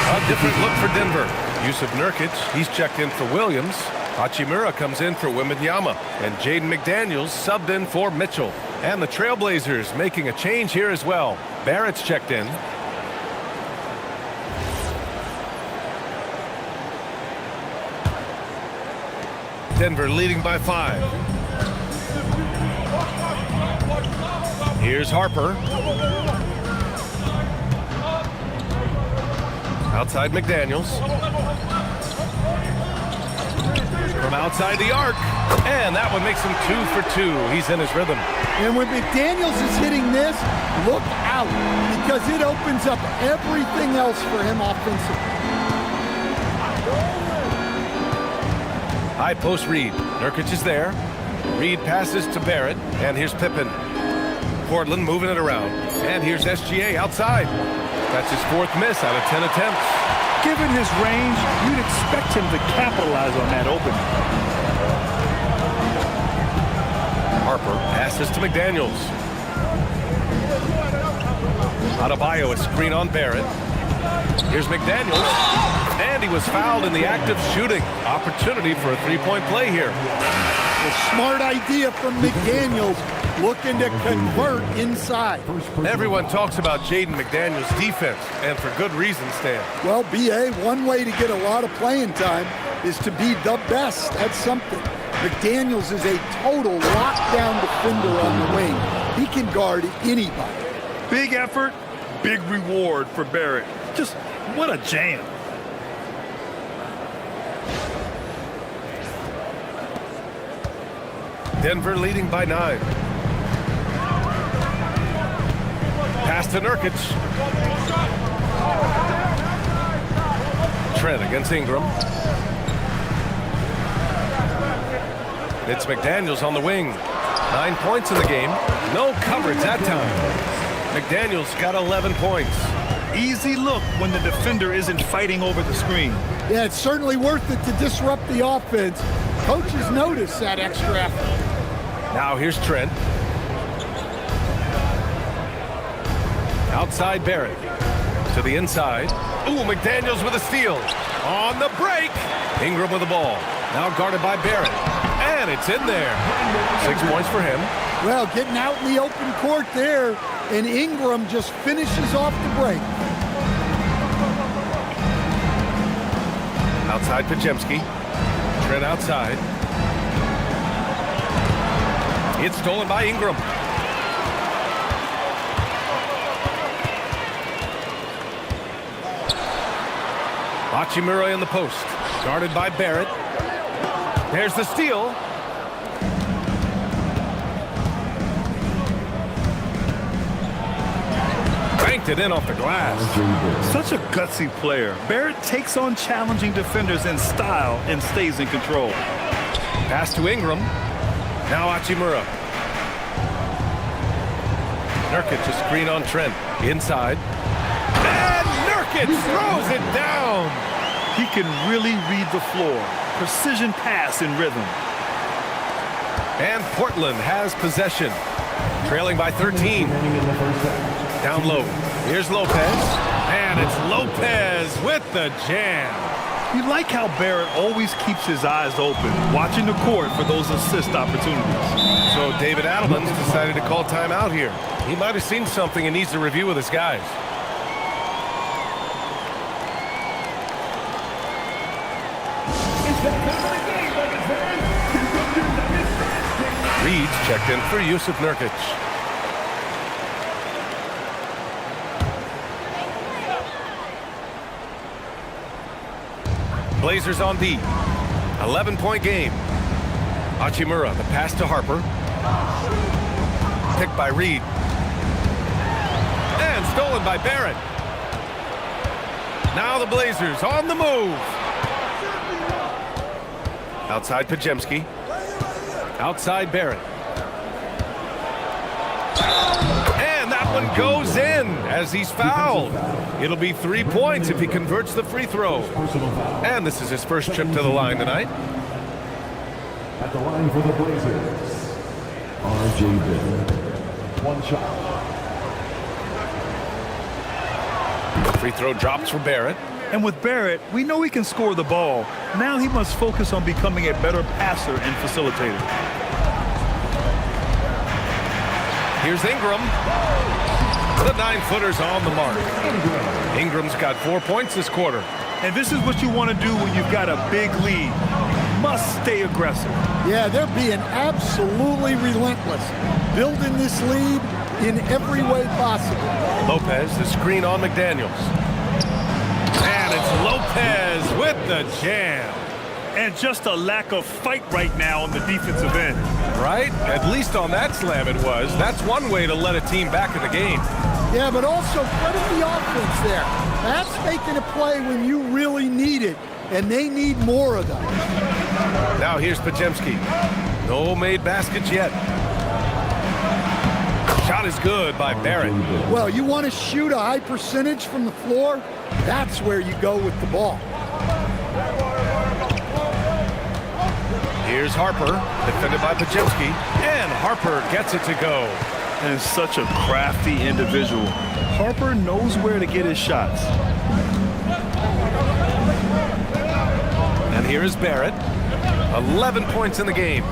A different look for Denver. Yusuf Nurkic, he's checked in for Williams. Hachimura comes in for Wembanyama, and Jaden McDaniels subbed in for Mitchell. And the Trailblazers making a change here as well. Barrett's checked in. Denver leading by 5. Here's Harper. Outside McDaniels. From outside the arc. And that one makes him 2 for 2. He's in his rhythm. And when McDaniels is hitting this, look out, because it opens up everything else for him offensively. High post Reed. Nurkic is there. Reed passes to Barrett. And here's Pippen. Portland moving it around. And here's SGA outside. That's his 4th miss out of 10 attempts. Given his range, you'd expect him to capitalize on that opening. Harper passes to McDaniels. Adebayo, a screen on Barrett. Here's McDaniels. And he was fouled in the act of shooting. Opportunity for a 3-point play here. A smart idea from McDaniels, looking to convert inside. Everyone talks about Jaden McDaniels' defense, and for good reason, Stan. Well, B.A., one way to get a lot of playing time is to be the best. That's something. McDaniels is a total lockdown defender on the wing. He can guard anybody. Big effort, big reward for Barrett. Just what a jam. Denver leading by 9. Pass to Nurkic. Trent against Ingram. It's McDaniels on the wing. 9 points in the game. No coverage that time. McDaniels got 11 points. Easy look when the defender isn't fighting over the screen. Yeah, it's certainly worth it to disrupt the offense. Coaches notice that extra effort. Now here's Trent. Outside Barrett. To the inside. Ooh, McDaniels with a steal. On the break. Ingram with the ball. Now guarded by Barrett. And it's in there. 6 points for him. Well, getting out in the open court there, and Ingram just finishes off the break. Outside Podziemski. Trent outside. It's stolen by Ingram. Hachimura in the post. Guarded by Barrett. There's the steal. Banked it in off the glass. Such a gutsy player. Barrett takes on challenging defenders in style and stays in control. Pass to Ingram. Now Hachimura. Nurkic, a screen on Trent. Inside. And Nurkic throws it down. He can really read the floor. Precision pass in rhythm. And Portland has possession. Trailing by 13. Down low. Here's Lopez. And it's Lopez with the jam. You like how Barrett always keeps his eyes open, watching the court for those assist opportunities. So David Adelman's decided to call timeout here. He might have seen something and needs to review with his guys. Reed's checked in for Yusuf Nurkic. Blazers on D. 11-point game. Hachimura, the pass to Harper. Picked by Reed. And stolen by Barrett. Now the Blazers on the move. Outside Podziemski. Outside Barrett. And that one goes in as he's fouled. It'll be 3 points if he converts the free throw. And this is his first trip to the line tonight. At the line for the Blazers, R.J. Barrett. One shot. The free throw drops for Barrett. And with Barrett, we know he can score the ball. Now he must focus on becoming a better passer and facilitator. Here's Ingram. The 9-footer's on the mark. Ingram's got 4 points this quarter. And this is what you want to do when you've got a big lead. Must stay aggressive. Yeah, they're being absolutely relentless. Building this lead in every way possible. Lopez, the screen on McDaniels. And it's Lopez with the jam. And just a lack of fight right now on the defensive end. Right? At least on that slam it was. That's one way to let a team back in the game. Yeah, but also credit the offense there. That's making a play when you really need it, and they need more of them. Now here's Podziemski. No made baskets yet. Shot is good by Barrett. Well, you want to shoot a high percentage from the floor? That's where you go with the ball. Here's Harper, defended by Podziemski, and Harper gets it to go. And such a crafty individual. Harper knows where to get his shots. And here is Barrett. 11 points in the game.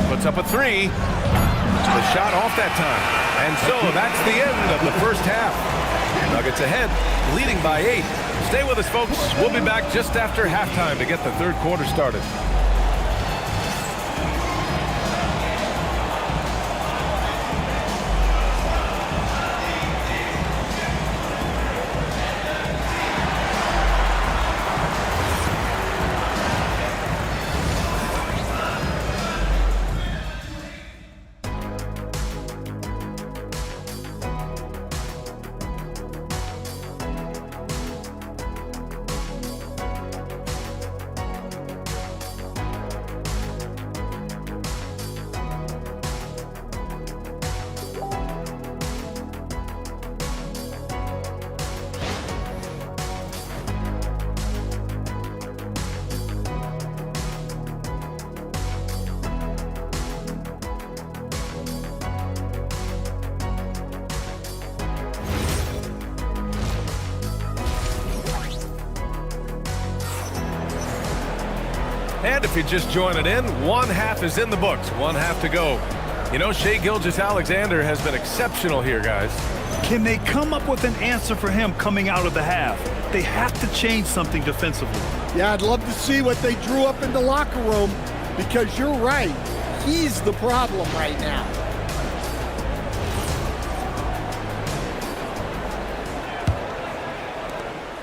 Puts up a three. The shot off that time. And so that's the end of the first half. Nuggets ahead, leading by 8. Stay with us, folks. We'll be back just after halftime to get the third quarter started. And if you're just joining in, one half is in the books. One half to go. You know, Shai Gilgeous-Alexander has been exceptional here, guys. Can they come up with an answer for him coming out of the half? they have to change something defensively. Yeah, I'd love to see what they drew up in the locker room, because you're right. He's the problem right now.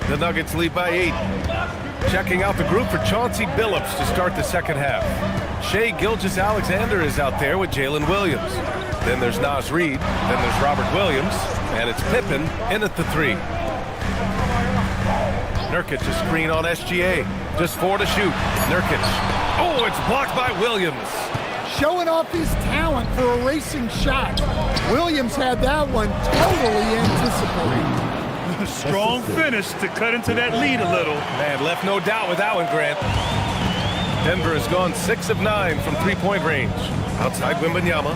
The Nuggets lead by 8. Checking out the group for Chauncey Billups to start the second half. Shai Gilgeous-Alexander is out there with Jalen Williams. Then there's Naz Reid. Then there's Robert Williams. And it's Pippen in at the 3. Nurkic a screen on SGA. Just 4 to shoot. Nurkic. Oh, it's blocked by Williams. Showing off his talent for a racing shot. Williams had that one totally anticipated. Strong finish to cut into that lead a little. Man, left no doubt with that one, Grant. Denver has gone 6 of 9 from three-point range. Outside Wembanyama.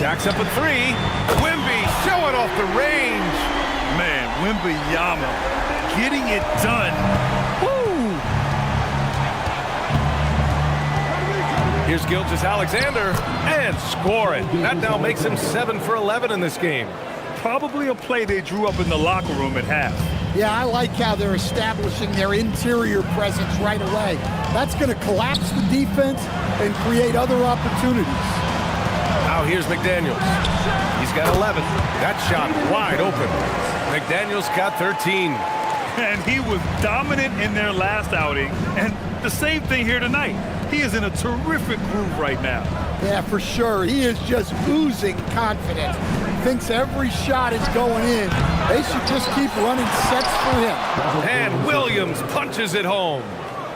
Jacks up a 3. Wemby showing off the range. Man, Wembanyama getting it done. Woo! Here's Gilgeous-Alexander and scoring. That now makes him 7 for 11 in this game. Probably a play they drew up in the locker room at half. Yeah, I like how they're establishing their interior presence right away. That's going to collapse the defense and create other opportunities. Now here's McDaniels. He's got 11. That shot wide open. McDaniels got 13. And he was dominant in their last outing. And the same thing here tonight. He is in a terrific groove right now. Yeah, for sure. He is just oozing confidence. Thinks every shot is going in. They should just keep running sets for him. And Williams punches it home.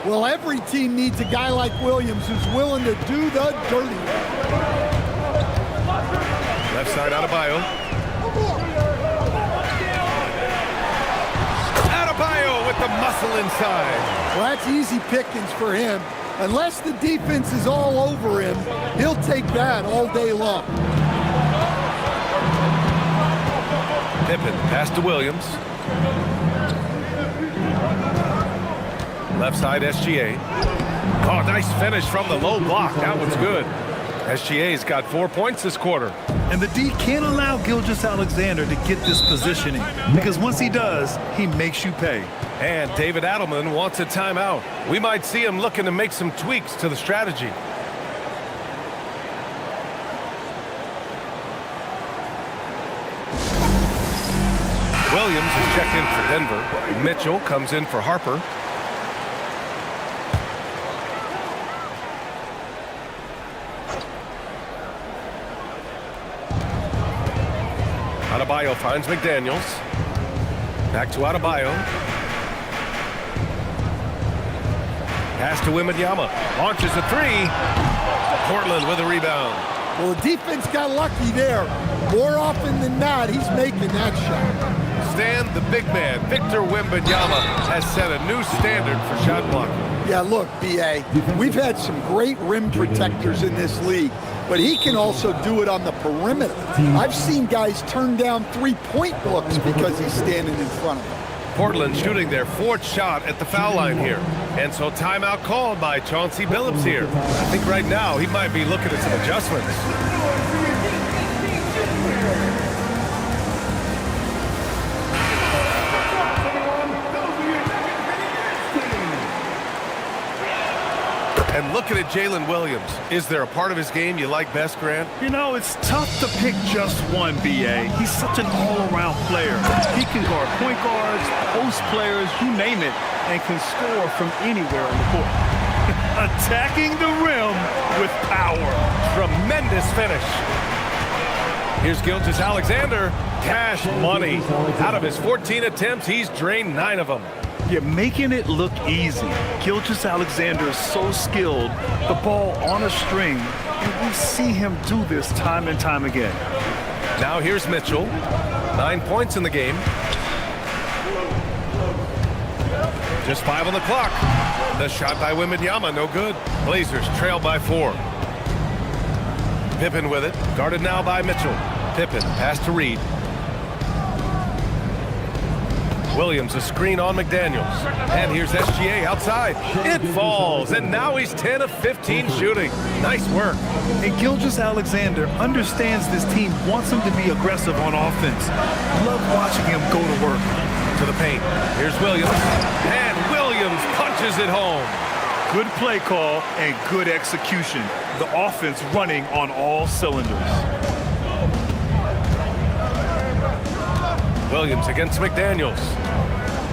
Well, every team needs a guy like Williams who's willing to do the dirty work. Left side Adebayo. Adebayo with the muscle inside. Well, that's easy pickings for him. Unless the defense is all over him, he'll take that all day long. Pippen, pass to Williams. Left side SGA. Oh, nice finish from the low block. That one's good. SGA's got 4 points this quarter. And the D can't allow Gilgeous-Alexander to get this positioning, because once he does, he makes you pay. And David Adelman wants a timeout. We might see him looking to make some tweaks to the strategy. Williams is checked in for Denver. Mitchell comes in for Harper. Adebayo finds McDaniels. Back to Adebayo. Pass to Wembanyama. Launches a 3. Portland with a rebound. Well, the defense got lucky there. More often than not, he's making that shot. Stan, the big man, Victor Wembanyama, has set a new standard for shot blocking. Yeah, look, B.A., we've had some great rim protectors in this league, but he can also do it on the perimeter. I've seen guys turn down three-point looks because he's standing in front of them. Portland shooting their 4th shot at the foul line here. And so timeout called by Chauncey Billups here. I think right now he might be looking at some adjustments. And looking at Jalen Williams, is there a part of his game you like best, Grant? You know, it's tough to pick just one, B.A. He's such an all-around player. He can guard point guards, post players, you name it, and can score from anywhere on the court. Attacking the rim with power. Tremendous finish. Here's Gilgeous-Alexander. Cash money. Out of his 14 attempts, he's drained 9 of them. You're making it look easy. Gilgeous-Alexander is so skilled, the ball on a string, and we see him do this time and time again. Now here's Mitchell. 9 points in the game. Just 5 on the clock. The shot by Wembanyama, no good. Blazers trail by 4. Pippen with it, guarded now by Mitchell. Pippen, pass to Reid. Williams, a screen on McDaniels. And here's SGA outside. It falls, and now he's 10 of 15 shooting. Nice work. And Gilgeous-Alexander understands this team wants him to be aggressive on offense. Love watching him go to work. To the paint. Here's Williams. And Williams punches it home. Good play call and good execution. The offense running on all cylinders. Williams against McDaniels.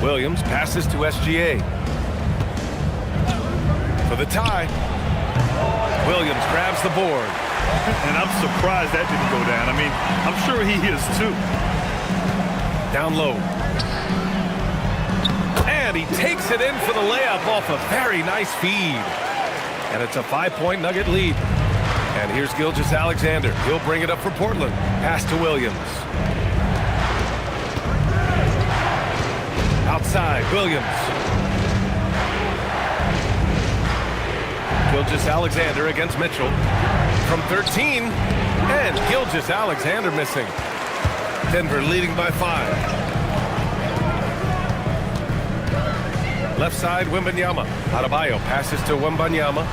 Williams passes to SGA. For the tie. Williams grabs the board. And I'm surprised that didn't go down. I mean, I'm sure he is too. Down low. And he takes it in for the layup off a very nice feed. And it's a 5-point Nugget lead. And here's Gilgeous-Alexander. He'll bring it up for Portland. Pass to Williams. Outside, Williams. Gilgeous-Alexander against Mitchell. From 13. And Gilgeous-Alexander missing. Denver leading by 5. Left side, Wembanyama. Adebayo passes to Wembanyama.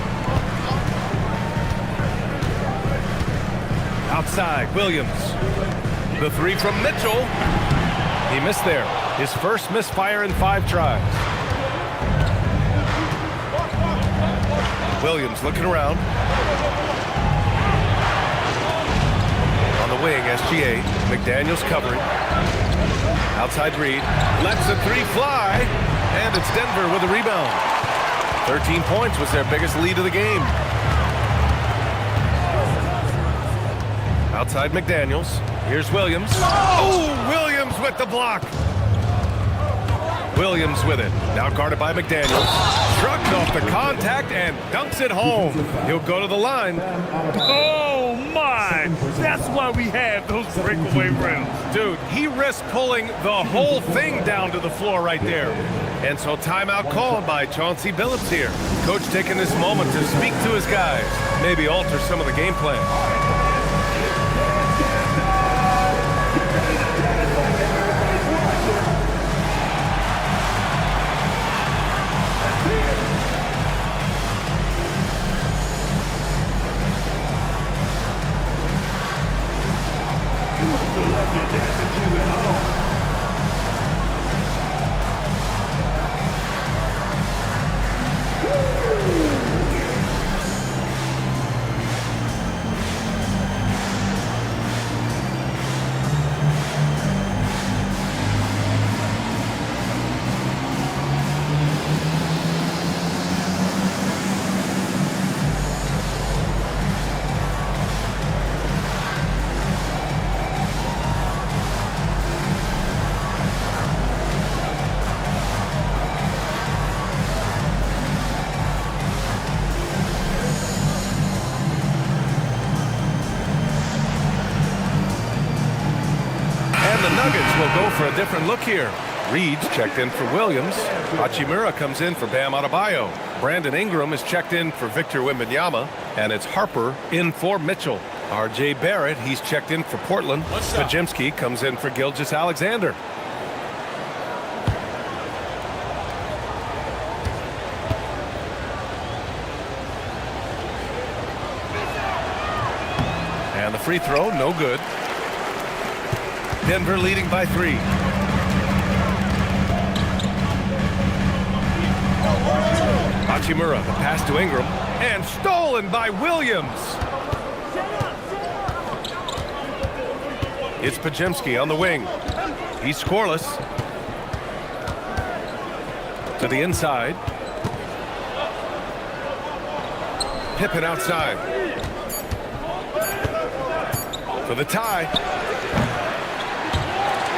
Outside, Williams. The three from Mitchell. He missed there. His first misfire in 5 tries. Williams looking around. On the wing, SGA. McDaniels covering. Outside Reed. Lets the 3 fly. And it's Denver with a rebound. 13 points was their biggest lead of the game. Outside McDaniels. Here's Williams. Oh, Williams with the block. Williams with it. Now guarded by McDaniels. Shrugs off the contact and dunks it home. He'll go to the line. Oh, my. That's why we have those breakaway rims. Dude, he risked pulling the whole thing down to the floor right there. And so timeout called by Chauncey Billups here. Coach taking this moment to speak to his guys. Maybe alter some of the game plan. Will go for a different look here. Reed's checked in for Williams. Hachimura comes in for Bam Adebayo. Brandon Ingram is checked in for Victor Wembanyama. And it's Harper in for Mitchell. R.J. Barrett, he's checked in for Portland. Pajemski comes in for Gilgeous-Alexander. And the free throw, no good. Denver leading by 3. Hachimura, the pass to Ingram, and stolen by Williams. It's Pajemski on the wing. He's scoreless. To the inside. Pippen outside. For the tie.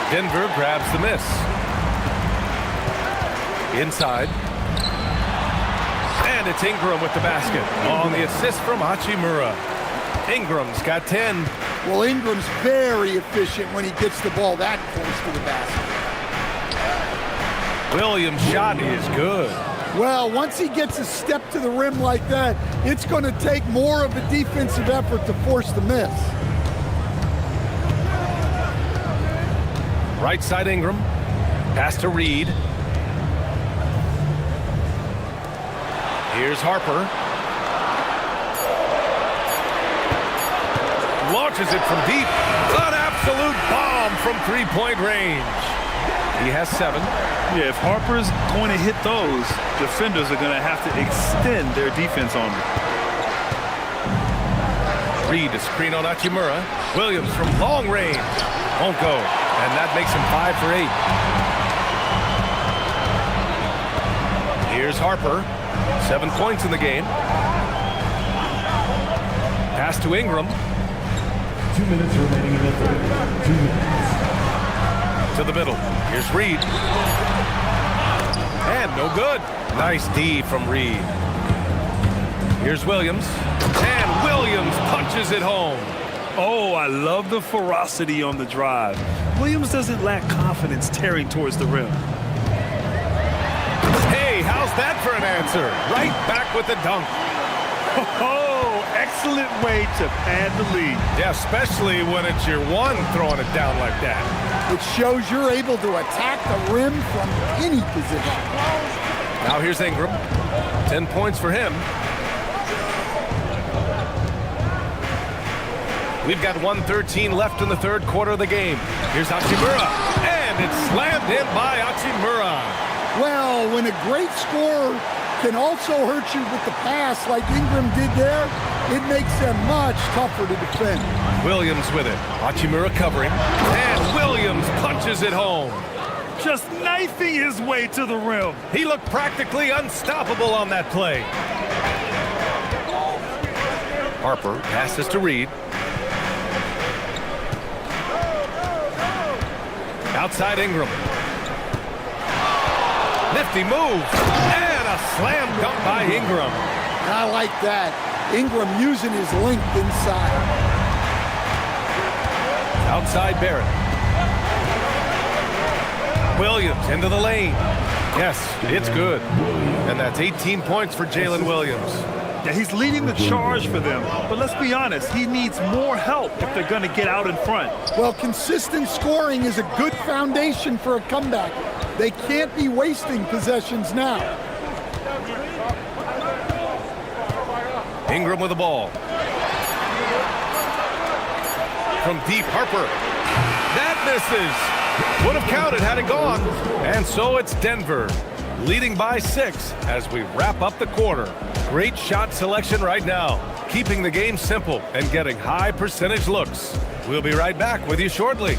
Denver grabs the miss. Inside. And it's Ingram with the basket. On the assist from Hachimura. Ingram's got 10. Well, Ingram's very efficient when he gets the ball that close to the basket. Williams' shot is good. Well, once he gets a step to the rim like that, it's going to take more of a defensive effort to force the miss. Right side Ingram. Pass to Reed. Here's Harper. Launches it from deep. An absolute bomb from three-point range. He has 7. Yeah, if Harper's going to hit those, defenders are going to have to extend their defense on him. Reed to screen on Hachimura. Williams from long range. Won't go. And that makes him 5 for 8. Here's Harper. 7 points in the game. Pass to Ingram. 2 minutes remaining in the third. 2 minutes. To the middle. Here's Reed. And no good. Nice D from Reed. Here's Williams. And Williams punches it home. Oh, I love the ferocity on the drive. Williams doesn't lack confidence tearing towards the rim. Hey, how's that for an answer? Right back with the dunk. Oh, excellent way to pad the lead. Yeah, especially when it's your one throwing it down like that. It shows you're able to attack the rim from any position. Now here's Ingram. 10 points for him. We've got 1:13 left in the third quarter of the game. Here's Hachimura. And it's slammed in by Hachimura. Well, when a great scorer can also hurt you with the pass like Ingram did there, it makes them much tougher to defend. Williams with it. Hachimura covering. And Williams punches it home. Just knifing his way to the rim. He looked practically unstoppable on that play. Harper passes to Reed. Outside Ingram. Nifty move. And a slam dunk by Ingram. I like that. Ingram using his length inside. Outside Barrett. Williams into the lane. Yes, it's good. And that's 18 points for Jalen Williams. Yeah, he's leading the charge for them. But let's be honest, he needs more help if they're going to get out in front. Well, consistent scoring is a good foundation for a comeback. They can't be wasting possessions now. Ingram with the ball. From deep, Harper. That misses. Would have counted had it gone. And so it's Denver, leading by 6 as we wrap up the quarter. Great shot selection right now, keeping the game simple and getting high percentage looks. We'll be right back with you shortly.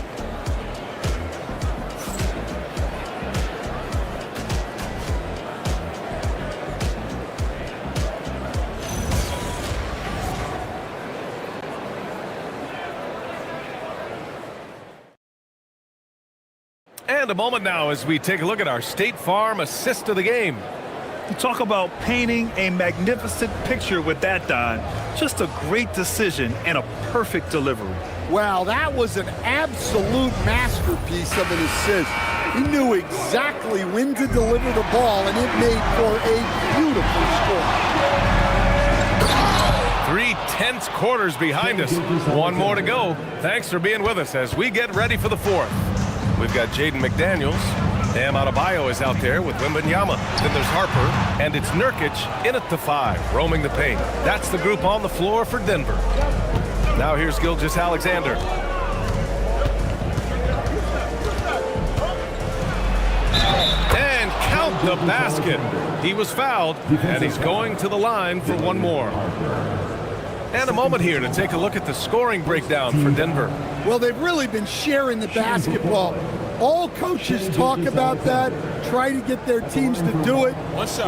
And a moment now as we take a look at our State Farm assist of the game. You talk about painting a magnificent picture with that, Don. Just a great decision and a perfect delivery. Wow, that was an absolute masterpiece of an assist. He knew exactly when to deliver the ball, and it made for a beautiful score. 3 tense quarters behind us. One more to go. Thanks for being with us as we get ready for the fourth. We've got Jaden McDaniels. Bam Adebayo is out there with Wembanyama. Then there's Harper, and it's Nurkic in at the 5, roaming the paint. That's the group on the floor for Denver. Now here's Gilgeous-Alexander. And count the basket. He was fouled, and he's going to the line for one more. And a moment here to take a look at the scoring breakdown for Denver. Well, they've really been sharing the basketball. All coaches talk about that, try to get their teams to do it.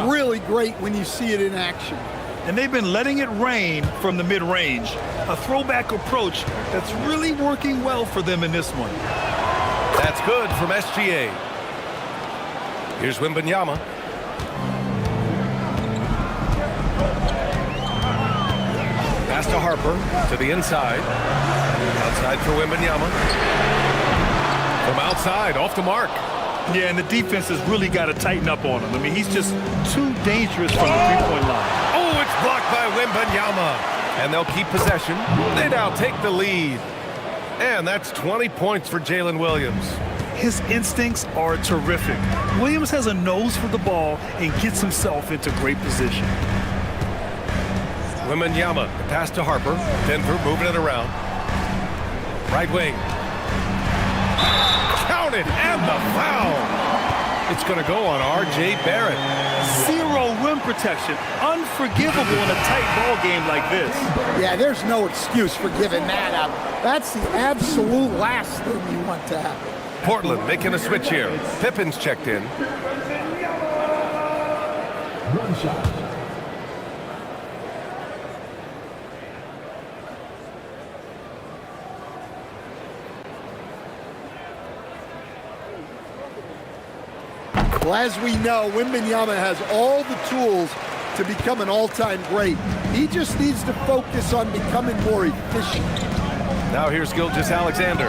Really great when you see it in action. And they've been letting it rain from the mid-range. A throwback approach that's really working well for them in this one. That's good from SGA. Here's Wembanyama. Pass to Harper to the inside. Outside for Wembanyama. From outside, off the mark. Yeah, and the defense has really got to tighten up on him. I mean, he's just too dangerous from the three-point line. Oh, it's blocked by Wembanyama. And they'll keep possession. They now take the lead. And that's 20 points for Jalen Williams. His instincts are terrific. Williams has a nose for the ball and gets himself into great position. Wembanyama, the pass to Harper. Denver moving it around. Right wing. Counted, and the foul. It's going to go on R.J. Barrett. Zero rim protection. Unforgivable in a tight ball game like this. Yeah, there's no excuse for giving that up. That's the absolute last thing you want to happen. Portland making a switch here. Pippen's checked in. One shot. Well, as we know, Wembanyama has all the tools to become an all-time great. He just needs to focus on becoming more efficient. Now here's Gilgeous Alexander.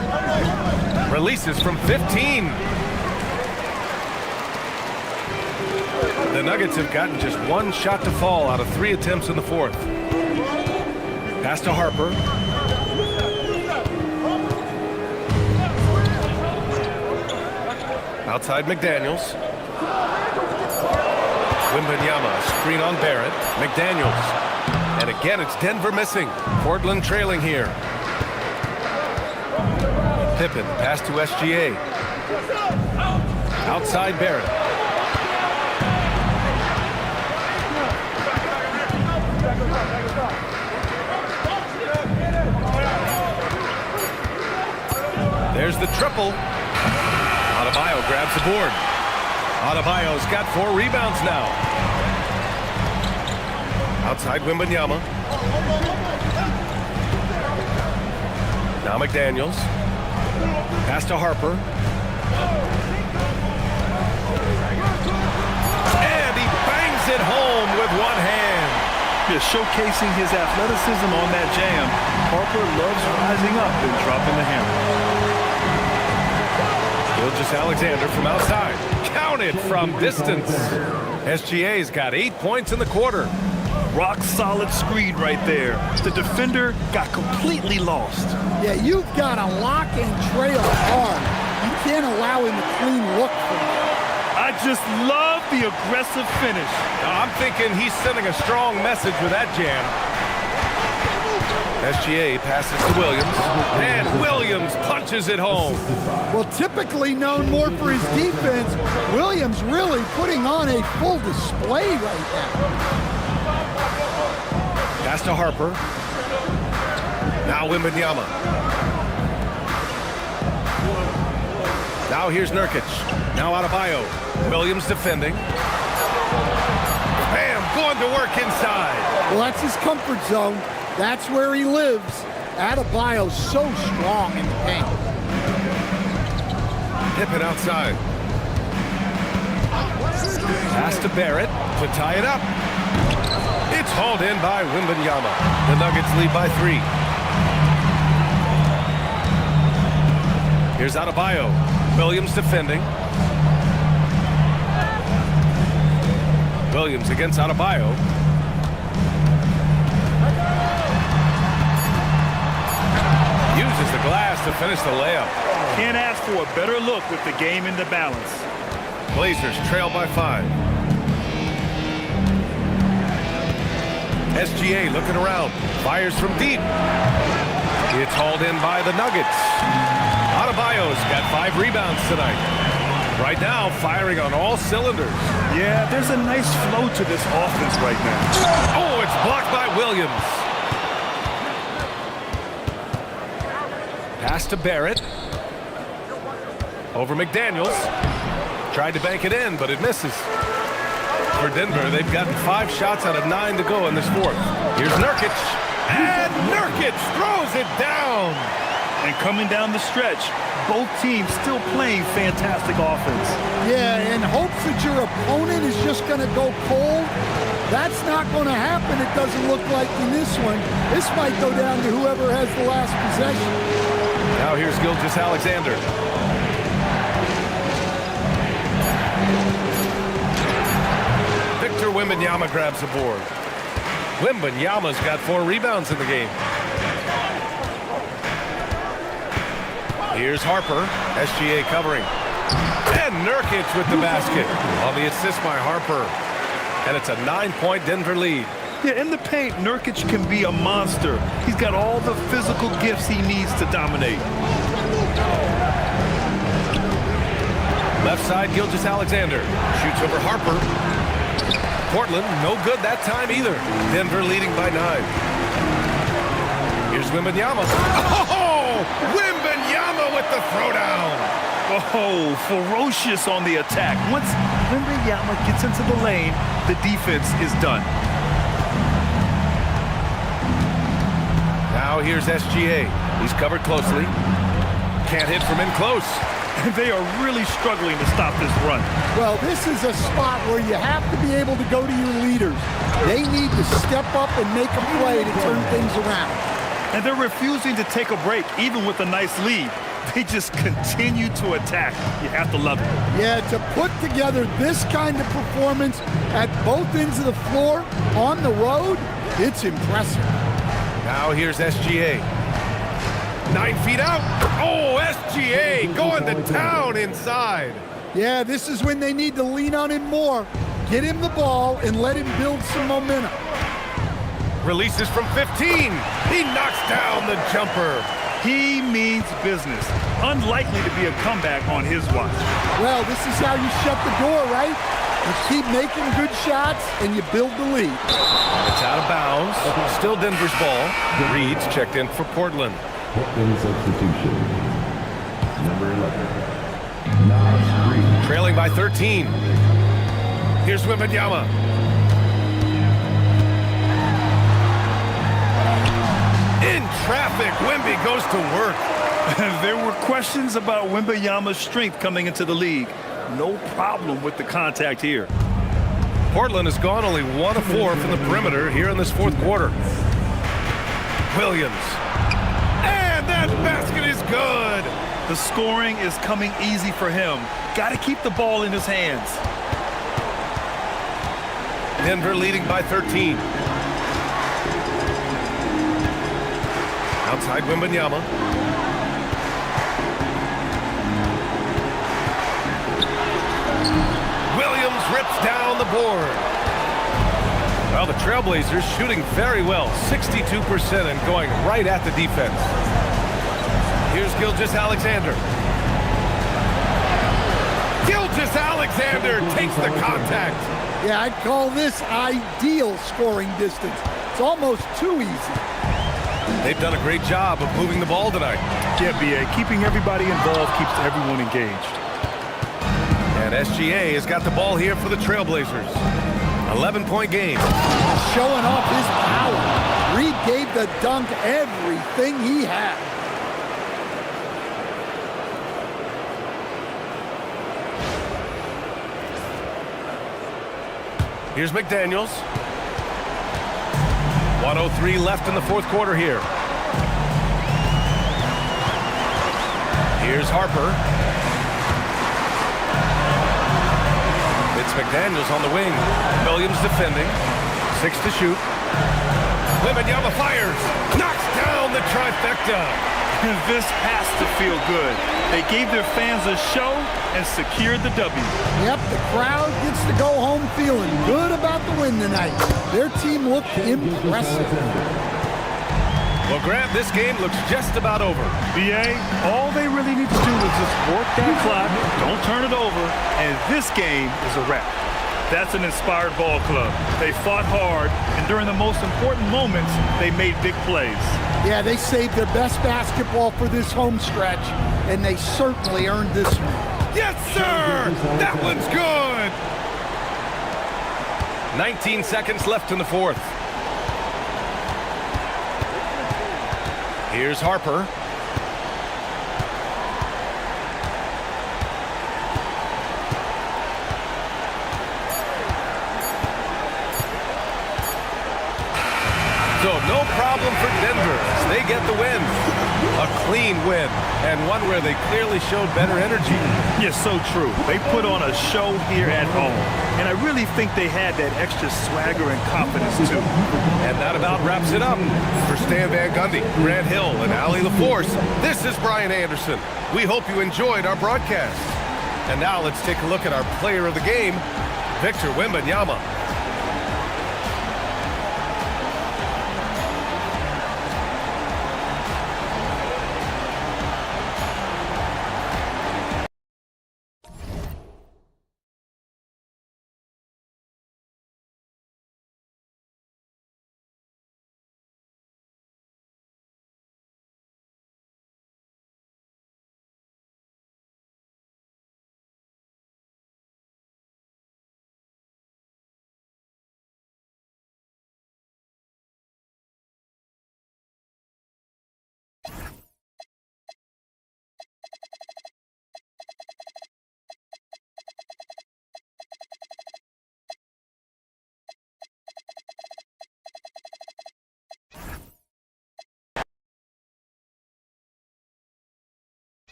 Releases from 15. The Nuggets have gotten just one shot to fall out of 3 attempts in the fourth. Pass to Harper. Outside McDaniels. Wembanyama, screen on Barrett. McDaniels. And again, it's Denver missing. Portland trailing here. Pippen, pass to SGA. Outside Barrett. There's the triple. Adebayo grabs the board. Adebayo's got 4 rebounds now. Outside Wembanyama. Now McDaniels. Pass to Harper. And he bangs it home with one hand. Just showcasing his athleticism on that jam. Harper loves rising up and dropping the hammer. Gilgeous Alexander from outside. Counted from distance. SGA's got 8 points in the quarter. Rock solid screen right there. The defender got completely lost. Yeah, you've got to lock and trail hard. You can't allow him a clean look from that. I just love the aggressive finish. I'm thinking he's sending a strong message with that jam. SGA passes to Williams, and Williams punches it home. Well, typically known more for his defense, Williams really putting on a full display right now. Pass to Harper. Now Wembanyama. Now here's Nurkic. Now Adebayo. Williams defending. Bam! Going to work inside. Well, that's his comfort zone. That's where he lives. Adebayo's so strong in the paint. Pippen outside. Pass to Barrett to tie it up. It's hauled in by Wembanyama. The Nuggets lead by 3. Here's Adebayo. Williams defending. Williams against Adebayo. Uses the glass to finish the layup. Can't ask for a better look with the game in the balance. Blazers trail by 5. SGA looking around. Fires from deep. It's hauled in by the Nuggets. Adebayo's got 5 rebounds tonight. Right now, firing on all cylinders. Yeah, there's a nice flow to this offense right now. Oh, it's blocked by Williams. Pass to Barrett. Over McDaniels. Tried to bank it in, but it misses. For Denver, they've gotten 5 shots out of 9 to go in this fourth. Here's Nurkic. And Nurkic throws it down. And coming down the stretch, both teams still playing fantastic offense. Yeah, in hopes that your opponent is just going to go cold. That's not going to happen, it doesn't look like in this one. This might go down to whoever has the last possession. Now here's Gilgeous Alexander. Victor Wembanyama grabs the board. Wembanyama's got 4 rebounds in the game. Here's Harper. SGA covering. And Nurkic with the basket on the assist by Harper. And it's a 9-point Denver lead. Yeah, in the paint, Nurkic can be a monster. He's got all the physical gifts he needs to dominate. Left side, Gilgeous-Alexander shoots over Harper. Portland, no good that time either. Denver leading by 9. Here's Wembanyama. Oh! Wembanyama with the throwdown. Oh, ferocious on the attack. Once Wembanyama gets into the lane, the defense is done. Now here's SGA. He's covered closely. Can't hit from in close. They are really struggling to stop this run. Well, this is a spot where you have to be able to go to your leaders. They need to step up and make a play to turn things around. And they're refusing to take a break, even with a nice lead. They just continue to attack. You have to love it. Yeah, to put together this kind of performance at both ends of the floor on the road, it's impressive. Now here's SGA. 9 feet out. Oh, SGA going to town inside. Yeah, this is when they need to lean on him more. Get him the ball and let him build some momentum. Releases from 15. He knocks down the jumper. He means business. Unlikely to be a comeback on his watch. Well, this is how you shut the door, right? You keep making good shots and you build the lead. It's out of bounds. Still Denver's ball. Reed's checked in for Portland. Portland substitution. Number 11. Naz Reid. Trailing by 13. Here's Wembanyama. In traffic, Wemby goes to work. There were questions about Wembanyama's strength coming into the league. No problem with the contact here. Portland has gone only 1 of 4 from the perimeter here in this fourth quarter. Williams. And that basket is good. The scoring is coming easy for him. Got to keep the ball in his hands. Denver leading by 13. Outside Wembanyama. Williams rips down the board. Well, the Trailblazers shooting very well, 62% and going right at the defense. Here's Gilgeous-Alexander. Gilgeous-Alexander takes the contact. Yeah, I'd call this ideal scoring distance. It's almost too easy. They've done a great job of moving the ball tonight. Yeah, B.A., keeping everybody involved keeps everyone engaged. And SGA has got the ball here for the Trailblazers. 11-point game. Showing off his power. Reed gave the dunk everything he had. Here's McDaniels. 1:03 left in the fourth quarter here. Here's Harper. It's McDaniels on the wing. Williams defending. 6 to shoot. Wembanyama fires. Knocks down the trifecta. This has to feel good. They gave their fans a show and secured the W. Yep, the crowd gets to go home feeling good about the win tonight. Their team looked impressive. Well, Grant, this game looks just about over. B.A., all they really need to do is just work that clock, don't turn it over, and this game is a wrap. That's an inspired ball club. They fought hard, and during the most important moments, they made big plays. Yeah, they saved their best basketball for this home stretch, and they certainly earned this one. Yes, sir! That one's good! 19 seconds left in the fourth. Here's Harper. So no problem for Denver as they get the win. A clean win, and one where they clearly showed better energy. Yes, so true. They put on a show here at home, and I really think they had that extra swagger and confidence, too. And that about wraps it up. For Stan Van Gundy, Grant Hill, and Allie LaForce, this is Brian Anderson. We hope you enjoyed our broadcast. And now let's take a look at our player of the game, Victor Wembanyama.